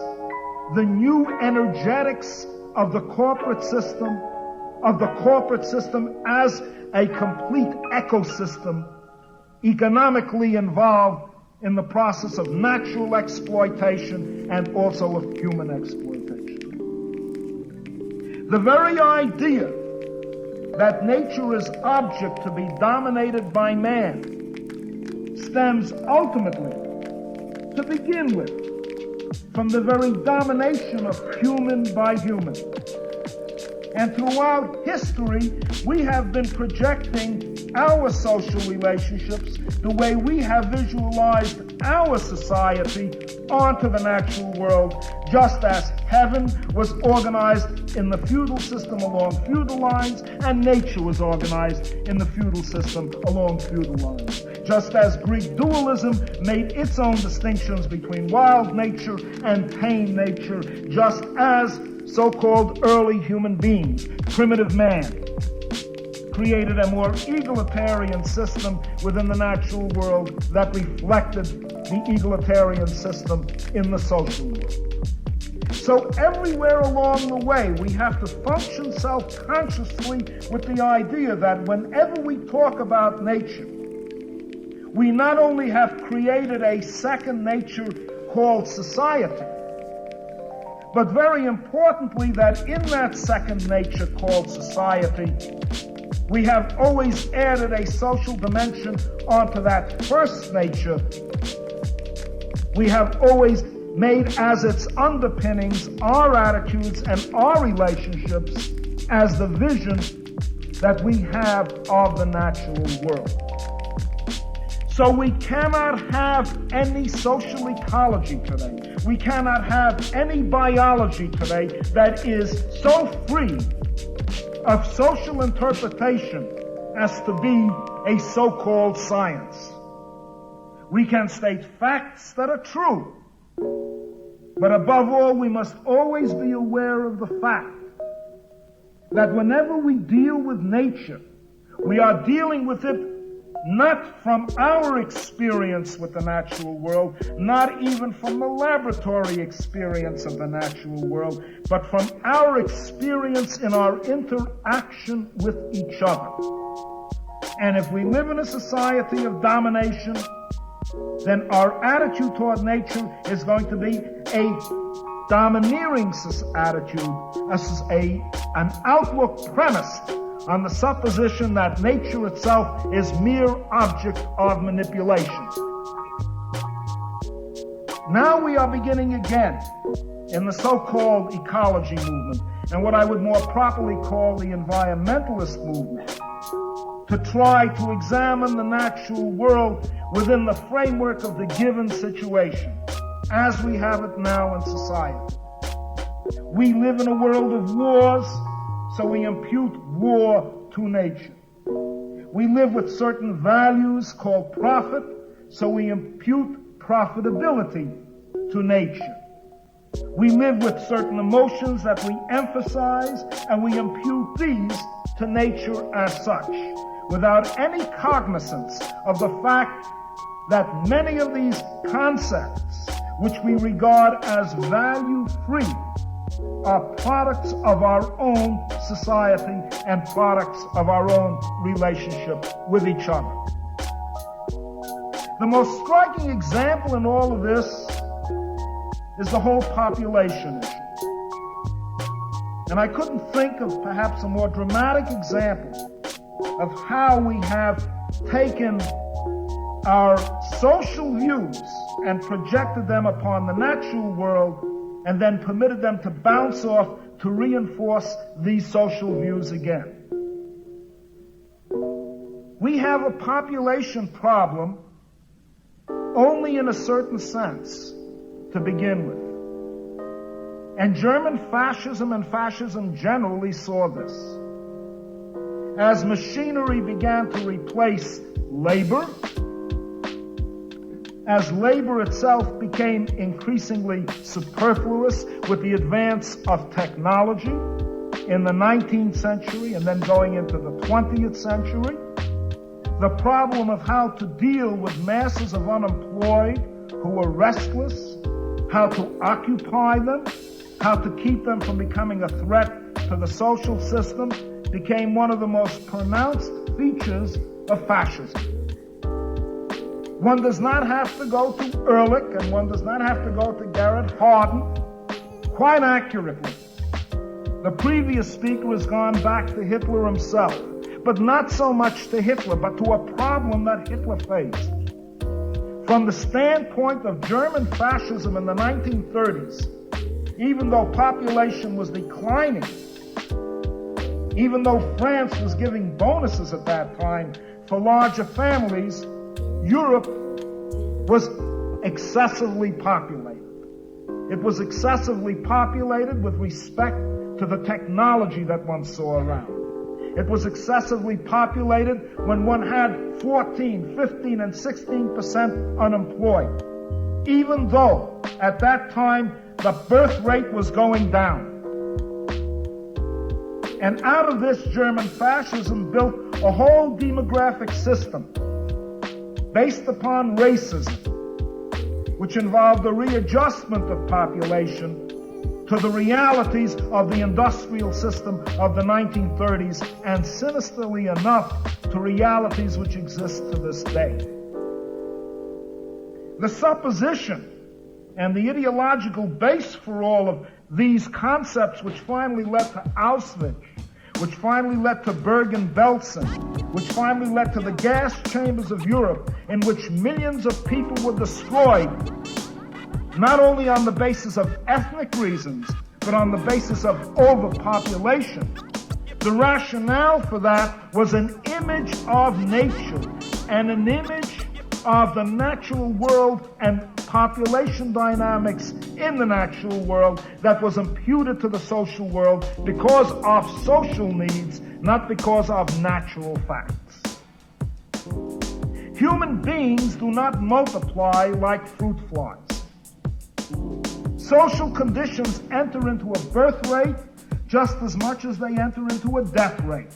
the new energetics of the corporate system, as a complete ecosystem economically involved in the process of natural exploitation and also of human exploitation. The very idea that nature is object to be dominated by man stems ultimately, to begin with, from the very domination of human by human. And throughout history, we have been projecting our social relationships, the way we have visualized our society, onto the natural world, just as heaven was organized in the feudal system along feudal lines, and nature was organized in the feudal system along feudal lines. Just as Greek dualism made its own distinctions between wild nature and tame nature, just as so-called early human beings, primitive man, created a more egalitarian system within the natural world that reflected the egalitarian system in the social world. So everywhere along the way, we have to function self-consciously with the idea that whenever we talk about nature, we not only have created a second nature called society, but very importantly, that in that second nature called society, we have always added a social dimension onto that first nature. We have always made as its underpinnings our attitudes and our relationships as the vision that we have of the natural world. So we cannot have any social ecology today. We cannot have any biology today that is so free of social interpretation as to be a so-called science. We can state facts that are true, but above all, we must always be aware of the fact that whenever we deal with nature, we are dealing with it not from our experience with the natural world, not even from the laboratory experience of the natural world, but from our experience in our interaction with each other. And if we live in a society of domination, then our attitude toward nature is going to be a domineering attitude, an outlook premised on the supposition that nature itself is mere object of manipulation. Now we are beginning again in the so-called ecology movement, and what I would more properly call the environmentalist movement, to try to examine the natural world within the framework of the given situation, as we have it now in society. We live in a world of wars, so we impute war to nature. We live with certain values called profit, so we impute profitability to nature. We live with certain emotions that we emphasize, and we impute these to nature as such, without any cognizance of the fact that many of these concepts, which we regard as value-free, are products of our own society and products of our own relationship with each other. The most striking example in all of this is the whole population issue. And I couldn't think of perhaps a more dramatic example of how we have taken our social views and projected them upon the natural world and then permitted them to bounce off to reinforce these social views again. We have a population problem only in a certain sense to begin with. And German fascism and fascism generally saw this. As machinery began to replace labor, as labor itself became increasingly superfluous with the advance of technology in the 19th century and then going into the 20th century, the problem of how to deal with masses of unemployed who were restless, how to occupy them, how to keep them from becoming a threat to the social system, became one of the most pronounced features of fascism. One does not have to go to Ehrlich, and one does not have to go to Garrett Hardin. Quite accurately, The previous speaker has gone back to Hitler himself, but not so much to Hitler, but to a problem that Hitler faced. From the standpoint of German fascism in the 1930s, even though population was declining, even though France was giving bonuses at that time for larger families, Europe was excessively populated. It was excessively populated with respect to the technology that one saw around. It was excessively populated when one had 14, 15, and 16% unemployed, even though at that time the birth rate was going down. And out of this, German fascism built a whole demographic system based upon racism, which involved the readjustment of population to the realities of the industrial system of the 1930s, and sinisterly enough, to realities which exist to this day. The supposition and the ideological base for all of these concepts, which finally led to Auschwitz, which finally led to Bergen-Belsen, which finally led to the gas chambers of Europe, in which millions of people were destroyed, not only on the basis of ethnic reasons, but on the basis of overpopulation. The rationale for that was an image of nature and an image of the natural world and population dynamics in the natural world that was imputed to the social world because of social needs, not because of natural facts. Human beings do not multiply like fruit flies. Social conditions enter into a birth rate just as much as they enter into a death rate.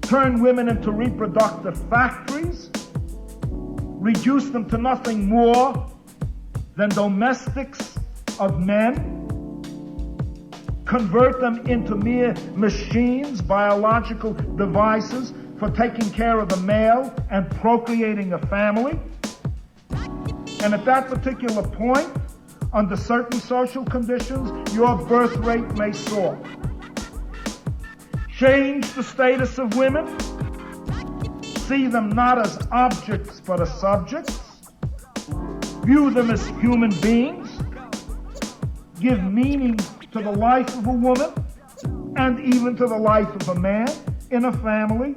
Turn women into reproductive factories, reduce them to nothing more than domestics of men, convert them into mere machines, biological devices for taking care of the male and procreating a family. And at that particular point, under certain social conditions, your birth rate may soar. Change the status of women. See them not as objects, but as subjects. View them as human beings. Give meaning to the life of a woman and even to the life of a man in a family.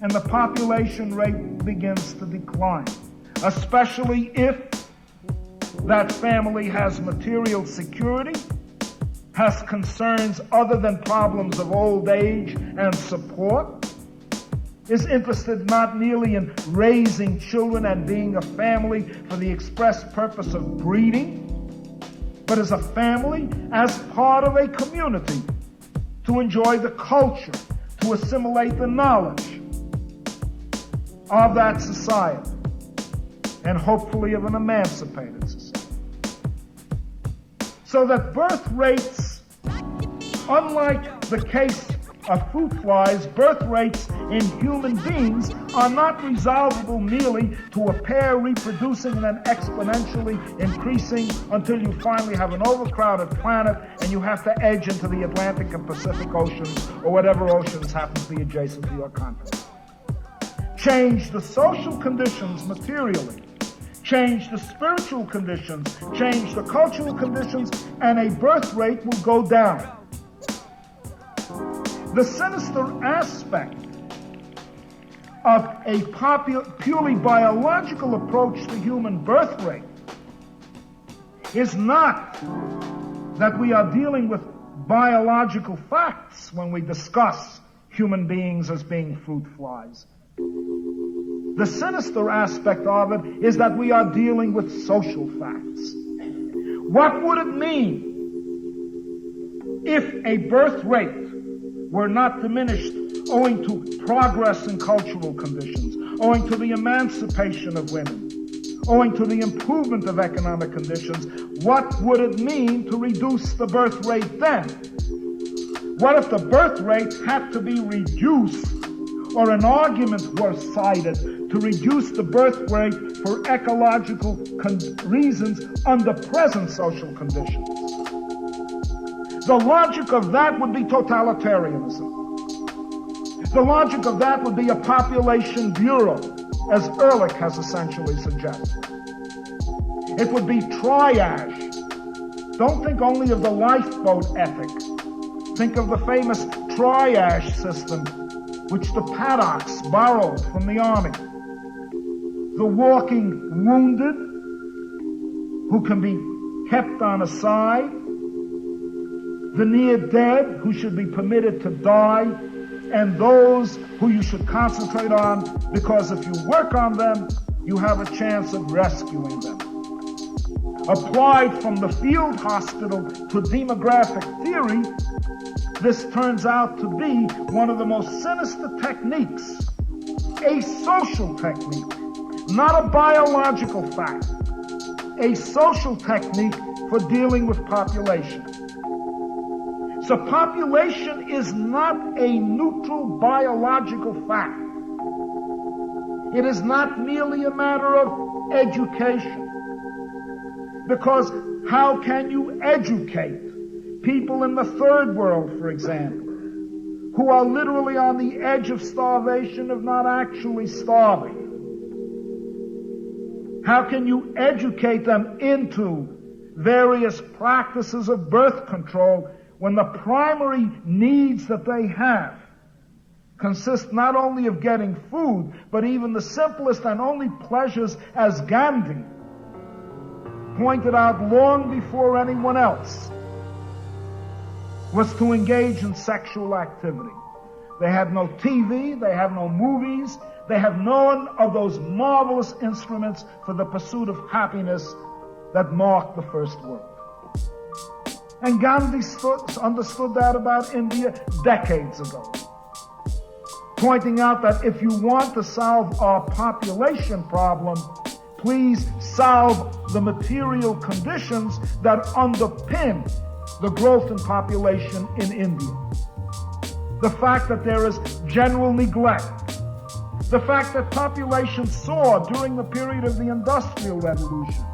And the population rate begins to decline, especially if that family has material security, has concerns other than problems of old age and support, is interested not merely in raising children and being a family for the express purpose of breeding, but as a family, as part of a community, to enjoy the culture, to assimilate the knowledge of that society, and hopefully of an emancipated society. So that birth rates, unlike the case of fruit flies, birth rates in human beings are not resolvable merely to a pair reproducing and then exponentially increasing until you finally have an overcrowded planet and you have to edge into the Atlantic and Pacific Oceans or whatever oceans happen to be adjacent to your continent. Change the social conditions materially, change the spiritual conditions, change the cultural conditions, and a birth rate will go down. The sinister aspect of a purely biological approach to human birth rate is not that we are dealing with biological facts when we discuss human beings as being fruit flies. The sinister aspect of it is that we are dealing with social facts. What would it mean if a birth rate were not diminished owing to progress in cultural conditions, owing to the emancipation of women, owing to the improvement of economic conditions? What would it mean to reduce the birth rate then? What if the birth rate had to be reduced, or an argument was cited to reduce the birth rate for ecological reasons under present social conditions? The logic of that would be totalitarianism. The logic of that would be a population bureau, as Ehrlich has essentially suggested. It would be triage. Don't think only of the lifeboat ethic. Think of the famous triage system, which the Paddocks borrowed from the army. The walking wounded, who can be kept on a side. The near dead, who should be permitted to die. And those who you should concentrate on, because if you work on them, you have a chance of rescuing them. Applied from the field hospital to demographic theory, this turns out to be one of the most sinister techniques, a social technique, not a biological fact, a social technique for dealing with population. So population is not a neutral biological fact. It is not merely a matter of education. Because how can you educate people in the third world, for example, who are literally on the edge of starvation, if not actually starving? How can you educate them into various practices of birth control when the primary needs that they have consist not only of getting food, but even the simplest and only pleasures, as Gandhi pointed out long bore anyone else, was to engage in sexual activity. They had no TV, they have no movies, they have none of those marvelous instruments for the pursuit of happiness that marked the first world. And Gandhi understood that about India decades ago, pointing out that if you want to solve our population problem, please solve the material conditions that underpin the growth in population in India. The fact that there is general neglect, the fact that population soared during the period of the Industrial Revolution,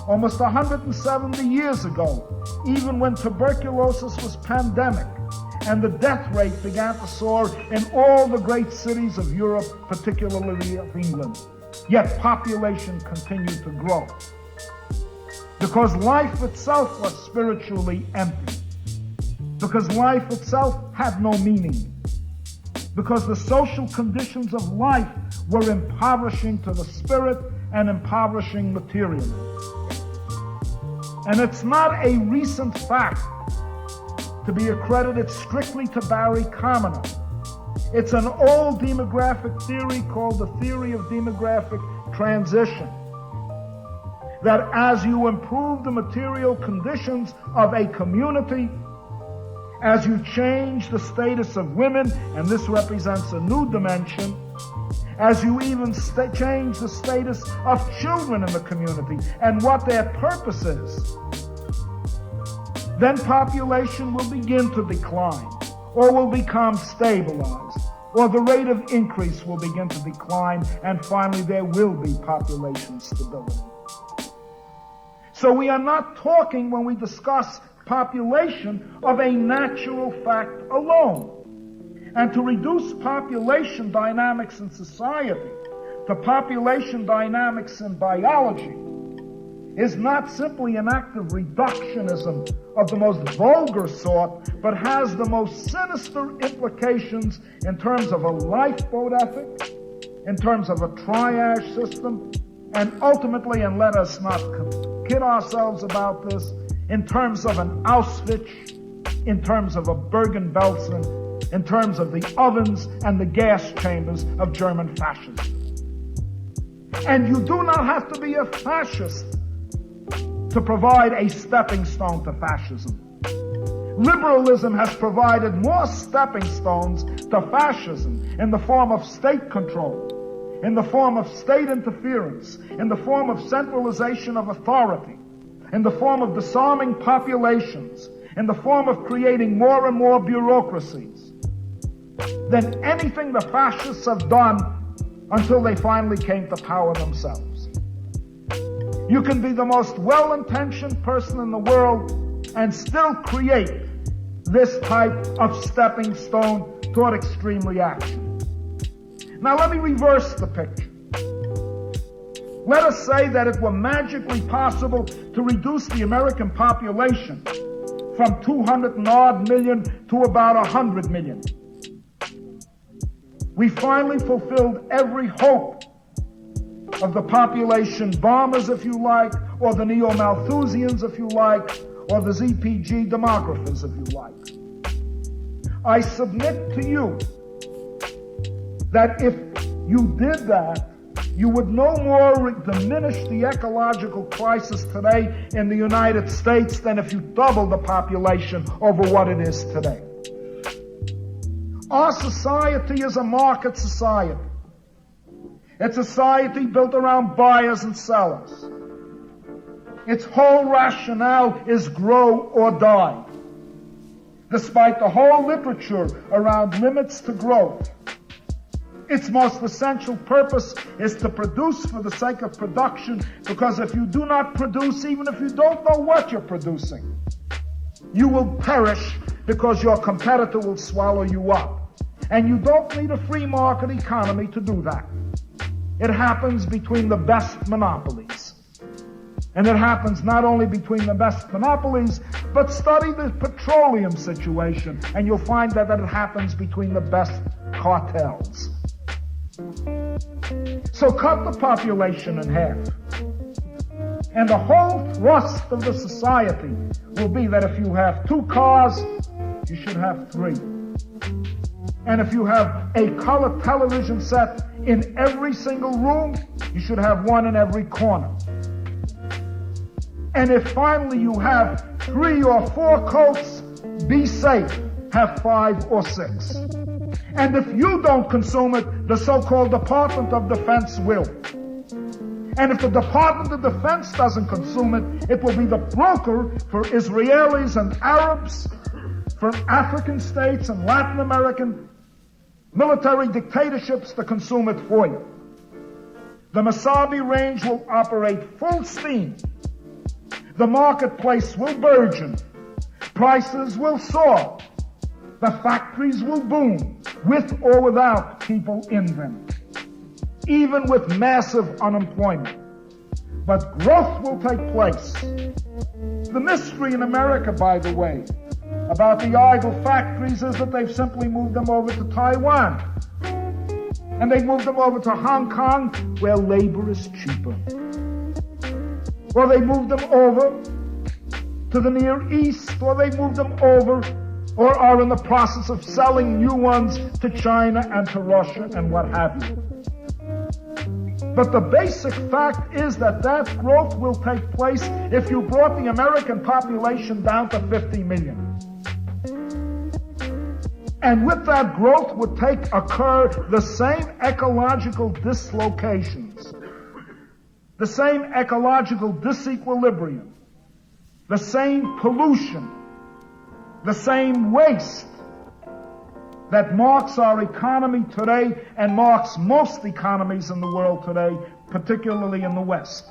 almost 170 years ago, even when tuberculosis was pandemic, and the death rate began to soar in all the great cities of Europe, particularly of England. Yet population continued to grow. Because life itself was spiritually empty. Because life itself had no meaning. Because the social conditions of life were impoverishing to the spirit and impoverishing materially. And it's not a recent fact to be accredited strictly to Barry Commoner. It's an old demographic theory called the theory of demographic transition. That as you improve the material conditions of a community, as you change the status of women, and this represents a new dimension, as you even change the status of children in the community and what their purpose is, then population will begin to decline, or will become stabilized, or the rate of increase will begin to decline, and finally there will be population stability. So we are not talking, when we discuss population, of a natural fact alone. And to reduce population dynamics in society to population dynamics in biology is not simply an act of reductionism of the most vulgar sort, but has the most sinister implications in terms of a lifeboat ethic, in terms of a triage system, and ultimately, and let us not kid ourselves about this, in terms of an Auschwitz, in terms of a Bergen-Belsen, in terms of the ovens and the gas chambers of German fascism. And you do not have to be a fascist to provide a stepping stone to fascism. Liberalism has provided more stepping stones to fascism in the form of state control, in the form of state interference, in the form of centralization of authority, in the form of disarming populations, in the form of creating more and more bureaucracies, than anything the fascists have done until they finally came to power themselves. You can be the most well-intentioned person in the world and still create this type of stepping stone toward extreme reaction. Now let me reverse the picture. Let us say that it were magically possible to reduce the American population from 200 and odd million to about 100 million. We finally fulfilled every hope of the population bombers, if you like, or the neo-Malthusians, if you like, or the ZPG demographers, if you like. I submit to you that if you did that, you would no more diminish the ecological crisis today in the United States than if you doubled the population over what it is today. Our society is a market society. It's a society built around buyers and sellers. Its whole rationale is grow or die. Despite the whole literature around limits to growth, its most essential purpose is to produce for the sake of production, because if you do not produce, even if you don't know what you're producing, you will perish because your competitor will swallow you up. And you don't need a free market economy to do that. It happens between the best monopolies. And it happens not only between the best monopolies, but study the petroleum situation, and you'll find that it happens between the best cartels. So cut the population in half. And the whole thrust of the society will be that if you have 2 cars, you should have 3. And if you have a color television set in every single room, you should have 1 in every corner. And if finally you have 3 or 4 coats, be safe, have 5 or 6. And if you don't consume it, the so-called Department of Defense will. And if the Department of Defense doesn't consume it, it will be the broker for Israelis and Arabs, for African states and Latin American military dictatorships to consume it for you. The Mesabi range will operate full steam. The marketplace will burgeon. Prices will soar. The factories will boom, with or without people in them, even with massive unemployment. But growth will take place. The mystery in America, by the way, about the idle factories is that they've simply moved them over to Taiwan. And they've moved them over to Hong Kong, where labor is cheaper. Or they moved them over to the Near East, or they moved them over, or are in the process of selling new ones to China and to Russia and what have you. But the basic fact is that that growth will take place if you brought the American population down to 50 million. And with that growth would occur the same ecological dislocations, the same ecological disequilibrium, the same pollution, the same waste that marks our economy today and marks most economies in the world today, particularly in the West.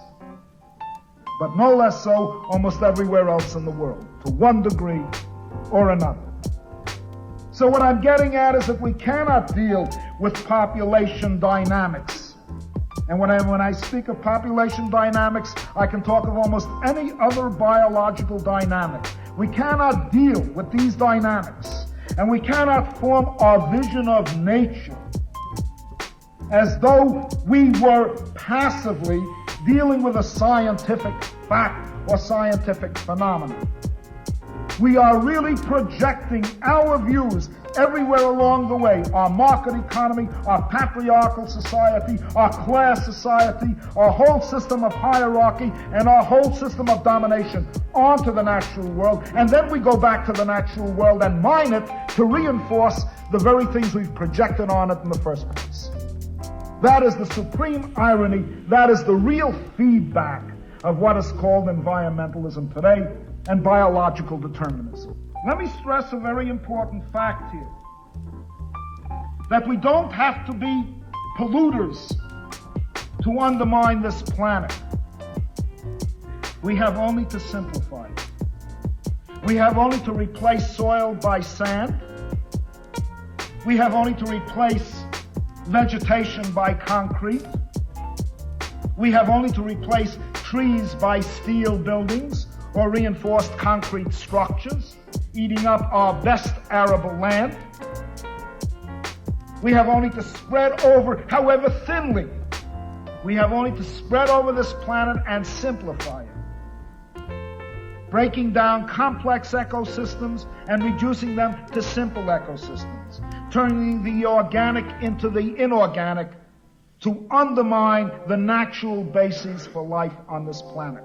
But no less so almost everywhere else in the world, to one degree or another. So what I'm getting at is that we cannot deal with population dynamics. And when I speak of population dynamics, I can talk of almost any other biological dynamic. We cannot deal with these dynamics, and we cannot form our vision of nature as though we were passively dealing with a scientific fact or scientific phenomenon. We are really projecting our views everywhere along the way, our market economy, our patriarchal society, our class society, our whole system of hierarchy, and our whole system of domination onto the natural world. And then we go back to the natural world and mine it to reinforce the very things we've projected on it in the first place. That is the supreme irony. That is the real feedback of what is called environmentalism today and biological determinism. Let me stress a very important fact here, that we don't have to be polluters to undermine this planet. We have only to simplify it. We have only to replace soil by sand. We have only to replace vegetation by concrete. We have only to replace trees by steel buildings or reinforced concrete structures, eating up our best arable land. We have only to spread over, however thinly, we have only to spread over this planet and simplify it, breaking down complex ecosystems and reducing them to simple ecosystems, turning the organic into the inorganic to undermine the natural basis for life on this planet.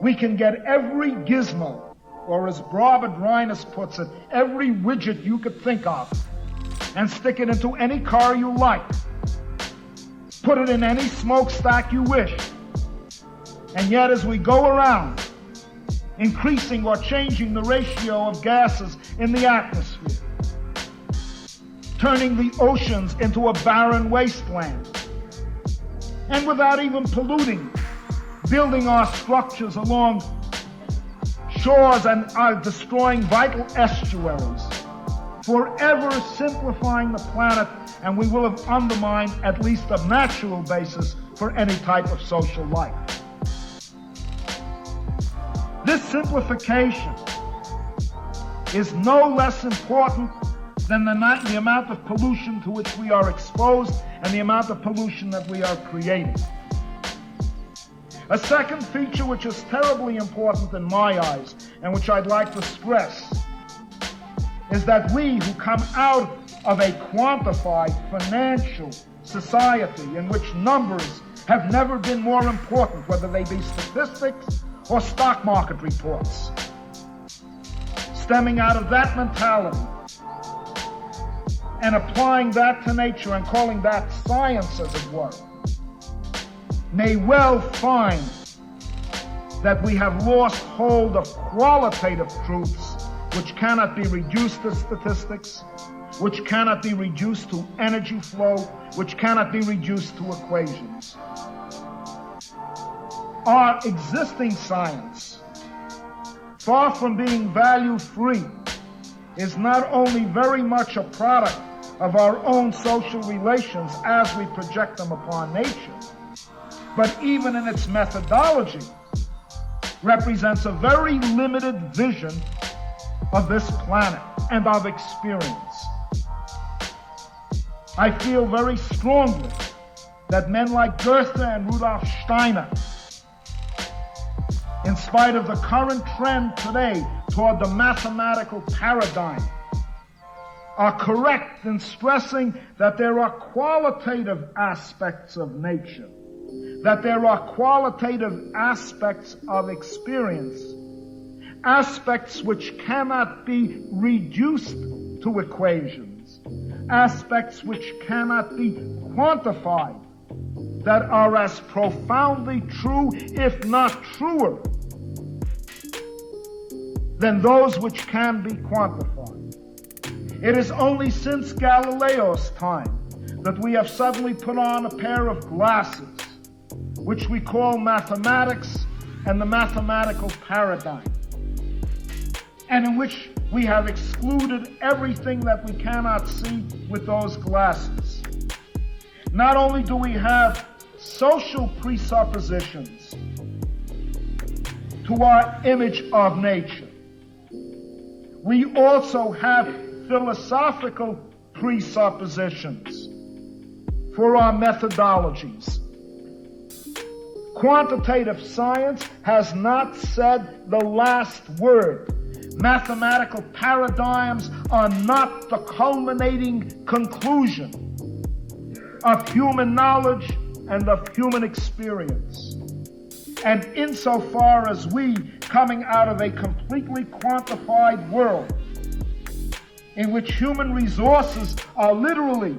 We can get every gizmo, or as Robert Reines puts it, every widget you could think of, and stick it into any car you like. Put it in any smokestack you wish. And yet as we go around, increasing or changing the ratio of gases in the atmosphere, turning the oceans into a barren wasteland, and without even polluting, building our structures along shores and destroying vital estuaries, forever simplifying the planet, and we will have undermined at least a natural basis for any type of social life. This simplification is no less important than the amount of pollution to which we are exposed and the amount of pollution that we are creating. A second feature which is terribly important in my eyes and which I'd like to stress is that we who come out of a quantified financial society in which numbers have never been more important, whether they be statistics or stock market reports, stemming out of that mentality and applying that to nature and calling that science, as it were, may well find that we have lost hold of qualitative truths which cannot be reduced to statistics, which cannot be reduced to energy flow, which cannot be reduced to equations. Our existing science, far from being value-free, is not only very much a product of our own social relations as we project them upon nature, but even in its methodology, represents a very limited vision of this planet and of experience. I feel very strongly that men like Goethe and Rudolf Steiner, in spite of the current trend today toward the mathematical paradigm, are correct in stressing that there are qualitative aspects of nature, that there are qualitative aspects of experience, aspects which cannot be reduced to equations, aspects which cannot be quantified, that are as profoundly true, if not truer, than those which can be quantified. It is only since Galileo's time that we have suddenly put on a pair of glasses, which we call mathematics and the mathematical paradigm, and in which we have excluded everything that we cannot see with those glasses. Not only do we have social presuppositions to our image of nature, we also have philosophical presuppositions for our methodologies. Quantitative science has not said the last word. Mathematical paradigms are not the culminating conclusion of human knowledge and of human experience. And insofar as we, coming out of a completely quantified world, in which human resources are literally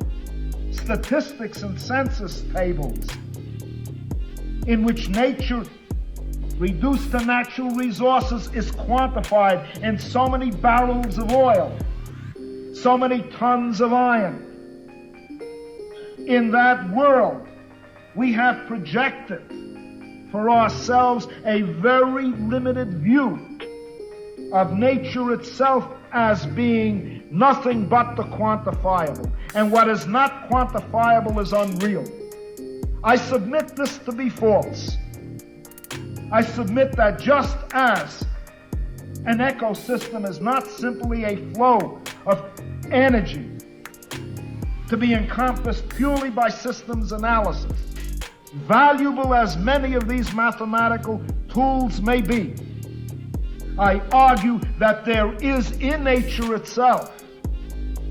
statistics and census tables, in which nature reduced to natural resources is quantified in so many barrels of oil, so many tons of iron. In that world, we have projected for ourselves a very limited view of nature itself as being nothing but the quantifiable, and what is not quantifiable is unreal. I submit this to be false. I submit that just as an ecosystem is not simply a flow of energy to be encompassed purely by systems analysis, valuable as many of these mathematical tools may be, I argue that there is in nature itself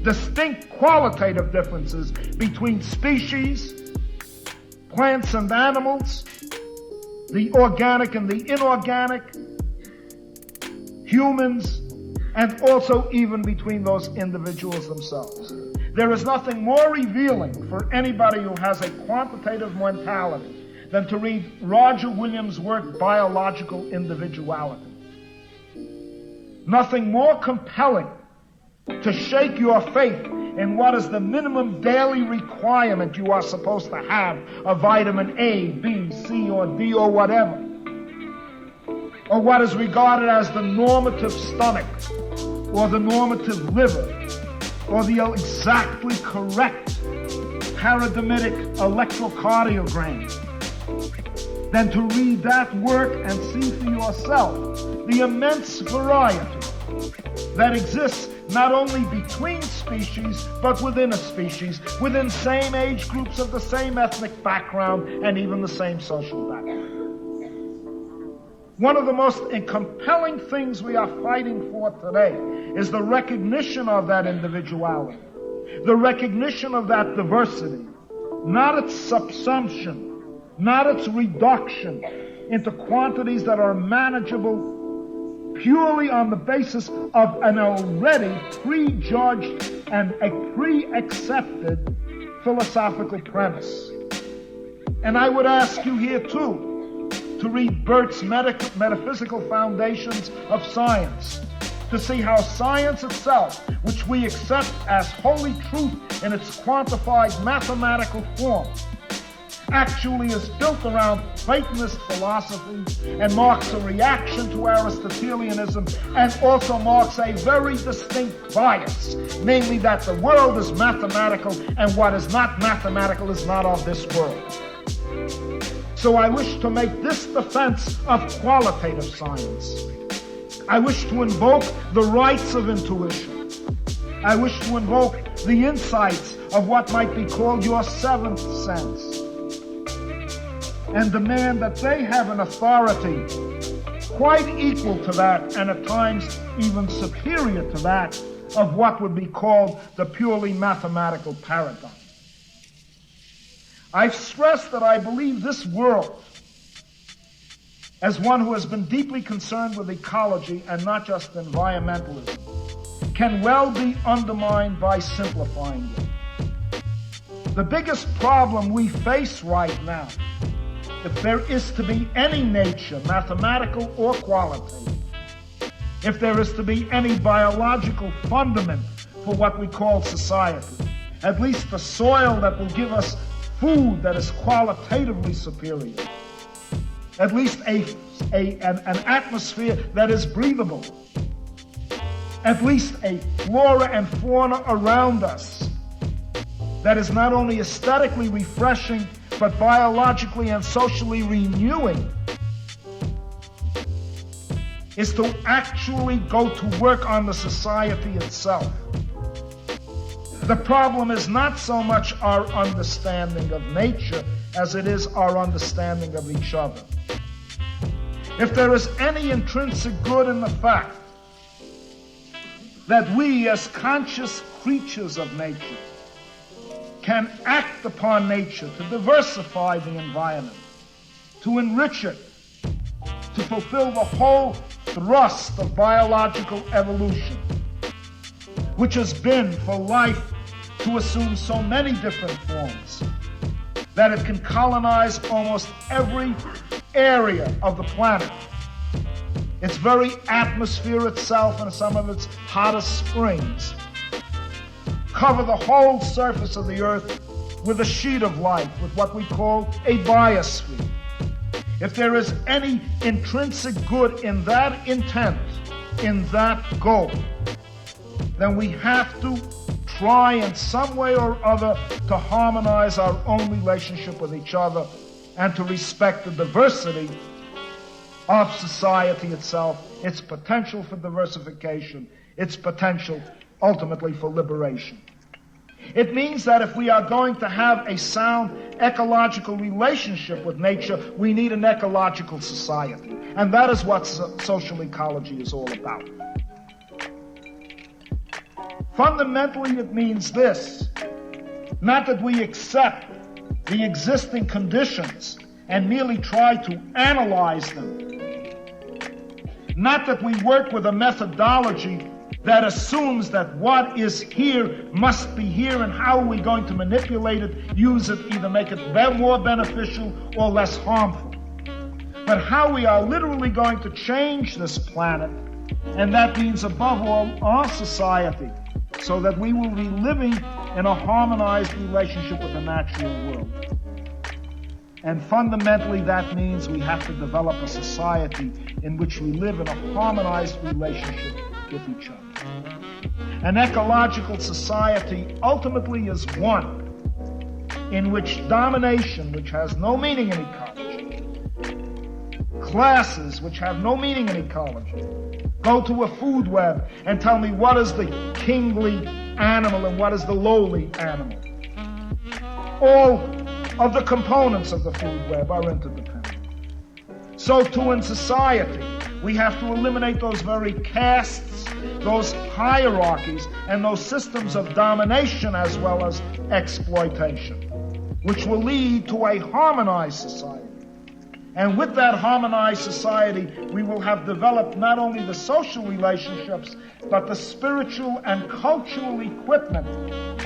distinct qualitative differences between species, plants and animals, the organic and the inorganic, humans, and also even between those individuals themselves. There is nothing more revealing for anybody who has a quantitative mentality than to read Roger Williams' work, Biological Individuality. Nothing more compelling to shake your faith in what is the minimum daily requirement you are supposed to have of vitamin A, B, C, or D, or whatever, or what is regarded as the normative stomach, or the normative liver, or the exactly correct paradigmatic electrocardiogram, than to read that work and see for yourself the immense variety that exists not only between species, but within a species, within same age groups of the same ethnic background and even the same social background. One of the most compelling things we are fighting for today is the recognition of that individuality, the recognition of that diversity, not its subsumption, not its reduction into quantities that are manageable purely on the basis of an already prejudged and a pre-accepted philosophical premise. And I would ask you here too to read Burt's Metaphysical Foundations of Science, to see how science itself, which we accept as holy truth in its quantified mathematical form, actually is built around Platonist philosophy and marks a reaction to Aristotelianism, and also marks a very distinct bias, namely that the world is mathematical and what is not mathematical is not of this world. So I wish to make this defense of qualitative science. I wish to invoke the rights of intuition. I wish to invoke the insights of what might be called your seventh sense, and demand that they have an authority quite equal to that, and at times even superior to that, of what would be called the purely mathematical paradigm. I've stressed that I believe this world, as one who has been deeply concerned with ecology and not just environmentalism, can well be undermined by simplifying it. The biggest problem we face right now, if there is to be any nature, mathematical or qualitative, if there is to be any biological fundament for what we call society, at least the soil that will give us food that is qualitatively superior, at least an atmosphere that is breathable, at least a flora and fauna around us that is not only aesthetically refreshing, but biologically and socially renewing, is to actually go to work on the society itself. The problem is not so much our understanding of nature as it is our understanding of each other. If there is any intrinsic good in the fact that we as conscious creatures of nature can act upon nature to diversify the environment, to enrich it, to fulfill the whole thrust of biological evolution, which has been for life to assume so many different forms, that it can colonize almost every area of the planet, its very atmosphere itself and some of its hottest springs, cover the whole surface of the earth with a sheet of light, with what we call a biosphere. If there is any intrinsic good in that intent, in that goal, then we have to try in some way or other to harmonize our own relationship with each other and to respect the diversity of society itself, its potential for diversification, its potential ultimately for liberation. It means that if we are going to have a sound ecological relationship with nature, we need an ecological society. And that is what social ecology is all about. Fundamentally, it means this: not that we accept the existing conditions and merely try to analyze them. Not that we work with a methodology that assumes that what is here must be here, and how are we going to manipulate it, use it, either make it more beneficial or less harmful. But how we are literally going to change this planet, and that means above all our society, so that we will be living in a harmonized relationship with the natural world. And fundamentally that means we have to develop a society in which we live in a harmonized relationship with each other. An ecological society ultimately is one in which domination, which has no meaning in ecology, classes, which have no meaning in ecology, go to a food web and tell me what is the kingly animal and what is the lowly animal. All of the components of the food web are interdependent. So too in society, we have to eliminate those very castes, those hierarchies, and those systems of domination as well as exploitation, which will lead to a harmonized society. And with that harmonized society, we will have developed not only the social relationships, but the spiritual and cultural equipment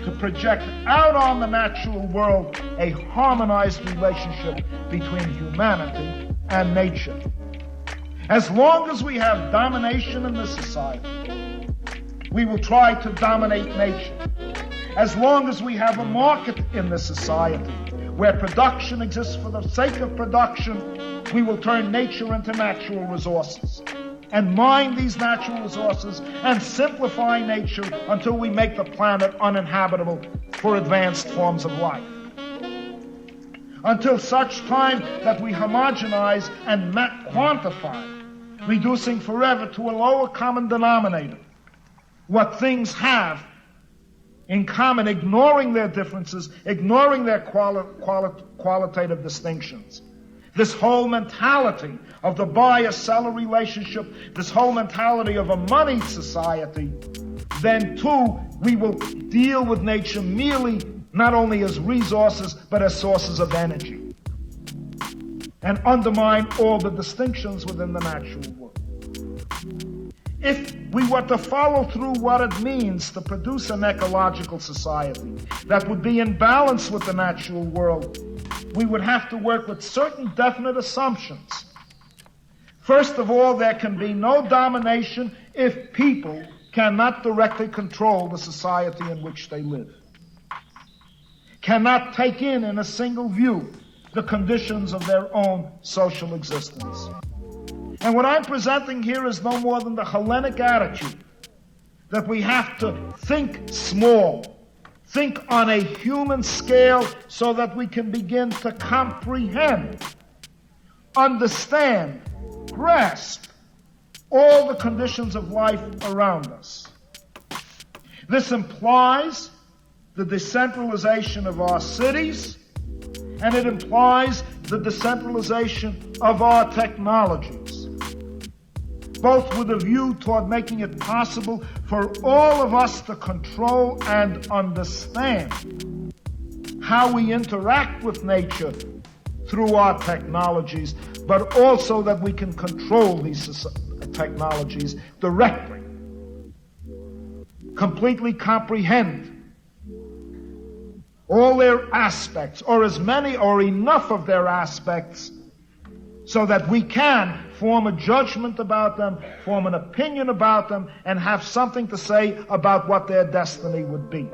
to project out on the natural world a harmonized relationship between humanity and nature. As long as we have domination in this society, we will try to dominate nature. As long as we have a market in this society, where production exists for the sake of production, we will turn nature into natural resources and mine these natural resources and simplify nature until we make the planet uninhabitable for advanced forms of life. Until such time that we homogenize and quantify, reducing forever to a lower common denominator what things have in common, ignoring their differences, ignoring their qualitative distinctions. This whole mentality of the buyer-seller relationship, this whole mentality of a money society, then too we will deal with nature merely not only as resources but as sources of energy, and undermine all the distinctions within the natural world. If we were to follow through what it means to produce an ecological society that would be in balance with the natural world, we would have to work with certain definite assumptions. First of all, there can be no domination if people cannot directly control the society in which they live, cannot take in a single view the conditions of their own social existence. And what I'm presenting here is no more than the Hellenic attitude that we have to think small, think on a human scale so that we can begin to comprehend, understand, grasp all the conditions of life around us. This implies the decentralization of our cities, and it implies the decentralization of our technologies, both with a view toward making it possible for all of us to control and understand how we interact with nature through our technologies, but also that we can control these technologies directly, completely comprehend all their aspects, or as many or enough of their aspects, so that we can form a judgment about them, form an opinion about them, and have something to say about what their destiny would be.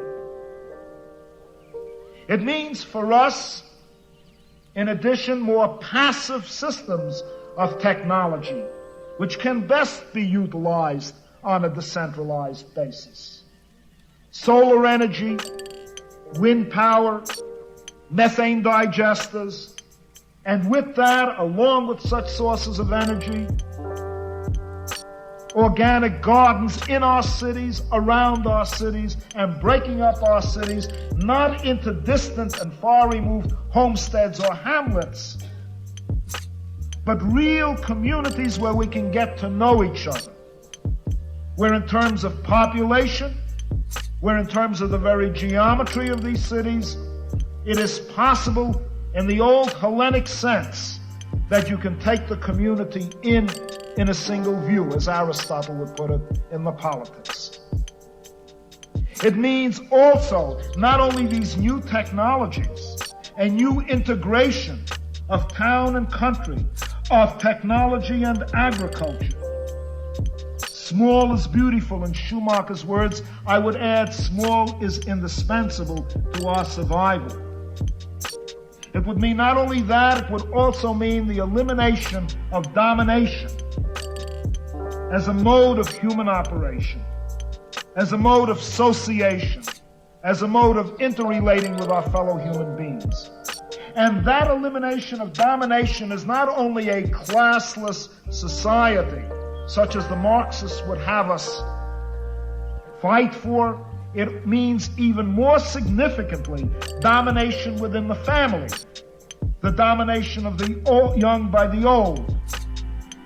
It means for us, in addition, more passive systems of technology which can best be utilized on a decentralized basis. Solar energy, wind power, methane digesters, and with that, along with such sources of energy, organic gardens in our cities, around our cities, and breaking up our cities, not into distant and far removed homesteads or hamlets, but real communities where we can get to know each other. Where in terms of population, where in terms of the very geometry of these cities, it is possible in the old Hellenic sense that you can take the community in a single view, as Aristotle would put it in the Politics. It means also not only these new technologies and new integration of town and country, of technology and agriculture. Small is beautiful, in Schumacher's words. I would add, small is indispensable to our survival. It would mean not only that, it would also mean the elimination of domination as a mode of human operation, as a mode of association, as a mode of interrelating with our fellow human beings. And that elimination of domination is not only a classless society, such as the Marxists would have us fight for. It means even more significantly domination within the family, the domination of the young by the old,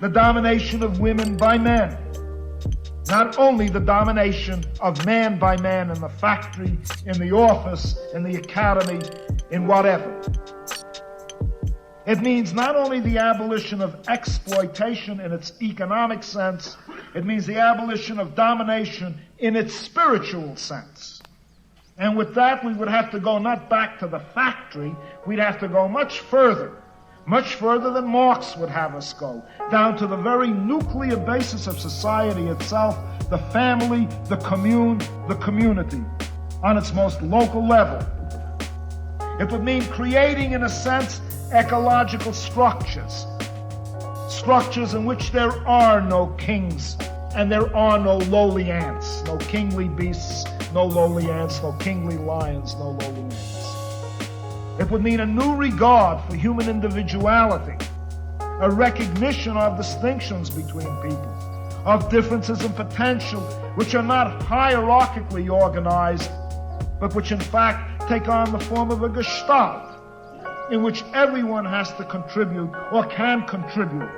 the domination of women by men, not only the domination of man by man in the factory, in the office, in the academy, in whatever. It means not only the abolition of exploitation in its economic sense, it means the abolition of domination in its spiritual sense. And with that, we would have to go not back to the factory, we'd have to go much further than Marx would have us go, down to the very nuclear basis of society itself, the family, the commune, the community, on its most local level. It would mean creating, in a sense, ecological structures in which there are no kings and there are no lowly ants, no kingly beasts, no lowly ants, no kingly lions, no lowly ants. It would mean a new regard for human individuality, a recognition of distinctions between people, of differences in potential, which are not hierarchically organized, but which in fact take on the form of a gestalt, in which everyone has to contribute or can contribute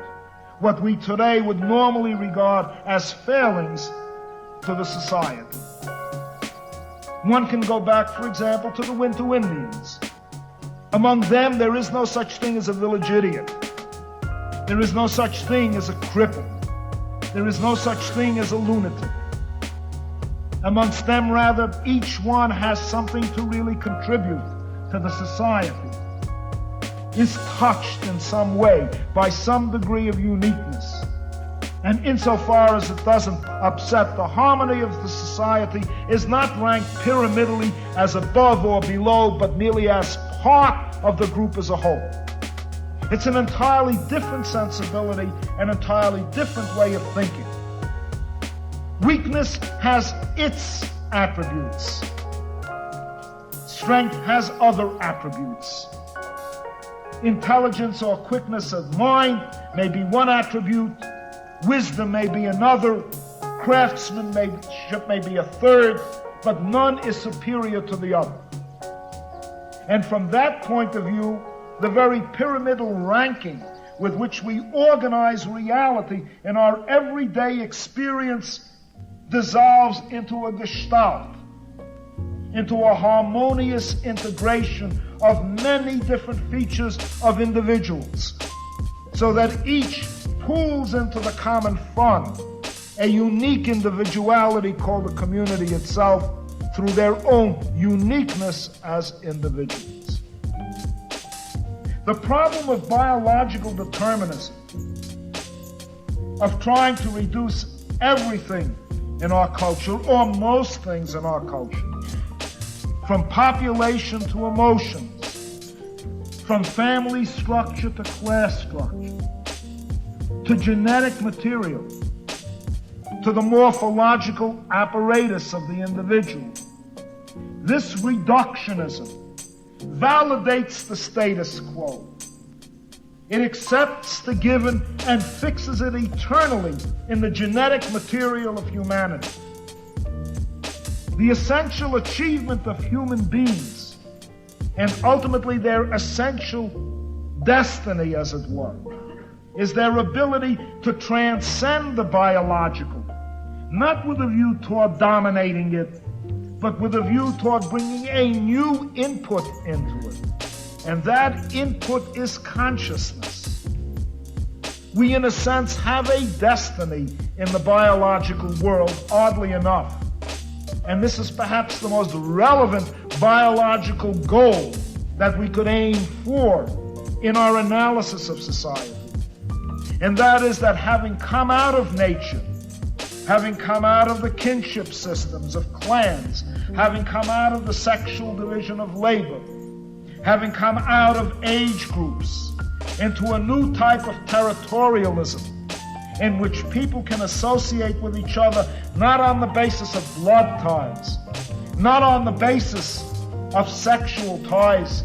what we today would normally regard as failings to the society. One can go back, for example, to the Wintu Indians. Among them, there is no such thing as a village idiot. There is no such thing as a cripple. There is no such thing as a lunatic. Amongst them, rather, each one has something to really contribute to the society, is touched in some way by some degree of uniqueness. And insofar as it doesn't upset the harmony of the society, is not ranked pyramidally as above or below, but merely as part of the group as a whole. It's an entirely different sensibility, an entirely different way of thinking. Weakness has its attributes. Strength has other attributes. Intelligence or quickness of mind may be one attribute, wisdom may be another, craftsmanship may be a third, but none is superior to the other. And from that point of view, the very pyramidal ranking with which we organize reality in our everyday experience dissolves into a gestalt, into a harmonious integration of many different features of individuals, so that each pulls into the common fund a unique individuality called the community itself through their own uniqueness as individuals. The problem of biological determinism, of trying to reduce everything in our culture, or most things in our culture, from population to emotions, from family structure to class structure, to genetic material, to the morphological apparatus of the individual. This reductionism validates the status quo. It accepts the given and fixes it eternally in the genetic material of humanity. The essential achievement of human beings, and ultimately their essential destiny, as it were, is their ability to transcend the biological, not with a view toward dominating it, but with a view toward bringing a new input into it. And that input is consciousness. We, in a sense, have a destiny in the biological world, oddly enough. And this is perhaps the most relevant biological goal that we could aim for in our analysis of society. And that is that having come out of nature, having come out of the kinship systems of clans, having come out of the sexual division of labor, having come out of age groups into a new type of territorialism in which people can associate with each other not on the basis of blood ties, not on the basis of sexual ties,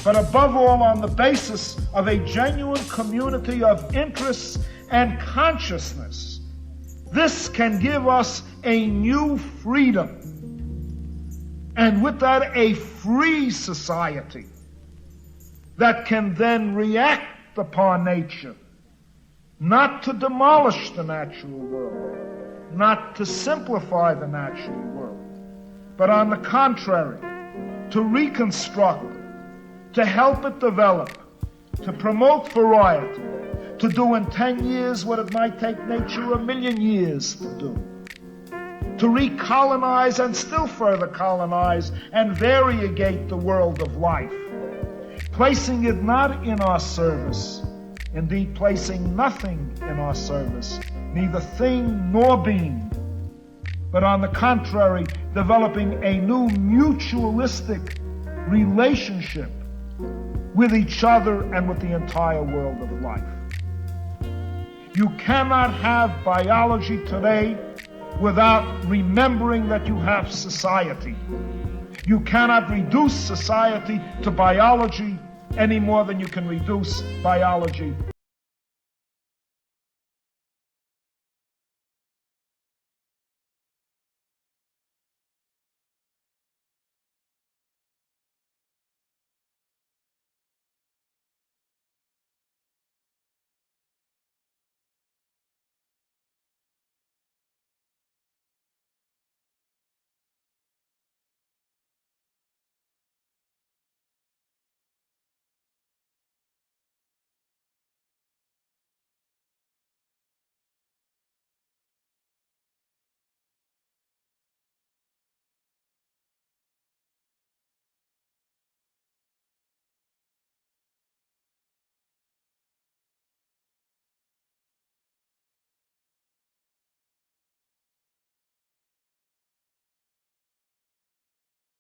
but above all on the basis of a genuine community of interests and consciousness. This can give us a new freedom, and with that a free society that can then react upon nature, not to demolish the natural world, not to simplify the natural world, but on the contrary, to reconstruct, to help it develop, to promote variety, to do in 10 years what it might take nature 1,000,000 years to do, to recolonize and still further colonize and variegate the world of life, placing it not in our service, indeed placing nothing in our service, neither thing nor being, but on the contrary, developing a new mutualistic relationship with each other and with the entire world of life. You cannot have biology today without remembering that you have society. You cannot reduce society to biology any more than you can reduce biology